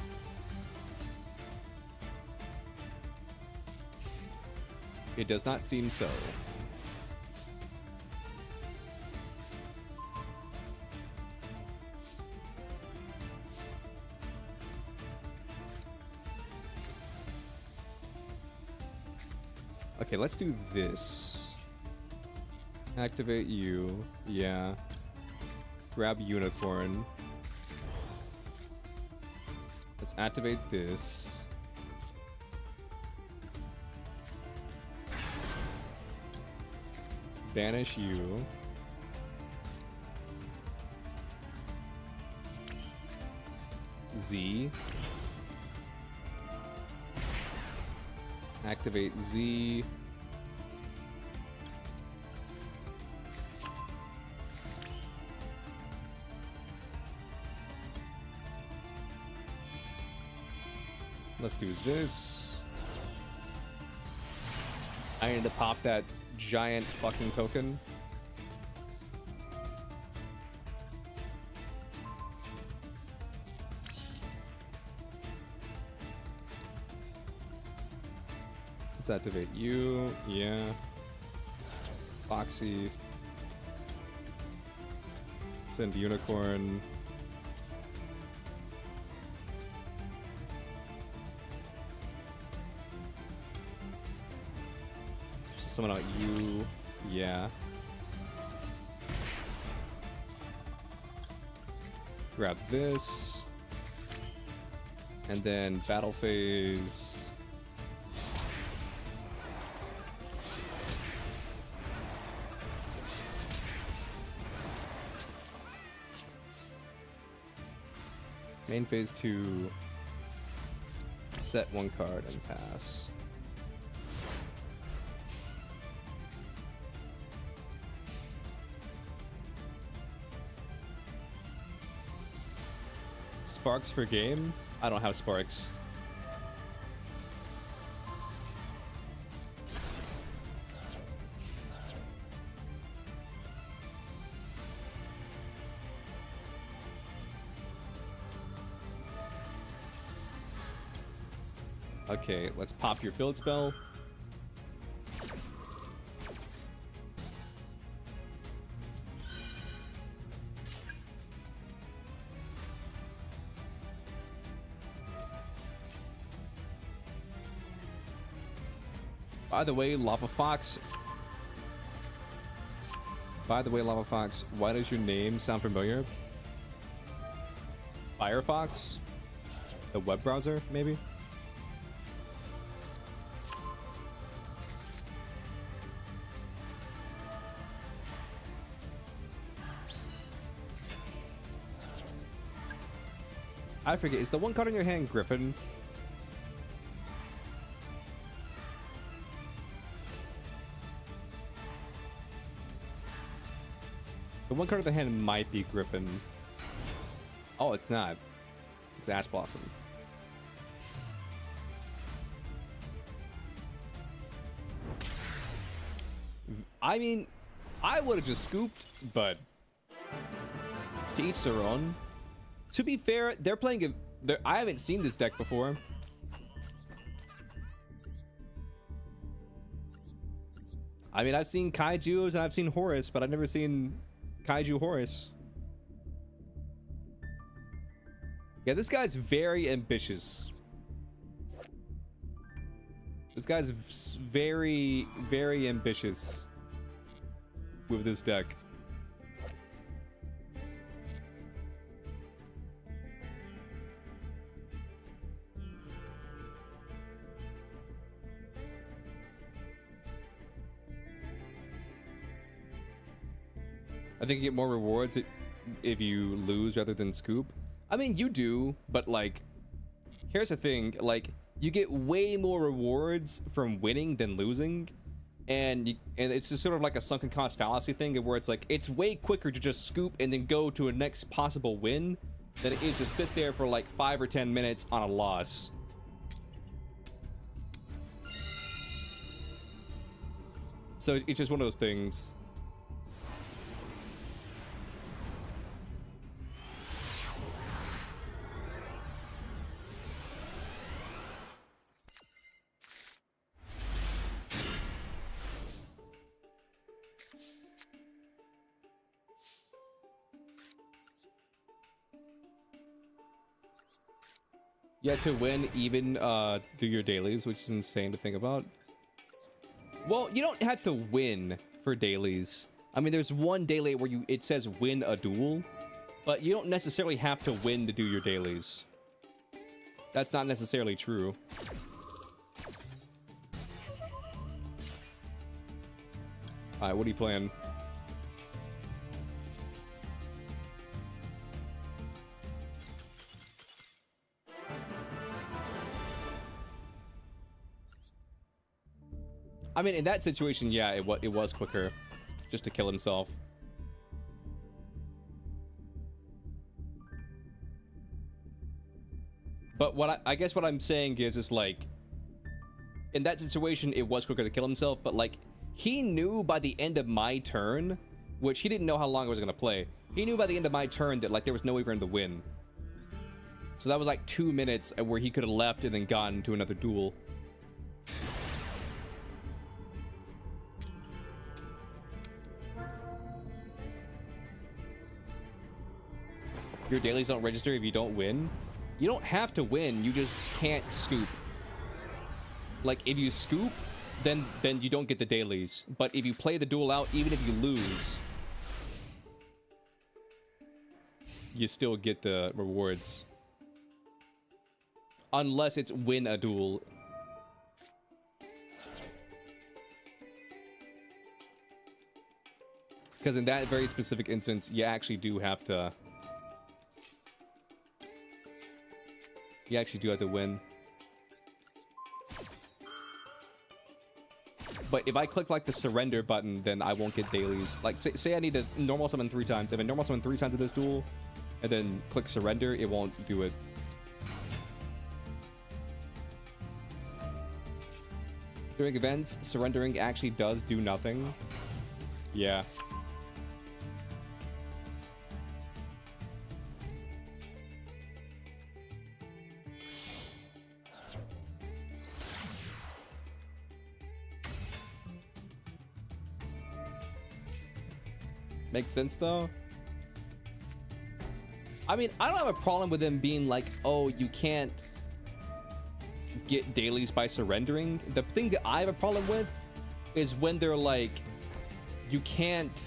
It does not seem so. Okay, let's do this. Activate you. Yeah. Grab Unicorn. Let's activate this. Banish you. Z. Activate Z. Let's do this. I need to pop that giant fucking token. Let's activate you. Yeah. Foxy. Send Unicorn. Summon out you. Yeah. Grab this. And then battle phase. Main phase 2. Set 1 card and pass. Sparks for game? I don't have sparks. Okay, let's pop your field spell. By the way, Lava Fox. By the way, Lava Fox, why does your name sound familiar? Firefox? The web browser, maybe? I forget, is the one card in your hand Griffin? The one card of the hand might be Griffin. Oh, it's not. It's Ash Blossom. I mean, I would have just scooped, but to each their own. To be fair, they're playing I haven't seen this deck before. I mean, I've seen Kaiju's and I've seen Horus, but I've never seen Kaiju Horus. Yeah, this guy's very ambitious. This guy's very, very ambitious with this deck. I think you get more rewards if you lose rather than scoop. I mean, you do, but like, here's the thing, like, you get way more rewards from winning than losing, and it's just sort of like a sunken cost fallacy thing where it's like, it's way quicker to just scoop and then go to a next possible win than it is to sit there for like 5 or 10 minutes on a loss. So it's just one of those things. Yeah, to win even do your dailies, which is insane to think about. Well, you don't have to win for dailies. I mean, there's one daily where it says win a duel, but you don't necessarily have to win to do your dailies. That's not necessarily true. Alright, what are you playing? I mean, in that situation, yeah, it was quicker just to kill himself. But I guess what I'm saying is like, in that situation, it was quicker to kill himself, but like, he knew by the end of my turn, which he didn't know how long I was going to play. He knew by the end of my turn that like there was no way for him to win. So that was like 2 minutes where he could have left and then gotten to another duel. Your dailies don't register if you don't win. You don't have to win, you just can't scoop. Like, if you scoop, then you don't get the dailies. But if you play the duel out, even if you lose, you still get the rewards. Unless it's win a duel. Because in that very specific instance, you actually do have to... You actually do have to win. But if I click like the surrender button, then I won't get dailies. Like say I need to normal summon 3 times. If I normal summon 3 times in this duel and then click surrender, it won't do it. During events, surrendering actually does do nothing. Yeah. Makes sense though. I mean, I don't have a problem with them being like, oh, you can't get dailies by surrendering. The thing that I have a problem with is when they're like, you can't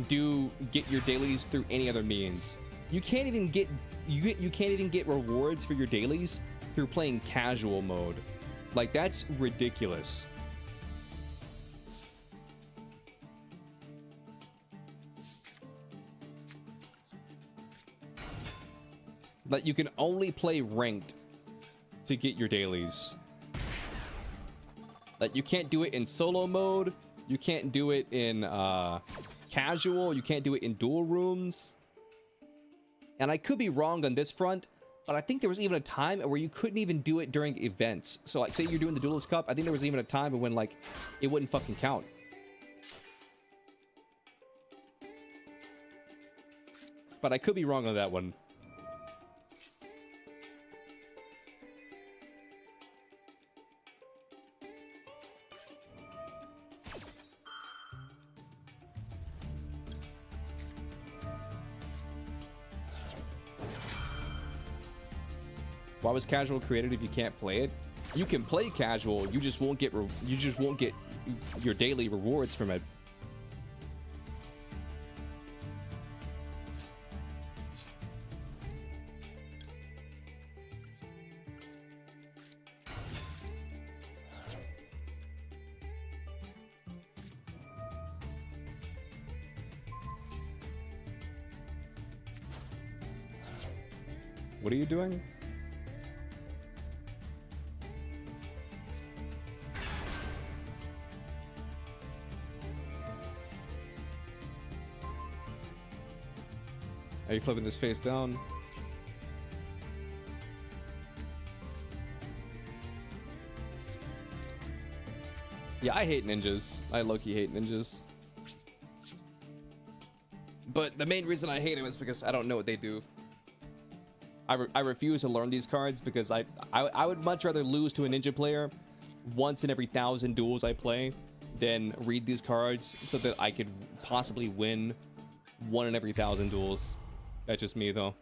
get your dailies through any other means. You can't even get you can't even get rewards for your dailies through playing casual mode. Like, that's ridiculous. Like, you can only play ranked to get your dailies. Like, you can't do it in solo mode. You can't do it in casual. You can't do it in duel rooms. And I could be wrong on this front, but I think there was even a time where you couldn't even do it during events. So like, say you're doing the Duelist Cup, I think there was even a time when like it wouldn't fucking count. But I could be wrong on that one. Why was casual created if you can't play it? You can play casual, you just won't get your daily rewards from it. What are you doing? Are you flipping this face down? Yeah, I hate ninjas. I low-key hate ninjas. But the main reason I hate them is because I don't know what they do. I refuse to learn these cards because I would much rather lose to a ninja player once in every 1,000 duels I play than read these cards so that I could possibly win 1 in every 1,000 duels. That's just me, though.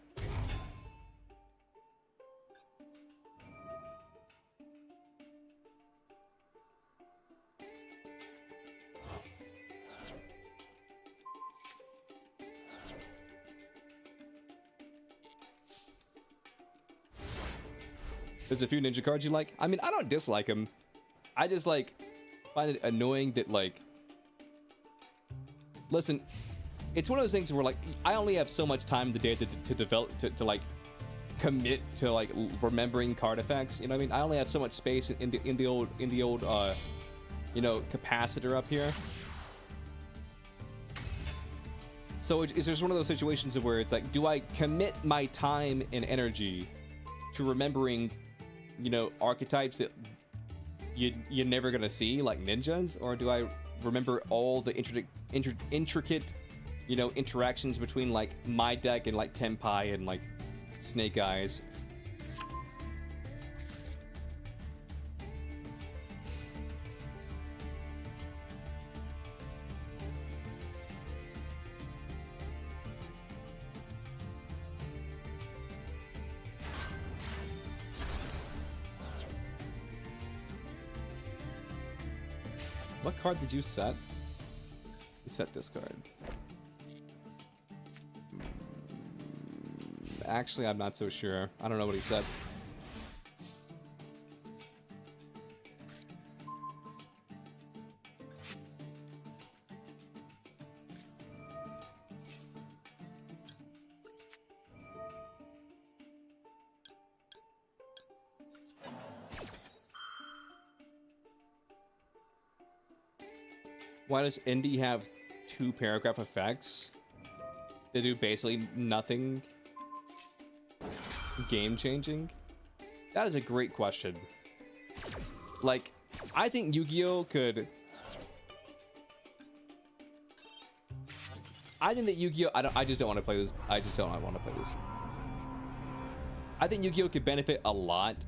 There's a few ninja cards you like. I mean, I don't dislike them. I just, like, find it annoying that, like... Listen... It's one of those things where like I only have so much time in the day to develop to like commit to like remembering card effects. You know what I mean? I only have so much space in the old you know, capacitor up here. So it's just one of those situations where it's like, do I commit my time and energy to remembering, you know, archetypes that you're never gonna see, like ninjas, or do I remember all the intricate you know, interactions between like my deck and like Tenpai and like Snake Eyes? What card did you set? You set this card. Actually, I'm not so sure. I don't know what he said. Why does MD have 2 paragraph effects? They do basically nothing game changing? That is a great question. Like, I think Yu-Gi-Oh could... I think that Yu-Gi-Oh... I just don't want to play this. I just don't want to play this. I think Yu-Gi-Oh could benefit a lot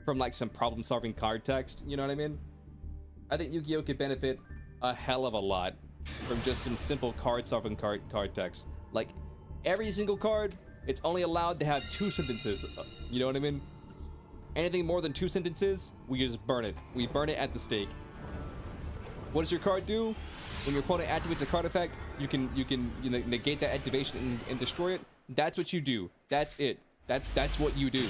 from like some problem-solving card text. You know what I mean? I think Yu-Gi-Oh could benefit a hell of a lot from just some simple card-solving card text. Like, every single card, it's only allowed to have 2 sentences. You know what I mean? Anything more than 2 sentences, we just burn it. We burn it at the stake. What does your card do? When your opponent activates a card effect, you can negate that activation and destroy it. That's what you do. That's it. That's what you do.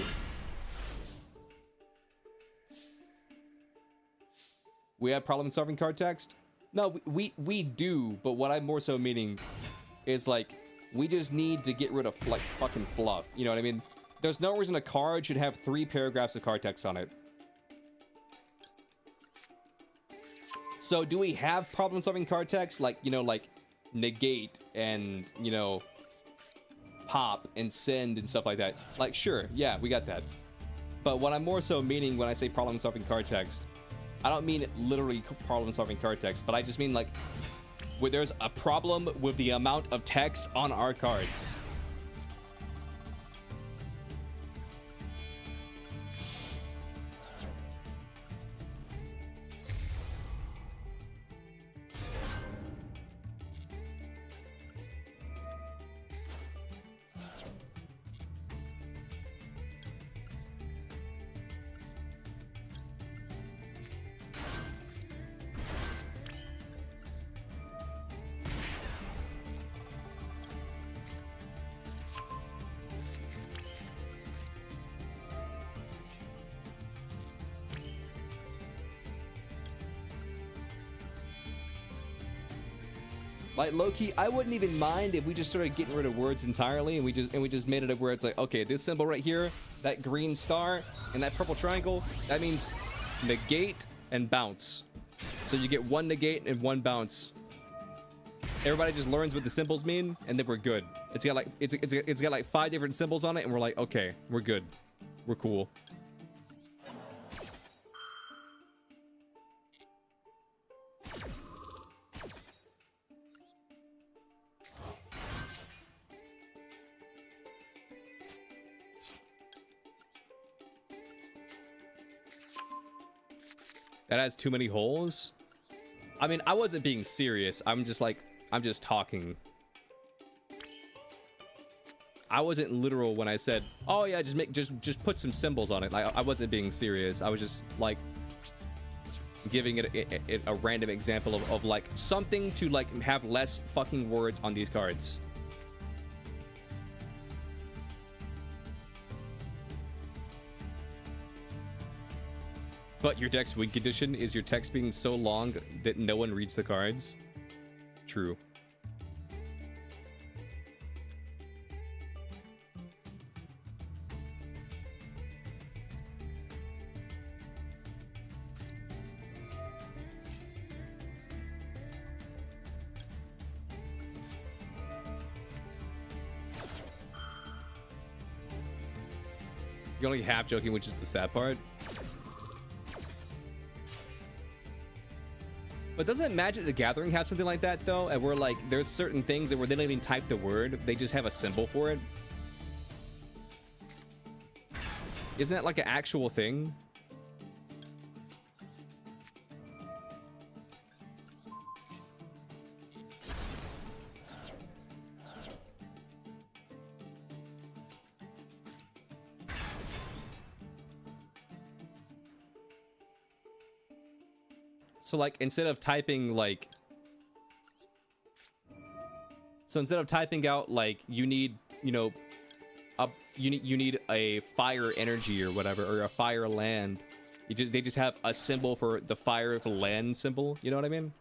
We have problem-solving card text? No, we do, but what I'm more so meaning is like, we just need to get rid of like fucking fluff. You know what I mean? There's no reason a card should have 3 paragraphs of card text on it. So do we have problem-solving card text? Like, you know, like negate and, you know, pop and send and stuff like that. Like, sure, yeah, we got that. But what I'm more so meaning when I say problem-solving card text, I don't mean literally problem-solving card text, but I just mean like where there's a problem with the amount of text on our cards. Like low-key, I wouldn't even mind if we just started getting rid of words entirely, and we just made it up where it's like, okay, this symbol right here, that green star, and that purple triangle, that means negate and bounce. So you get one negate and one bounce. Everybody just learns what the symbols mean, and then we're good. It's got like it's got like 5 different symbols on it, and we're like, okay, we're good, we're cool. That has too many holes? I mean, I wasn't being serious. I'm just talking. I wasn't literal when I said, oh yeah, just put some symbols on it. Like, I wasn't being serious. I was just like giving it a random example of like something to like have less fucking words on these cards. But your deck's win condition is your text being so long that no one reads the cards. True. You're only half joking, which is the sad part. But doesn't Magic the Gathering have something like that though? And where like there's certain things that where they don't even type the word, they just have a symbol for it. Isn't that like an actual thing? So like instead of typing like, so instead of typing out like you need, you know, you need a fire energy or whatever, or a fire land, they just have a symbol for the fire land symbol. You know what I mean?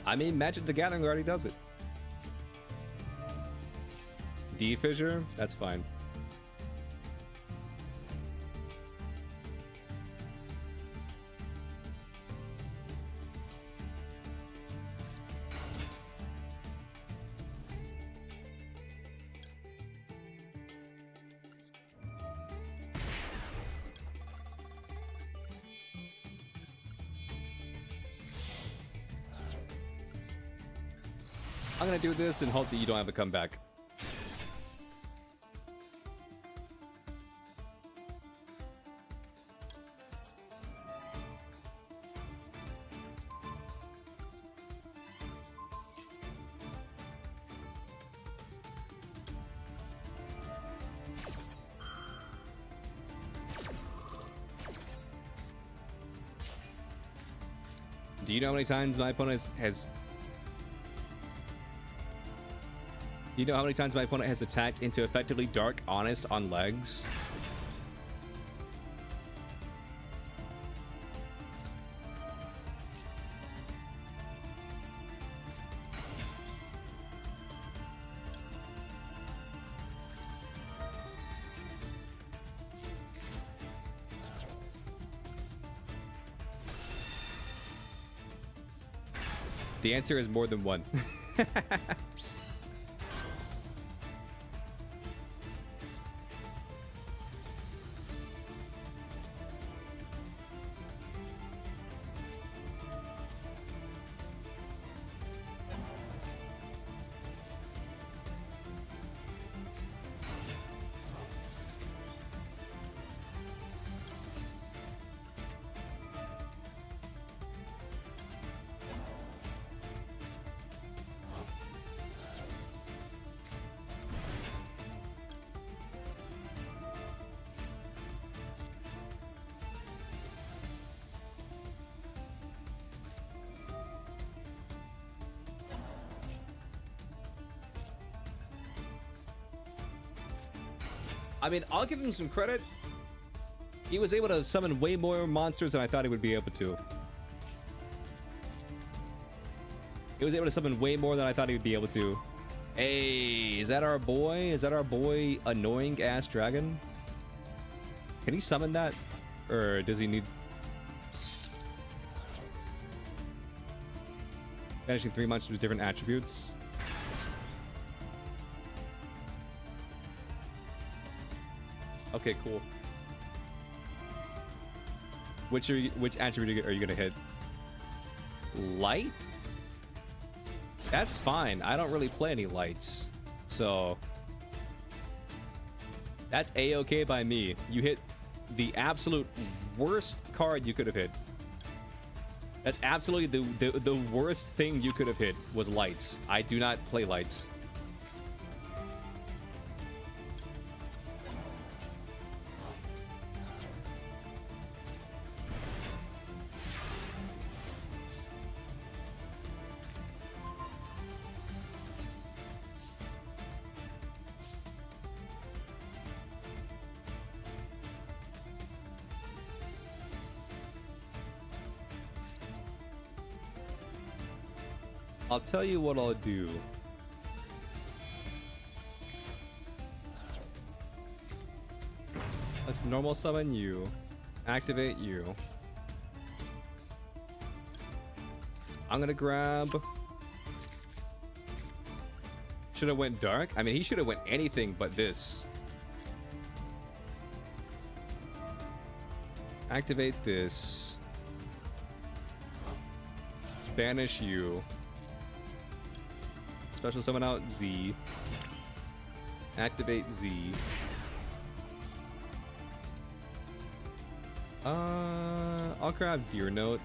I mean, Magic the Gathering already does it. D fissure? That's fine. I'm gonna do this and hope that you don't have a comeback. Do you know how many times my opponent has... Do you know how many times my opponent has attacked into effectively Dark Honest on legs? The answer is more than one. I mean, I'll give him some credit. He was able to summon way more monsters than I thought he would be able to. He was able to summon way more than I thought he would be able to. Hey, is that our boy? Is that our boy, annoying ass dragon? Can he summon that? Or does he need... Banishing 3 monsters with different attributes? Okay, cool. Which attribute are you gonna hit? Light? That's fine. I don't really play any lights, so that's a-okay by me. You hit the absolute worst card you could have hit. That's absolutely the worst thing you could have hit was lights. I do not play lights. I'll tell you what I'll do. Let's normal summon you. Activate you. I'm gonna grab... Should have went dark? I mean, he should have went anything but this. Activate this. Banish you. Special summon out Z. Activate Z. I'll grab Deer Note.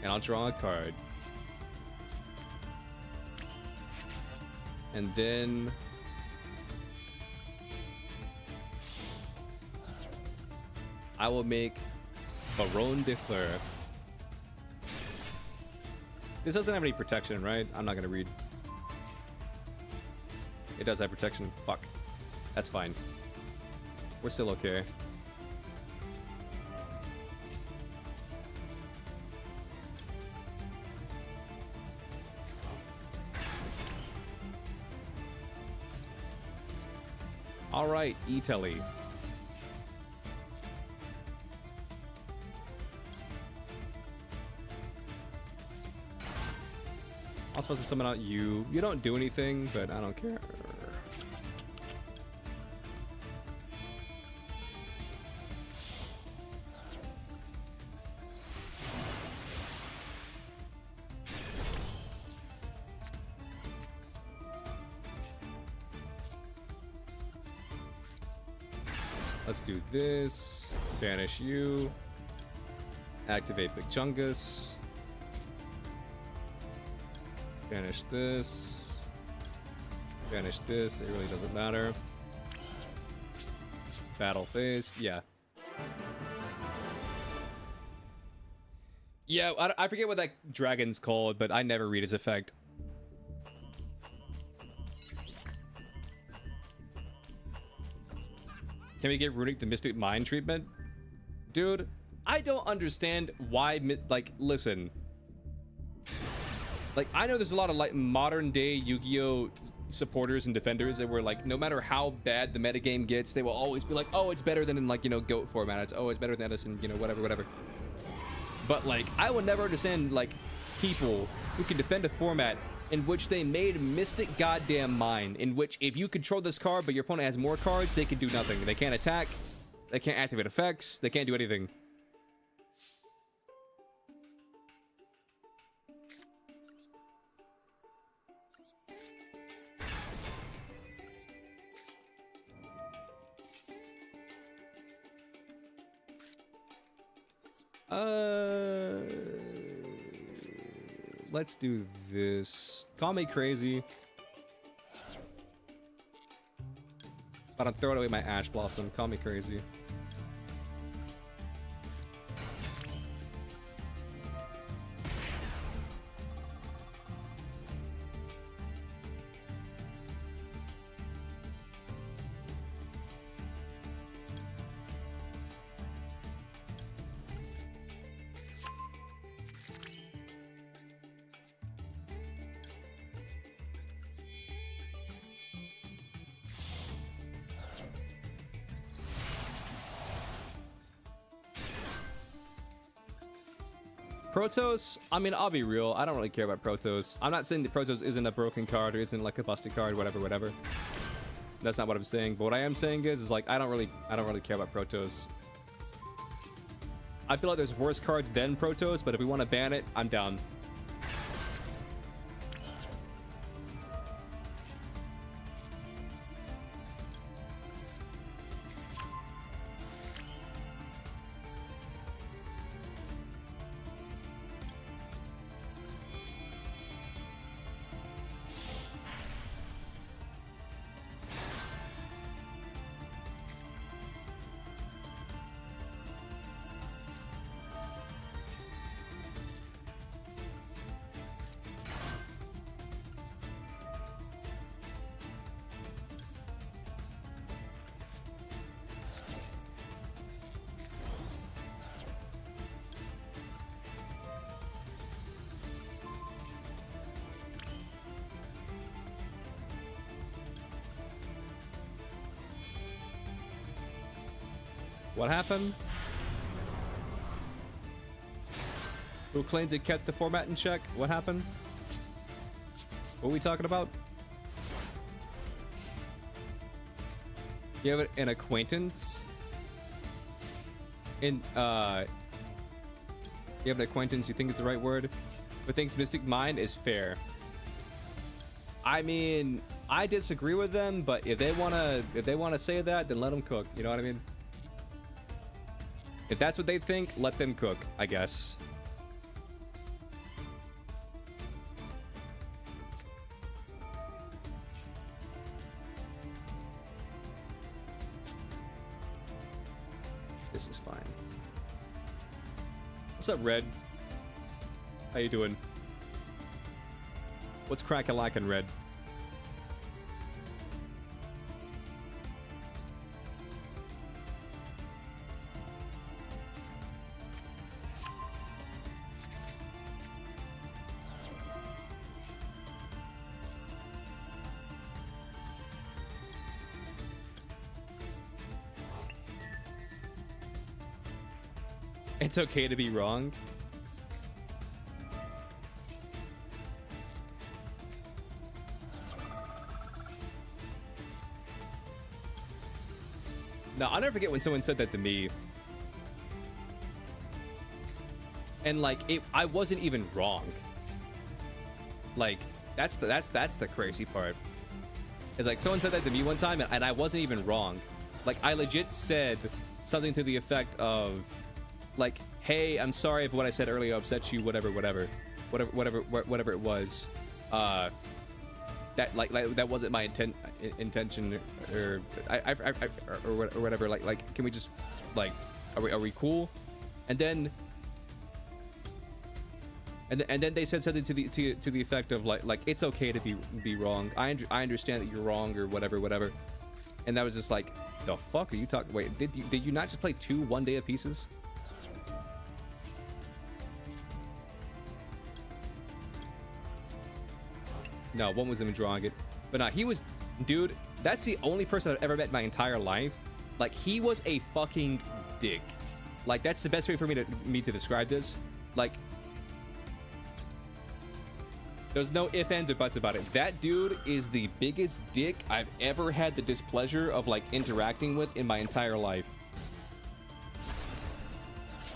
And I'll draw a card. And then... I will make Baron de Fleur. This doesn't have any protection, right? I'm not gonna read. It does have protection. Fuck. That's fine. We're still okay. All right, E-Telly. I'm supposed to summon out you. You don't do anything, but I don't care. Let's do this. Banish you. Activate Big Chungus. Banish this. Banish this. It really doesn't matter. Battle phase. Yeah. Yeah, I forget what that dragon's called, but I never read his effect. Can we give Runic the Mystic Mind treatment? Dude, I don't understand why, like, listen. Like, I know there's a lot of, like, modern day Yu-Gi-Oh! Supporters and defenders that were like, no matter how bad the metagame gets, they will always be like, oh, it's better than in, like, you know, GOAT format. It's, oh, it's better than us in, you know, whatever. But like, I will never understand like people who can defend a format in which they made Mystic Goddamn Mine, in which if you control this card but your opponent has more cards, they can do nothing. They can't attack, they can't activate effects, they can't do anything. Let's do this. Call me crazy, but I'm throwing away my Ash Blossom. Call me crazy. Protoss, I mean, I'll be real. I don't really care about Protoss. I'm not saying that Protoss isn't a broken card or isn't like a busted card, whatever. That's not what I'm saying. But what I am saying is like I don't really care about Protoss. I feel like there's worse cards than Protoss, but if we want to ban it, I'm down. What happened? Who claims it kept the format in check? What happened? What are we talking about? You have an acquaintance? You have an acquaintance you think is the right word, but thinks Mystic Mine is fair. I mean, I disagree with them, but if they wanna say that, then let them cook. You know what I mean? If that's what they think, let them cook, I guess. This is fine. What's up, Red? How you doing? What's crack-a-lackin', Red? It's okay to be wrong. No, I'll never forget when someone said that to me. And like I wasn't even wrong. Like that's the crazy part. It's like someone said that to me one time and I wasn't even wrong. Like I legit said something to the effect of like, hey, I'm sorry if what I said earlier upset you, whatever it was. That that wasn't my intention, or or whatever. Like, can we just like, are we cool? And then they said something to the effect of like it's okay to be wrong. I understand that you're wrong or whatever. And that was just like, the fuck are you talking? Wait, did you not just play 2 one-day pieces? No, one was him drawing it. But nah, he was... Dude, that's the only person I've ever met in my entire life. Like, he was a fucking dick. Like, that's the best way for me to describe this. Like, there's no ifs, ands, or buts about it. That dude is the biggest dick I've ever had the displeasure of, like, interacting with in my entire life.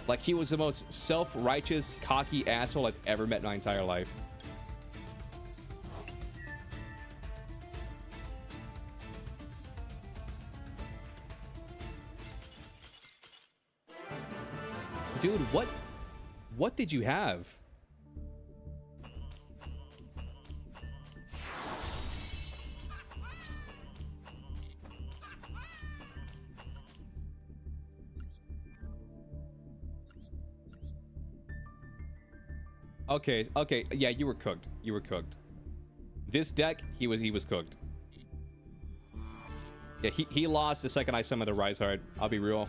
Like, he was the most self-righteous, cocky asshole I've ever met in my entire life. Dude, what did you have? Okay, yeah, you were cooked. You were cooked. This deck, he was cooked. Yeah, he lost the second I summoned the Rise Hard. I'll be real.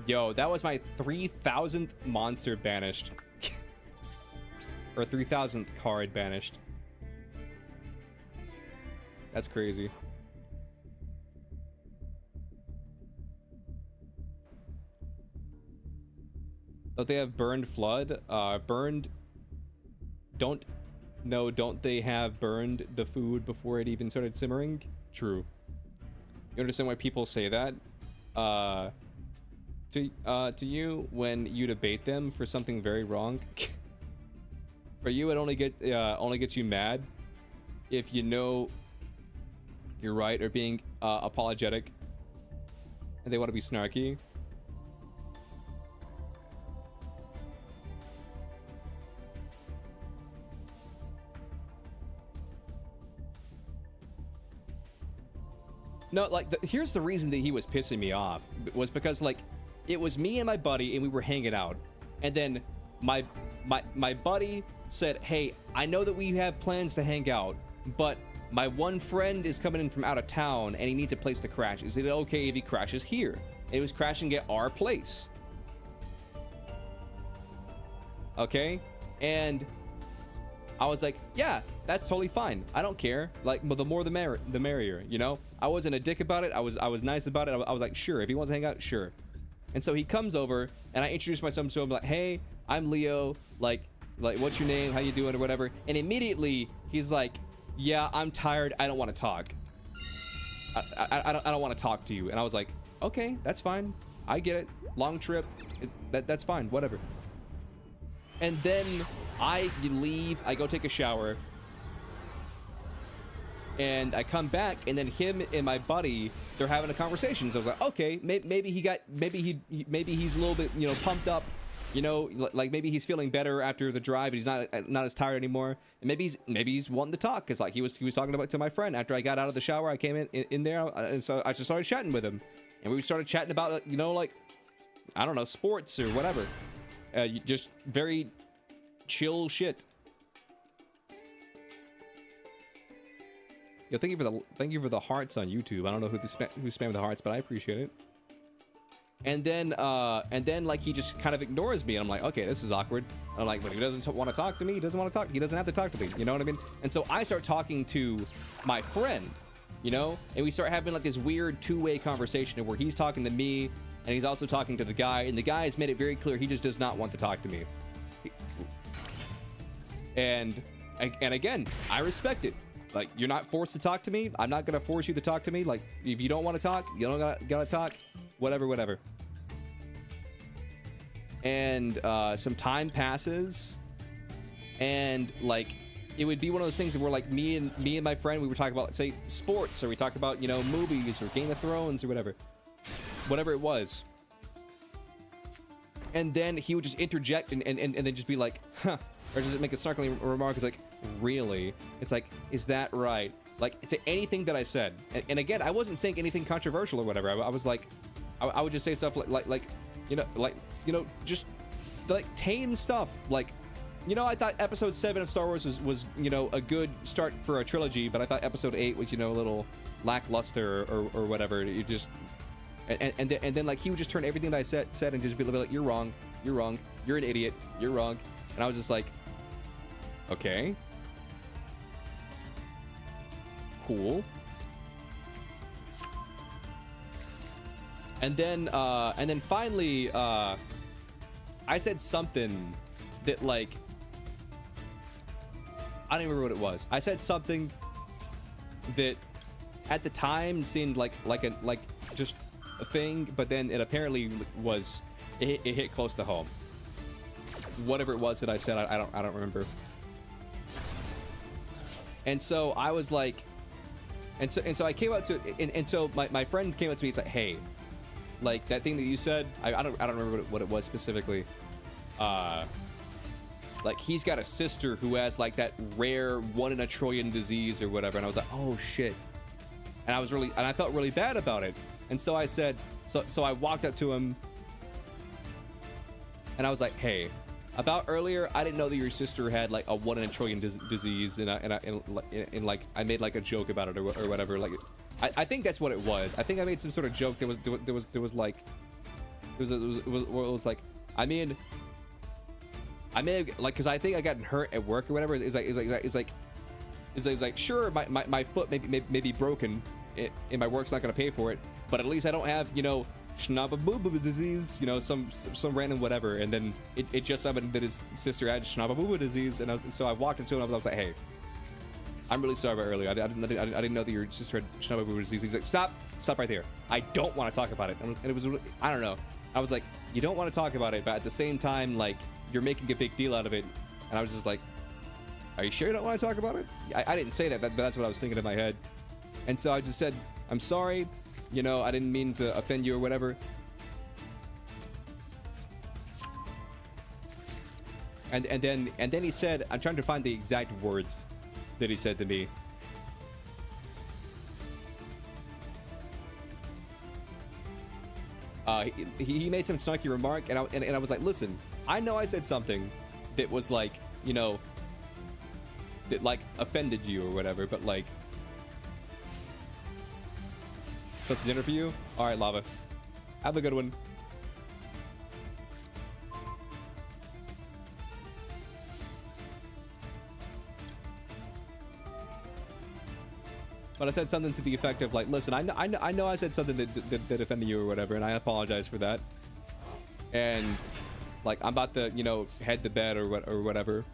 Yo, that was my 3000th monster banished. Or 3000th card banished. That's crazy. Don't they have burned flood? Burned. Don't they have burned the food before it even started simmering? True. You understand why people say that? To you when you debate them for something very wrong. For you, it only gets you mad if you know you're right or being apologetic, and they want to be snarky. No, like, here's the reason that he was pissing me off, was because, like, it was me and my buddy, and we were hanging out. And then my buddy said, hey, I know that we have plans to hang out, but my one friend is coming in from out of town, and he needs a place to crash. Is it okay if he crashes here? And he was crashing at our place. Okay? And I was like, yeah, that's totally fine. I don't care. Like, but the more the merrier, you know? I wasn't a dick about it. I was nice about it. I was like, sure, if he wants to hang out, sure. And so he comes over, and I introduce myself to him, like, hey, I'm Leo, like what's your name, how you doing, or whatever. And immediately he's like, yeah, I'm tired, I don't want to talk. I don't want to talk to you. And I was like, okay, that's fine, I get it, long trip, that's fine, whatever. And then I leave, I go take a shower, and I come back, and then him and my buddy, they're having a conversation. So I was like, okay, maybe he's a little bit, you know, pumped up, you know, like maybe he's feeling better after the drive, and he's not as tired anymore. And maybe he's wanting to talk, because like he was talking about to my friend after I got out of the shower. I came in there, and so I just started chatting with him, and we started chatting about, you know, like, I don't know, sports or whatever, just very chill shit. Yo, thank you for the hearts on YouTube. I don't know who spammed the hearts, but I appreciate it. And then like he just kind of ignores me, and I'm like, okay, this is awkward. And I'm like, but he doesn't want to talk to me. He doesn't want to talk. He doesn't have to talk to me. You know what I mean? And so I start talking to my friend, you know, and we start having like this weird two-way conversation where he's talking to me, and he's also talking to the guy, and the guy has made it very clear he just does not want to talk to me. And again, I respect it. Like, you're not forced to talk to me. I'm not gonna force you to talk to me. Like, if you don't want to talk, you don't gotta talk. Whatever. And some time passes, and like, it would be one of those things where like me and my friend, we were talking about, say, sports, or we talked about, you know, movies or Game of Thrones or whatever it was. And then he would just interject and then just be like, huh, or just make a snarkly remark. It's like, really? It's like, is that right? Like, to anything that I said. And again, I wasn't saying anything controversial or whatever. I was like, I would just say stuff like you know, just like tame stuff. Like, you know, I thought episode 7 of Star Wars was you know, a good start for a trilogy, but I thought episode 8 was, you know, a little lackluster or whatever. You just and then like he would just turn everything that I said and just be like, you're wrong, you're an idiot, you're wrong. And I was just like, okay, cool. And then finally, I said something that, like, I don't even remember what it was. I said something that at the time seemed like just a thing, but then it apparently was, it hit close to home. Whatever it was that I said, I don't remember. And so I was like, and so I came out to, and so my friend came up to me. It's like, hey, like that thing that you said, I don't remember what it was specifically. Like he's got a sister who has like that rare 1 in a trillion disease or whatever, and I was like, oh shit. And I felt really bad about it. And so I said, so I walked up to him and I was like, hey, about earlier, I didn't know that your sister had like a 1 in a trillion disease, and like I made like a joke about it or whatever. Like, I think that's what it was. I think I made some sort of joke that was like, it was like, I mean, like, cause I think I got hurt at work or whatever. It's like, sure, my foot may be broken, and my work's not gonna pay for it, but at least I don't have, you know, Schnababuba disease, you know, some random whatever. And then it just happened that his sister had Schnababuba disease, and so I walked into him and I was like, hey, I'm really sorry about earlier. I didn't know that your sister had Schnababuba disease. He's like, stop right there. I don't want to talk about it. And it was, I don't know. I was like, you don't want to talk about it, but at the same time, like, you're making a big deal out of it. And I was just like, are you sure you don't want to talk about it? I didn't say that, but that's what I was thinking in my head. And so I just said, I'm sorry. You know, I didn't mean to offend you or whatever. And then he said, I'm trying to find the exact words that he said to me. He made some snarky remark, and I was like, listen, I know I said something that was like, you know, that like offended you or whatever, but like, that's dinner for you? All right, Lava. Have a good one. But I said something to the effect of like, listen, I know I said something that offended you or whatever, and I apologize for that. And like, I'm about to, you know, head to bed or whatever.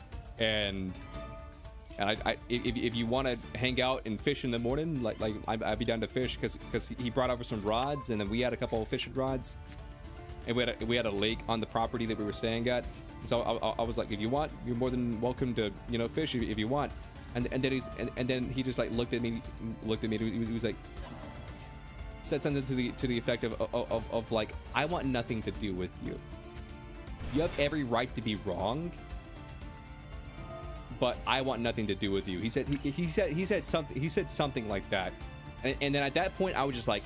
And if you want to hang out and fish in the morning, like I'd be down to fish, because he brought over some rods, and then we had a couple of fishing rods, and we had a lake on the property that we were staying at. So I was like, if you want, you're more than welcome to, you know, fish if you want. And then he just like looked at me. He was like, said something to the effect of like, I want nothing to do with you. You have every right to be wrong, but I want nothing to do with you. He said something like that. And then at that point, I was just like,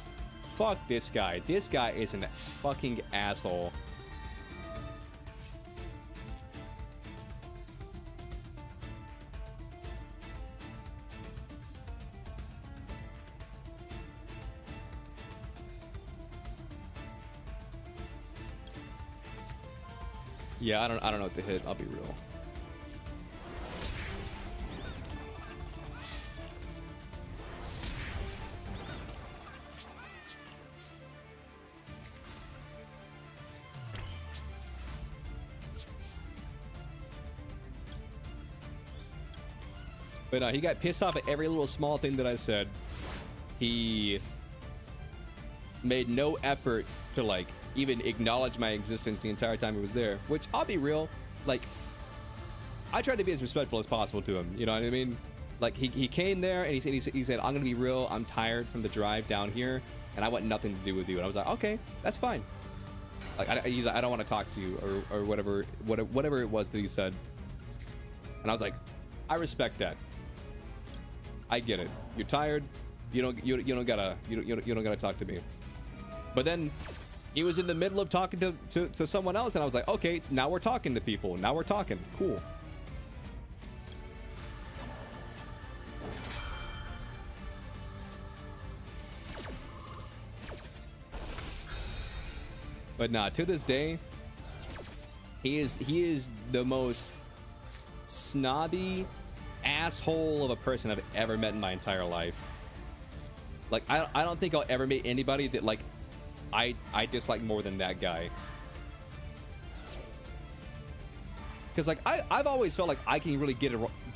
fuck this guy. This guy is a fucking asshole. Yeah, I don't know what to hit. I'll be real. But he got pissed off at every little small thing that I said. He made no effort to like even acknowledge my existence the entire time he was there, which, I'll be real, like, I tried to be as respectful as possible to him, you know what I mean? Like, he came there and he said, I'm gonna be real, I'm tired from the drive down here, and I want nothing to do with you. And I was like, okay, that's fine. Like, he's like, I don't want to talk to you, or whatever it was that he said. And I was like, I respect that. I get it. You're tired. You don't gotta talk to me. But then he was in the middle of talking to someone else, and I was like, okay, now we're talking to people. Now we're talking. Cool. But nah, to this day, he is the most snobby asshole of a person I've ever met in my entire life. Like, I don't think I'll ever meet anybody that like I dislike more than that guy. Because like I've always felt like I can really get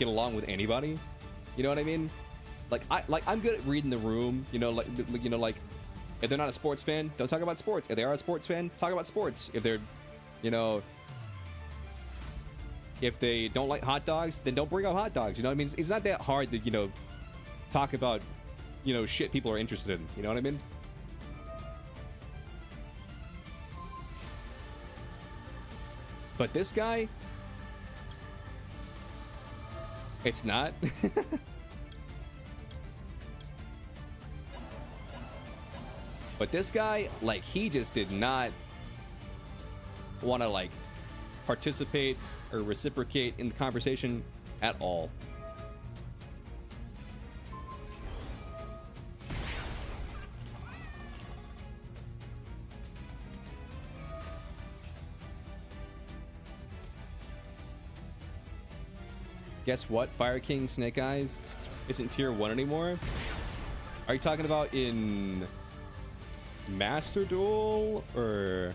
along with anybody. You know what I mean? Like I'm good at reading the room. You know, like if they're not a sports fan, don't talk about sports. If they are a sports fan, talk about sports. If they're, you know, if they don't like hot dogs, then don't bring up hot dogs. You know what I mean? It's not that hard to, you know, talk about, you know, shit people are interested in. You know what I mean? But this guy, it's not. But this guy, like, he just did not want to, like, participate or reciprocate in the conversation at all. Guess what? Fire King Snake Eyes isn't tier 1 anymore. Are you talking about in Master Duel or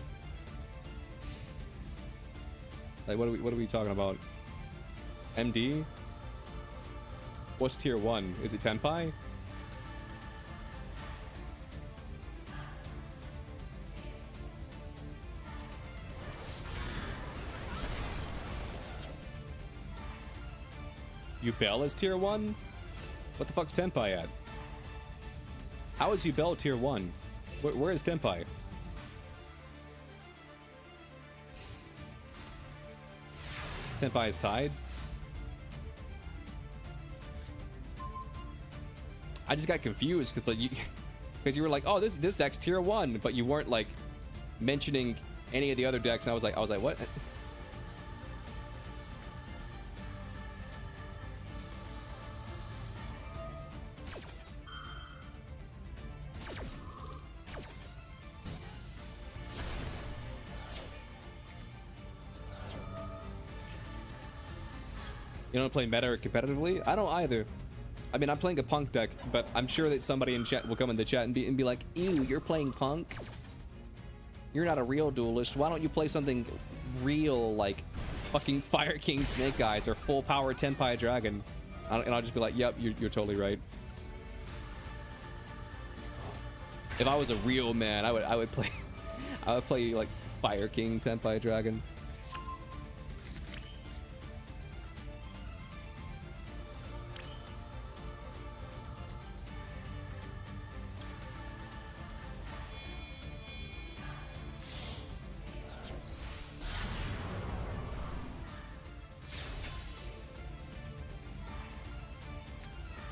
like what are we talking about? MD? What's tier 1? Is it Tenpai? Yubel is tier 1? What the fuck's Tenpai at? How is Yubel tier 1? Where is Tenpai? Tenpai is tied. I just got confused because you were like, oh, this deck's tier 1, but you weren't like mentioning any of the other decks, and I was like, what? You don't play meta or competitively? I don't either. I mean, I'm playing a punk deck, but I'm sure that somebody in chat will come in the chat and be like, ew, you're playing punk? You're not a real duelist. Why don't you play something real like fucking Fire King Snake Eyes or full power Tenpai Dragon? And I'll just be like, yep, you're totally right. If I was a real man, I would play like Fire King Tenpai Dragon.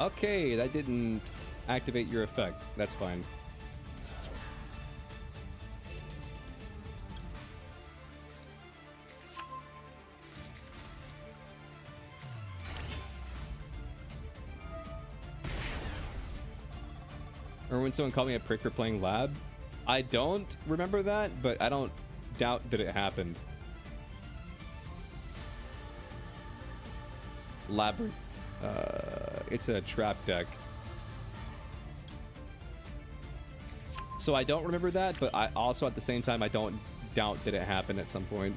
Okay, that didn't activate your effect. That's fine. Or when someone called me a prick for playing Lab? I don't remember that, but I don't doubt that it happened. Labyrinth. It's a trap deck. So I don't remember that, but I also at the same time I don't doubt that it happened at some point.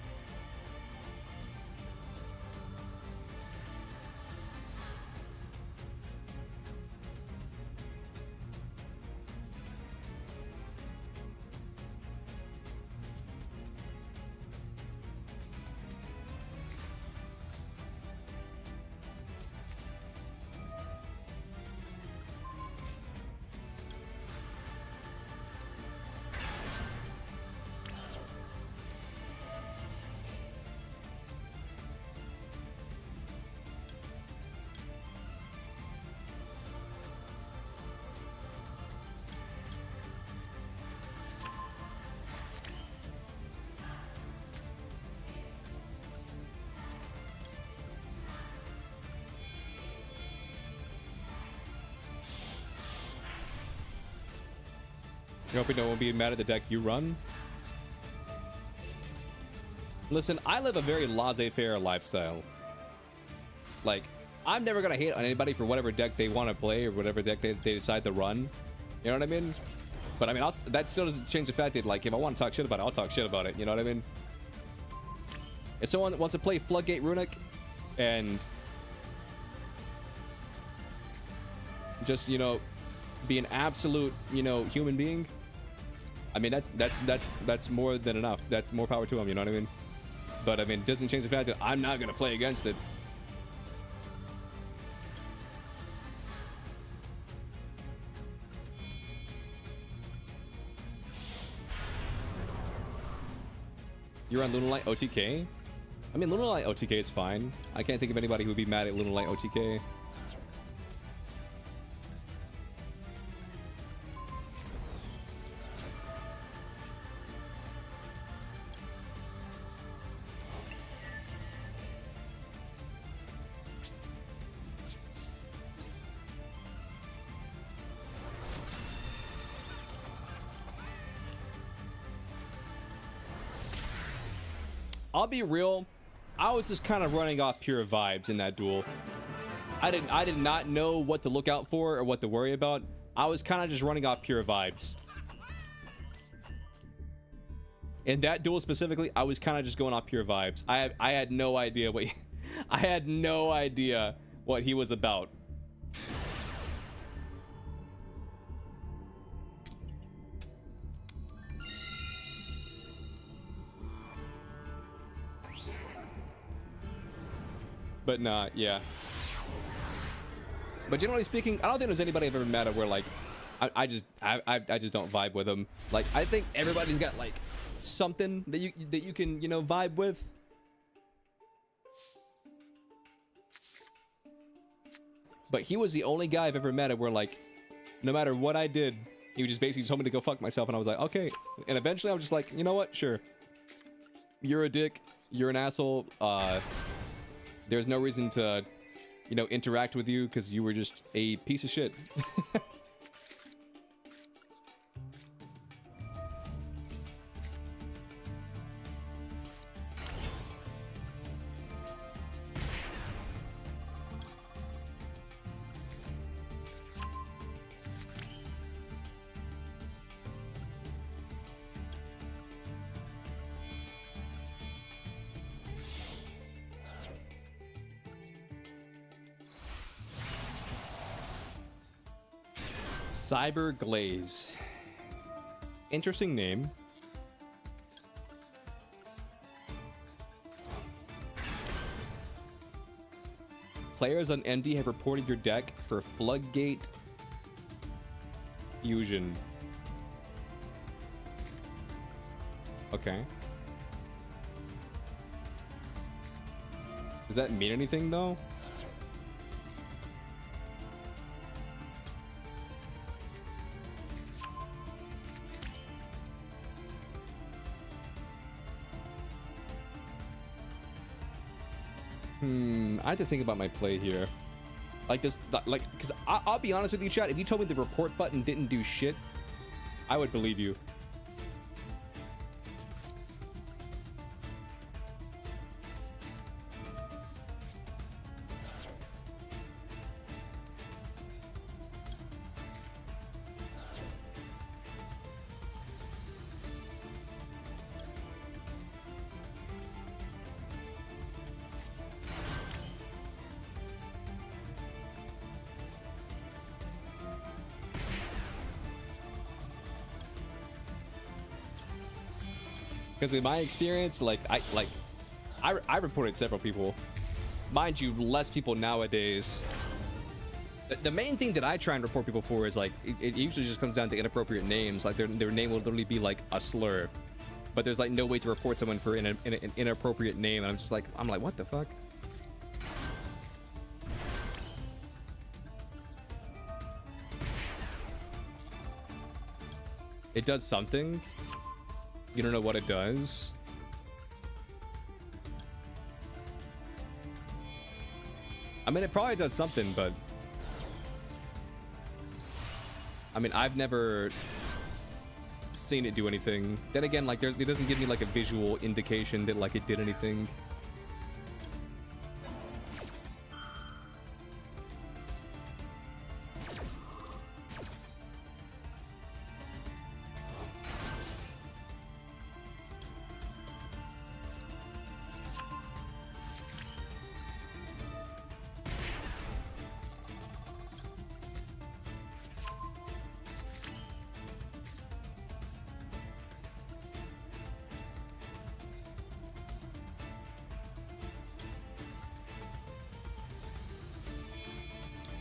You hoping no one will be mad at the deck you run? Listen, I live a very laissez-faire lifestyle. Like, I'm never gonna hate on anybody for whatever deck they want to play or whatever deck they decide to run. You know what I mean? But I mean, that still doesn't change the fact that, like, if I want to talk shit about it, I'll talk shit about it. You know what I mean? If someone wants to play Floodgate Runic and just, you know, be an absolute, you know, human being, I mean, that's more than enough. That's more power to him. You know what I mean? But I mean, it doesn't change the fact that I'm not gonna play against it. You're on Lunalight OTK? I mean, Lunalight OTK is fine. I can't think of anybody who would be mad at Lunalight OTK. I'll be real, I was just kind of running off pure vibes in that duel. I did not know what to look out for or what to worry about. I was kind of just running off pure vibes. In that duel specifically, I was kind of just going off pure vibes. I had no idea what I had no idea what he was about. But nah, yeah. But generally speaking, I don't think there's anybody I've ever met where, like, I just don't vibe with them. Like, I think everybody's got, like, something that you can, you know, vibe with. But he was the only guy I've ever met where, like, no matter what I did, he would just basically told me to go fuck myself, and I was like, okay. And eventually I was just like, you know what? Sure. You're a dick. You're an asshole. There's no reason to, you know, interact with you because you were just a piece of shit. Cyber Glaze. Interesting name. Players on MD have reported your deck for Floodgate Fusion. Okay. Does that mean anything though? I have to think about my play here. Like this, like, because I'll be honest with you, chat. If you told me the report button didn't do shit, I would believe you. Because in my experience, like I reported several people. Mind you, less people nowadays. The main thing that I try and report people for is, like, it usually just comes down to inappropriate names. Like their name will literally be like a slur, but there's like no way to report someone for an inappropriate name. And I'm like, what the fuck? It does something. You don't know what it does. I mean, it probably does something, but I mean, I've never seen it do anything. Then again, like, it doesn't give me like a visual indication that like it did anything.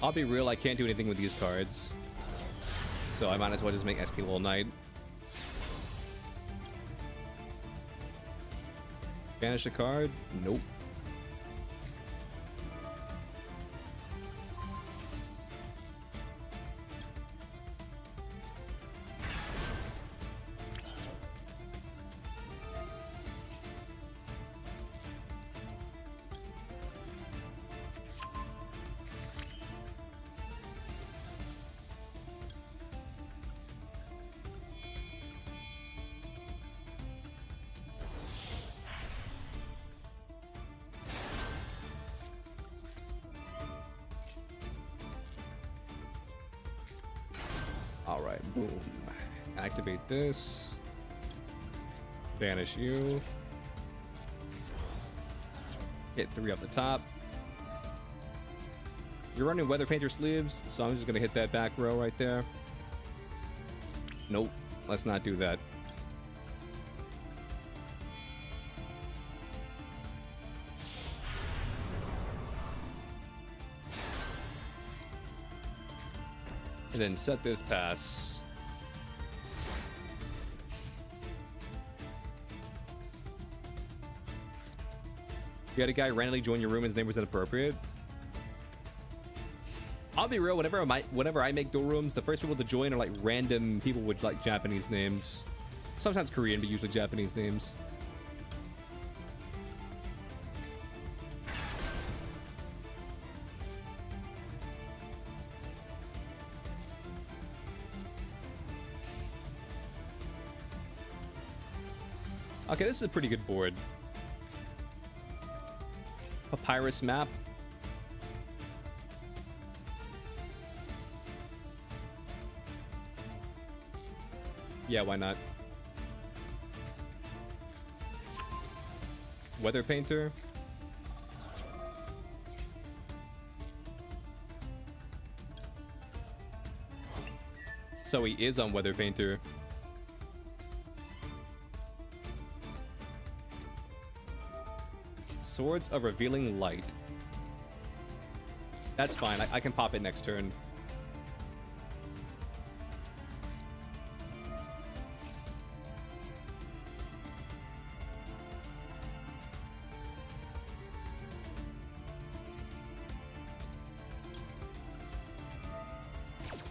I'll be real, I can't do anything with these cards. So I might as well just make SP Little Knight. Banish a card? Nope. All right, boom. Activate this. Banish you. Hit 3 off the top. You're running Weather Painter sleeves, so I'm just gonna hit that back row right there. Nope, let's not do that. And then set this pass. You had a guy randomly join your room, his name was inappropriate. I'll be real, whenever I make duel rooms, the first people to join are like random people with like Japanese names. Sometimes Korean, but usually Japanese names. Okay, this is a pretty good board. Papyrus map. Yeah, why not? Weather Painter. So he is on Weather Painter. Swords of Revealing Light. That's fine. I can pop it next turn.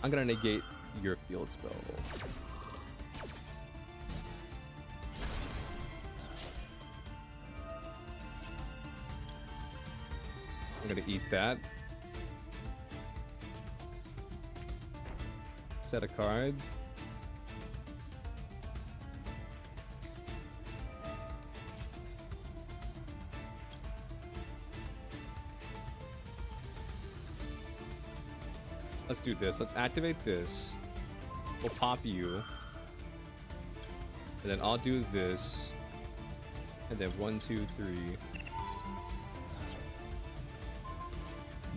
I'm gonna negate your field spell. I'm gonna eat that. Set a card. Let's do this. Let's activate this. We'll pop you. And then I'll do this. And then 1, 2, 3.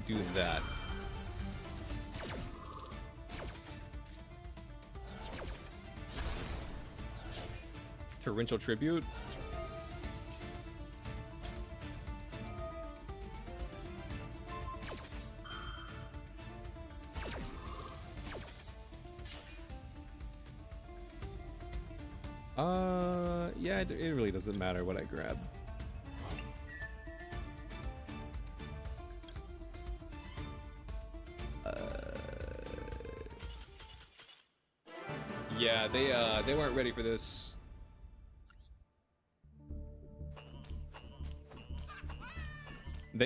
Do that. Torrential Tribute. Yeah, it really doesn't matter what I grab. Yeah, they weren't ready for this.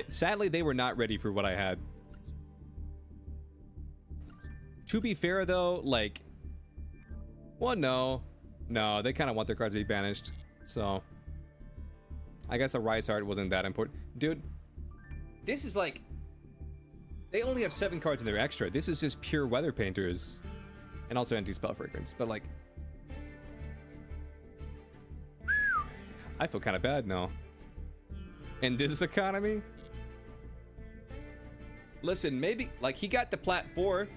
Sadly, they were not ready for what I had. To be fair, though, like, well, no, they kind of want their cards to be banished, so I guess a Rise Heart wasn't that important, dude. This is like, they only have 7 cards in their extra. This is just pure Weather Painters. And also anti-spell fragrance, but like, I feel kind of bad now. In this economy, listen, maybe like he got the plat 4.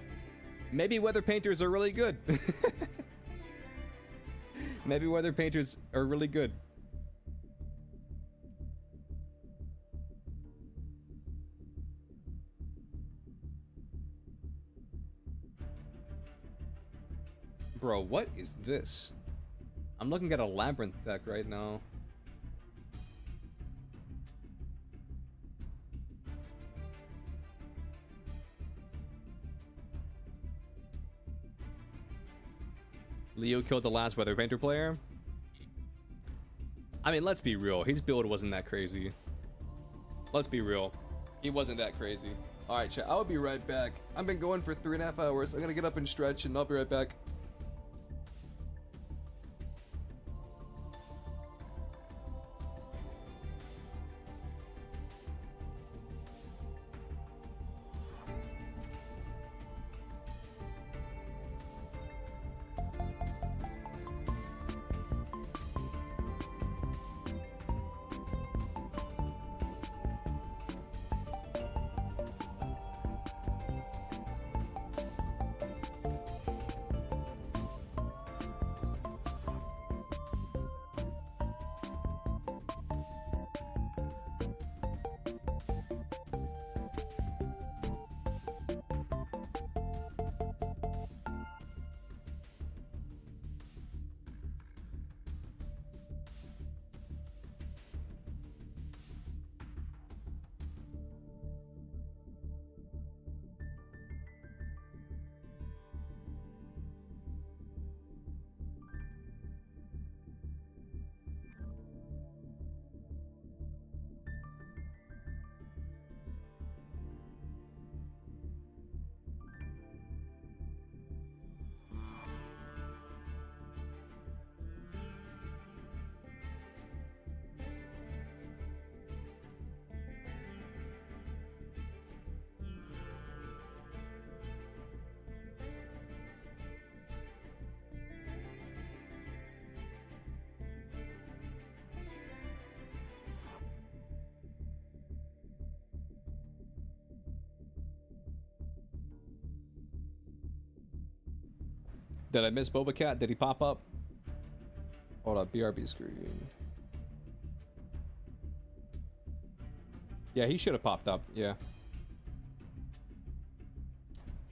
Maybe Weather Painters are really good. Maybe Weather Painters are really good. Bro, what is this? I'm looking at a Labyrinth deck right now. Leo killed the last Weather Painter player. I mean, let's be real. His build wasn't that crazy. Let's be real. He wasn't that crazy. All right, chat. I'll be right back. I've been going for 3.5 hours. I'm gonna get up and stretch, and I'll be right back. Did I miss Boba Cat? Did he pop up? Hold up, BRB screen. Yeah, he should have popped up. Yeah.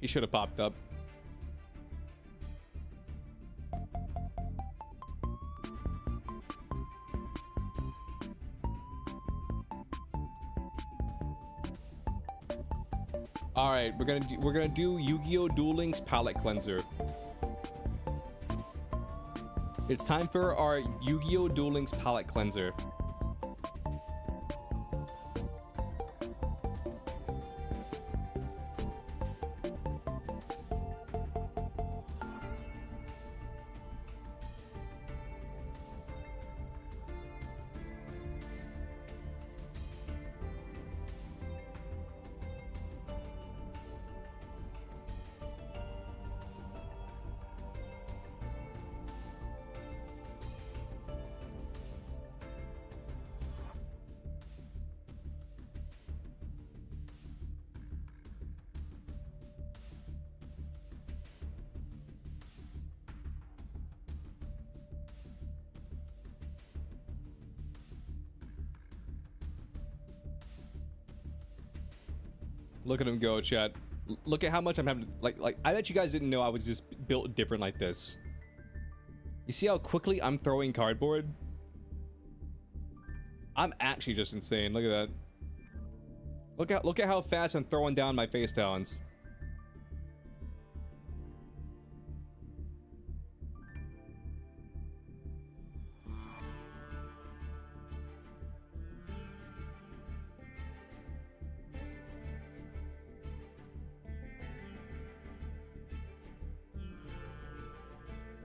He should have popped up. All right, we're gonna do Yu-Gi-Oh! Duel Links Palette Cleanser. It's time for our Yu-Gi-Oh! Duel Links Palette Cleanser. Look at him go, chat. Look at how much I'm having. Like, I bet you guys didn't know I was just built different like this. You see how quickly I'm throwing cardboard? I'm actually just insane. Look at that. Look at how fast I'm throwing down my face talons.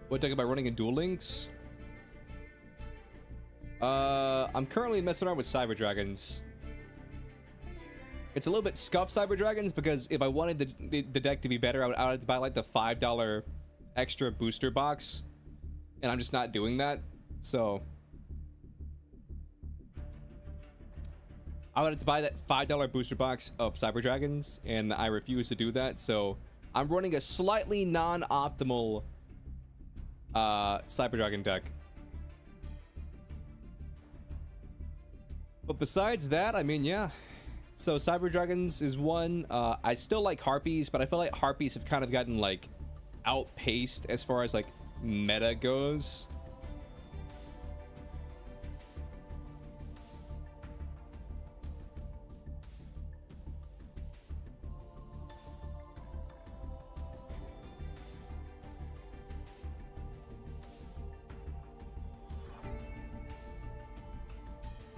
What deck am I running in Duel Links? I'm currently messing around with Cyber Dragons. It's a little bit scuffed Cyber Dragons because if I wanted the deck to be better, I would have to buy like the $5 extra booster box, and I'm just not doing that. So I would have to buy that $5 booster box of Cyber Dragons, and I refuse to do that. So I'm running a slightly non-optimal Cyber Dragon deck. But besides that, I mean, yeah. So Cyber Dragons is one. I still like Harpies, but I feel like Harpies have kind of gotten like outpaced as far as like meta goes.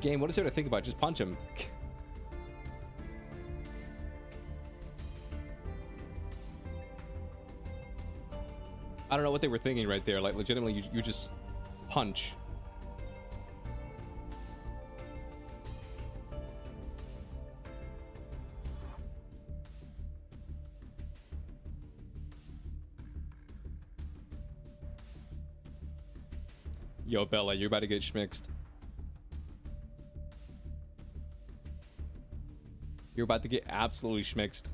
Game, what is there to think about? Just punch him. I don't know what they were thinking right there. Like, legitimately, you just punch. Yo, Bella, you're about to get schmixed. You're about to get absolutely schmixed.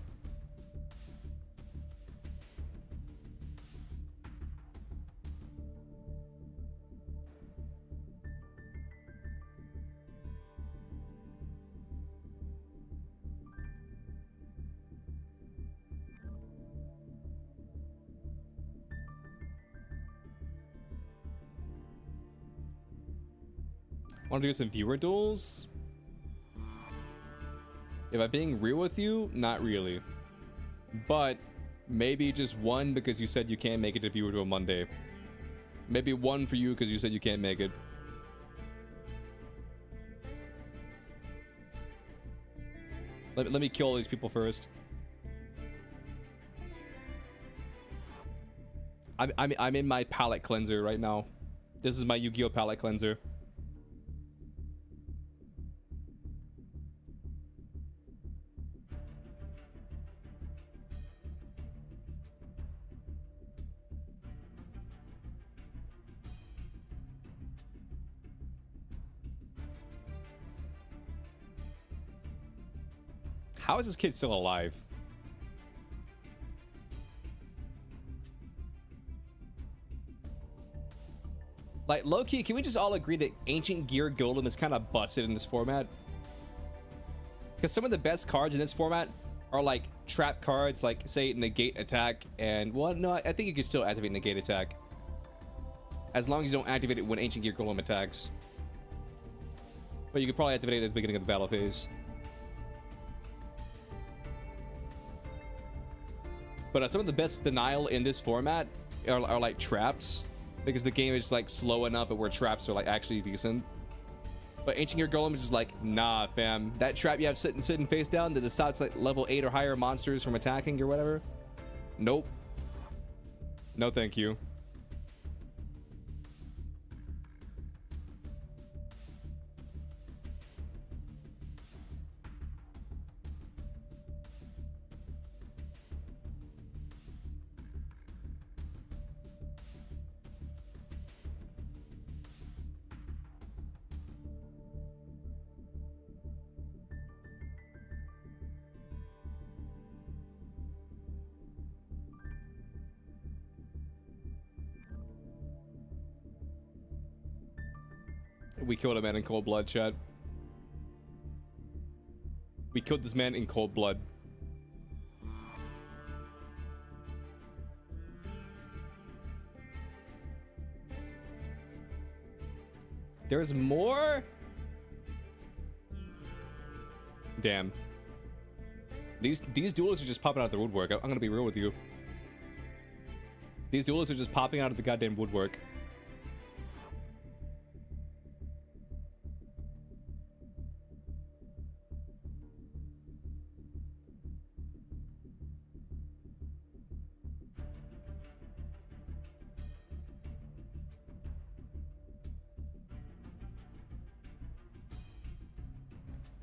Want to do some viewer duels? If I'm being real with you, not really. But maybe just one because you said you can't make it to viewer duel Monday. Maybe one for you because you said you can't make it. Let me kill all these people first. I'm in my palate cleanser right now. This is my Yu-Gi-Oh palate cleanser. How is this kid still alive? Like, low-key, can we just all agree that Ancient Gear Golem is kind of busted in this format? Because some of the best cards in this format are like trap cards, like say negate attack, and well, no, I think you can still activate negate attack as long as you don't activate it when Ancient Gear Golem attacks. But you could probably activate it at the beginning of the battle phase. But some of the best denial in this format are like traps, because the game is like slow enough where traps are like actually decent. But Ancient Gear Golem is just like, nah, fam. That trap you have sitting face down that stops like level 8 or higher monsters from attacking or whatever. Nope. No, thank you. We killed a man in cold blood, chat. We killed this man in cold blood. There's more? Damn. These duelists are just popping out of the woodwork. I'm gonna be real with you. These duelists are just popping out of the goddamn woodwork.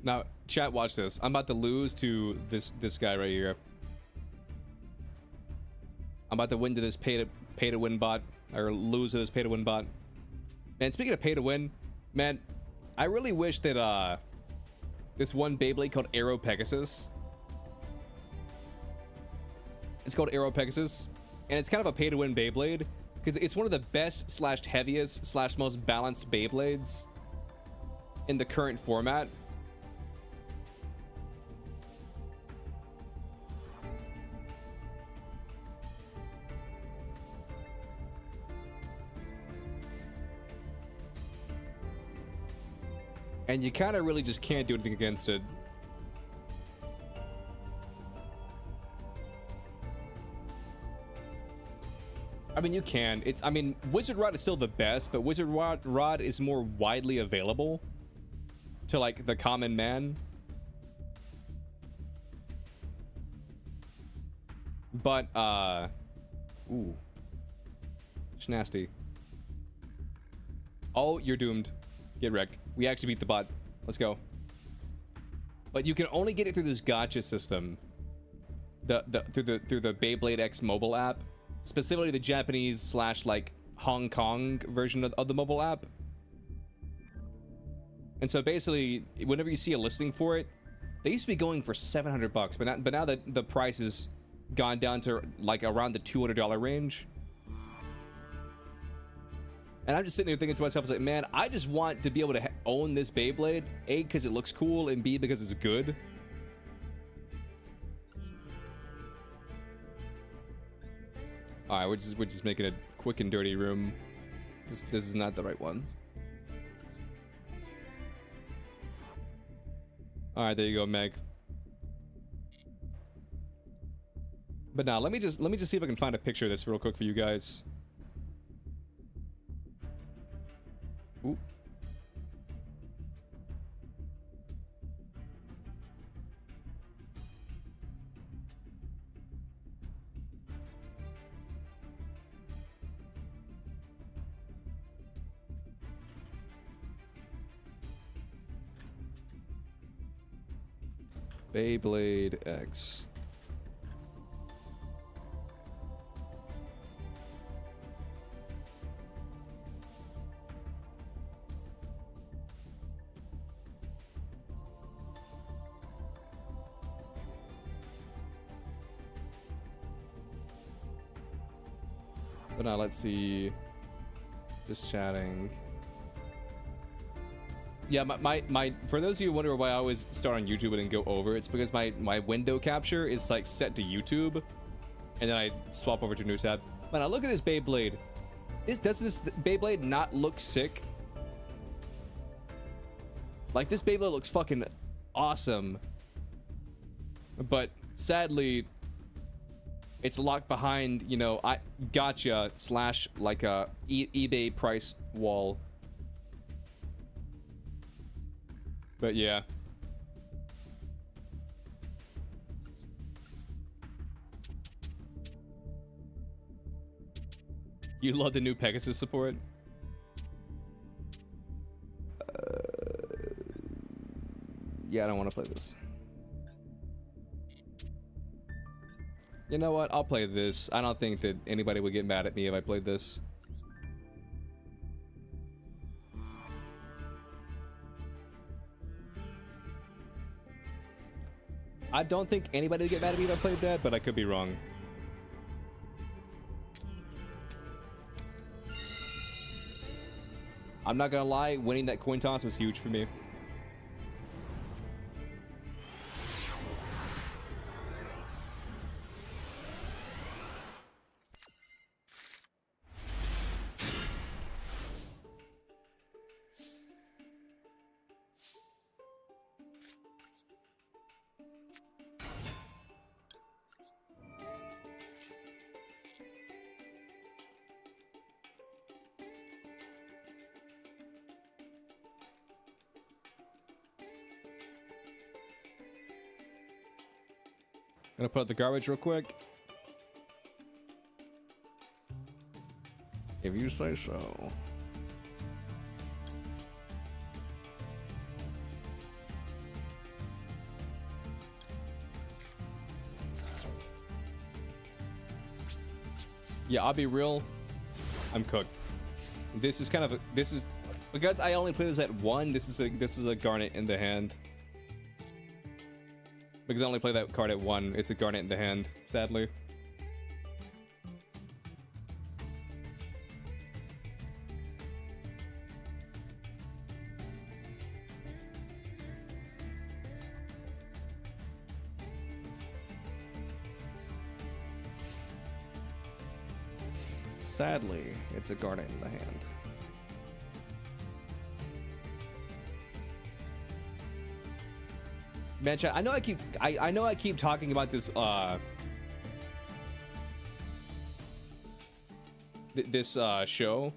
Now, chat, watch this. I'm about to lose to this guy right here. I'm about to win to this pay to win bot, or lose to this pay to win bot. Man, speaking of pay to win, man, I really wish that this one Beyblade called Aero Pegasus. It's called Aero Pegasus, and it's kind of a pay to win Beyblade because it's one of the best slash heaviest slash most balanced Beyblades in the current format. And you kind of really just can't do anything against it. I mean, you can. I mean, Wizard Rod is still the best, but Wizard Rod is more widely available to, like, the common man. But, ooh. It's nasty. Oh, you're doomed. Get wrecked. We actually beat the bot. Let's go. But you can only get it through this gacha system. Through the Beyblade X mobile app. Specifically the Japanese / like Hong Kong version of the mobile app. And so basically, whenever you see a listing for it, they used to be going for $700, but now that the price has gone down to like around the $200 range. And I'm just sitting here thinking to myself, it's like, man, I just want to be able to own this Beyblade, A, because it looks cool, and B, because it's good. All right, we're just making a quick and dirty room. This is not the right one. All right, there you go, Meg. But now let me just see if I can find a picture of this real quick for you guys. Ooh. Beyblade X. But now let's see. Just chatting. Yeah, my for those of you who wonder why I always start on YouTube and go over, it's because my window capture is like set to YouTube, and then I swap over to a new tab. But now look at this Beyblade. Does this Beyblade not look sick? Like, this Beyblade looks fucking awesome, but sadly, it's locked behind, you know, gotcha / like a eBay price wall. But yeah. You love the new Pegasus support? Yeah, I don't want to play this. You know what? I'll play this. I don't think that anybody would get mad at me if I played this. I don't think anybody would get mad at me if I played that, but I could be wrong. I'm not gonna lie, winning that coin toss was huge for me. Gonna put out the garbage real quick. If you say so. Yeah, I'll be real. I'm cooked. This is kind of this is because I only play this at 1. This is a garnet in the hand. Because I only play that card at 1, it's a garnet in the hand, sadly. Sadly, it's a garnet in the hand. Man, chat, I know I keep talking about this this show.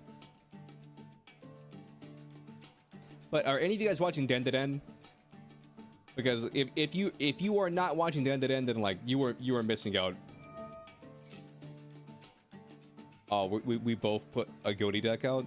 But are any of you guys watching Den to Den? Because if you are not watching Den to Den, then like you are missing out. Oh, we both put a Goaty deck out.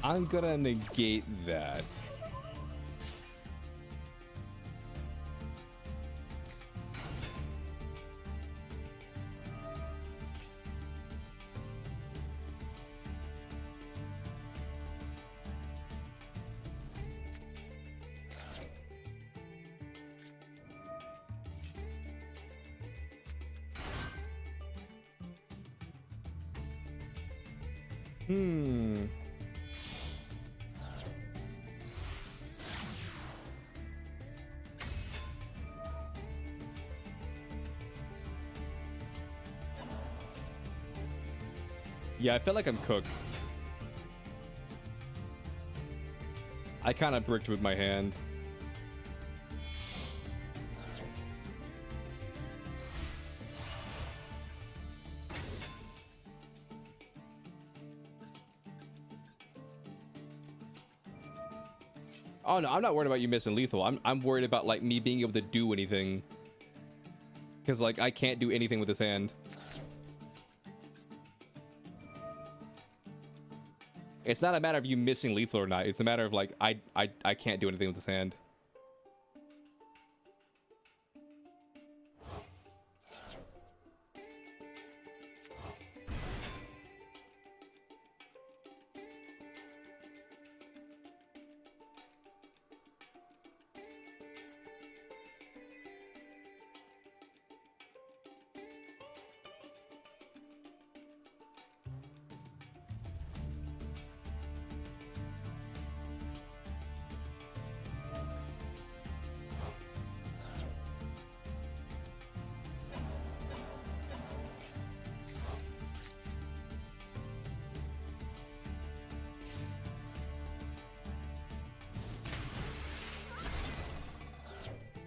I'm gonna negate that. Yeah, I feel like I'm cooked. I kind of bricked with my hand. Oh no, I'm not worried about you missing lethal. I'm worried about like me being able to do anything. Cause like I can't do anything with this hand. It's not a matter of you missing lethal or not. It's a matter of like I can't do anything with this hand.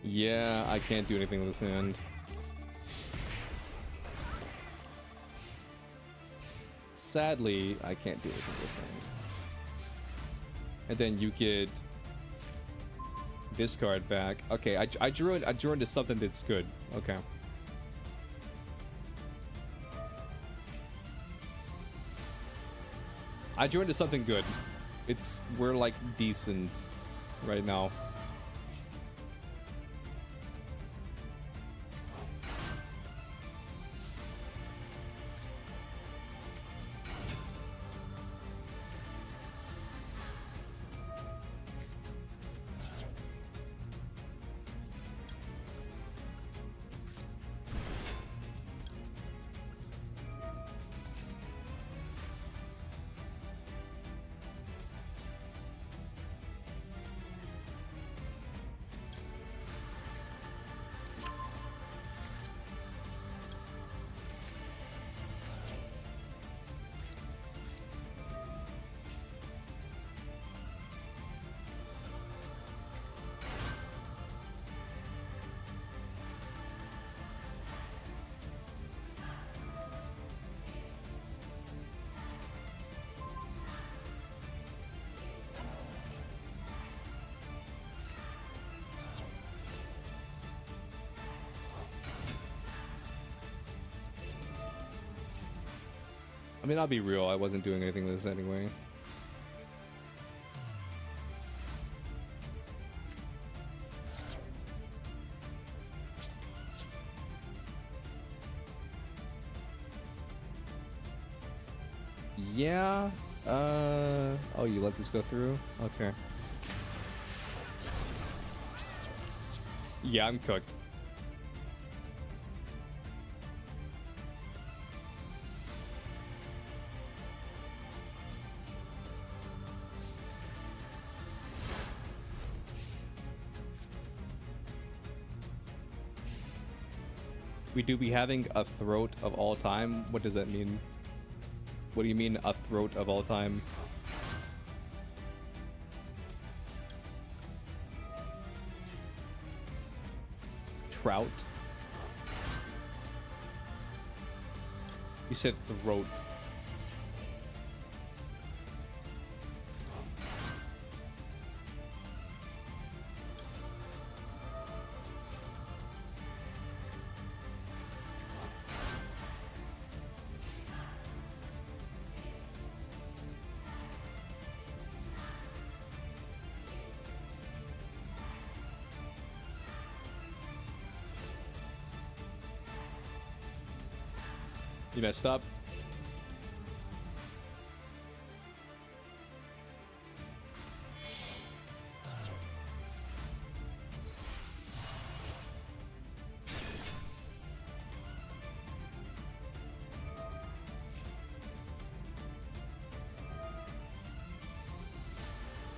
Yeah, I can't do anything with this hand. Sadly, I can't do anything with this hand. And then you get this card back. Okay, I drew into something that's good. Okay. I drew into something good. We're like decent right now. I mean, I'll be real. I wasn't doing anything with this anyway. Yeah. Oh, you let this go through? Okay. Yeah, I'm cooked. We do be having a throat of all time. What does that mean? What do you mean a throat of all time? Trout. You said throat. You messed up.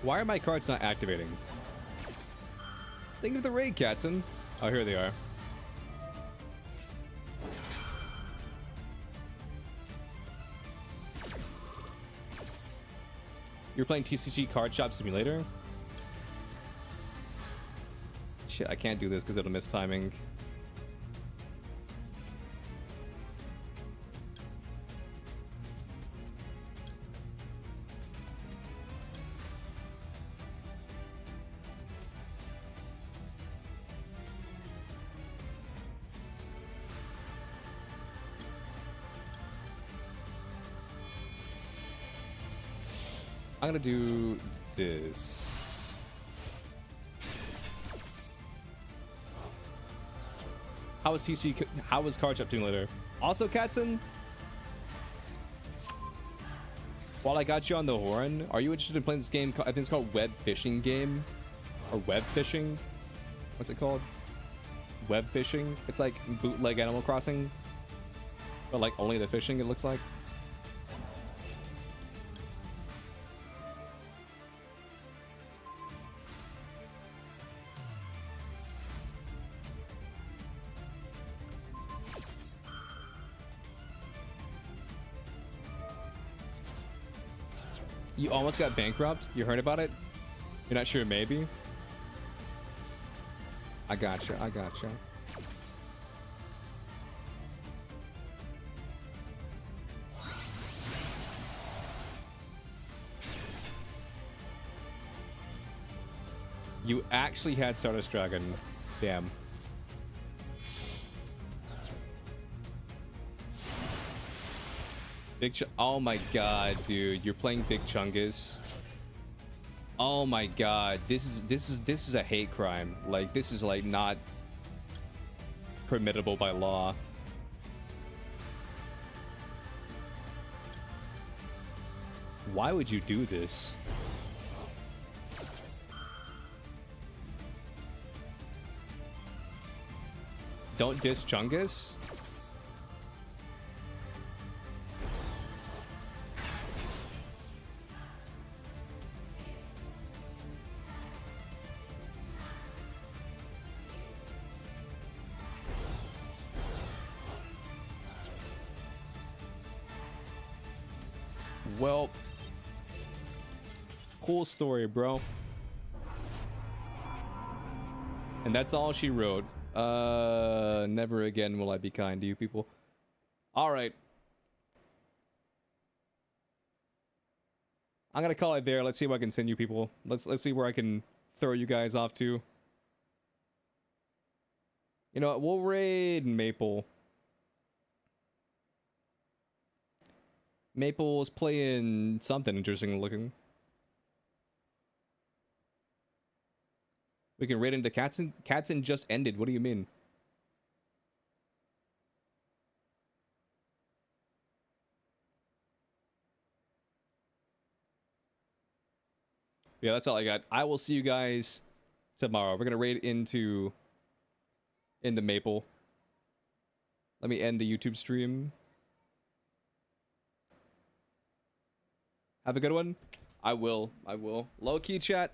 Why are my cards not activating? Think of the raid, Katzen. Oh, here they are. You're playing TCG Card Shop Simulator? Shit, I can't do this because it'll miss timing. I'm gonna do this. How is Card Shop Simulator? Also, Katzen, while I got you on the horn, are you interested in playing this game? I think it's called Web Fishing Game, or Web Fishing. What's it called? Web Fishing. It's like bootleg Animal Crossing, but like only the fishing. It looks like. You almost got bankrupt? You heard about it? You're not sure, maybe? I gotcha, I gotcha. You actually had Stardust Dragon. Damn. Oh my god, dude, you're playing Big Chungus. Oh my god, this is a hate crime. Like, this is like not permittable by law. Why would you do this? Don't diss Chungus? Well, cool story, bro. And that's all she wrote. Never again will I be kind to you people. All right. I'm gonna call it there. Let's see if I can send you people. Let's see where I can throw you guys off to. You know what? We'll raid Maple. Maple is playing something interesting looking. We can raid into Katzen. Katzen just ended. What do you mean? Yeah, that's all I got. I will see you guys tomorrow. We're gonna raid into in the maple. Let me end the YouTube stream. Have a good one. I will. Low key, chat.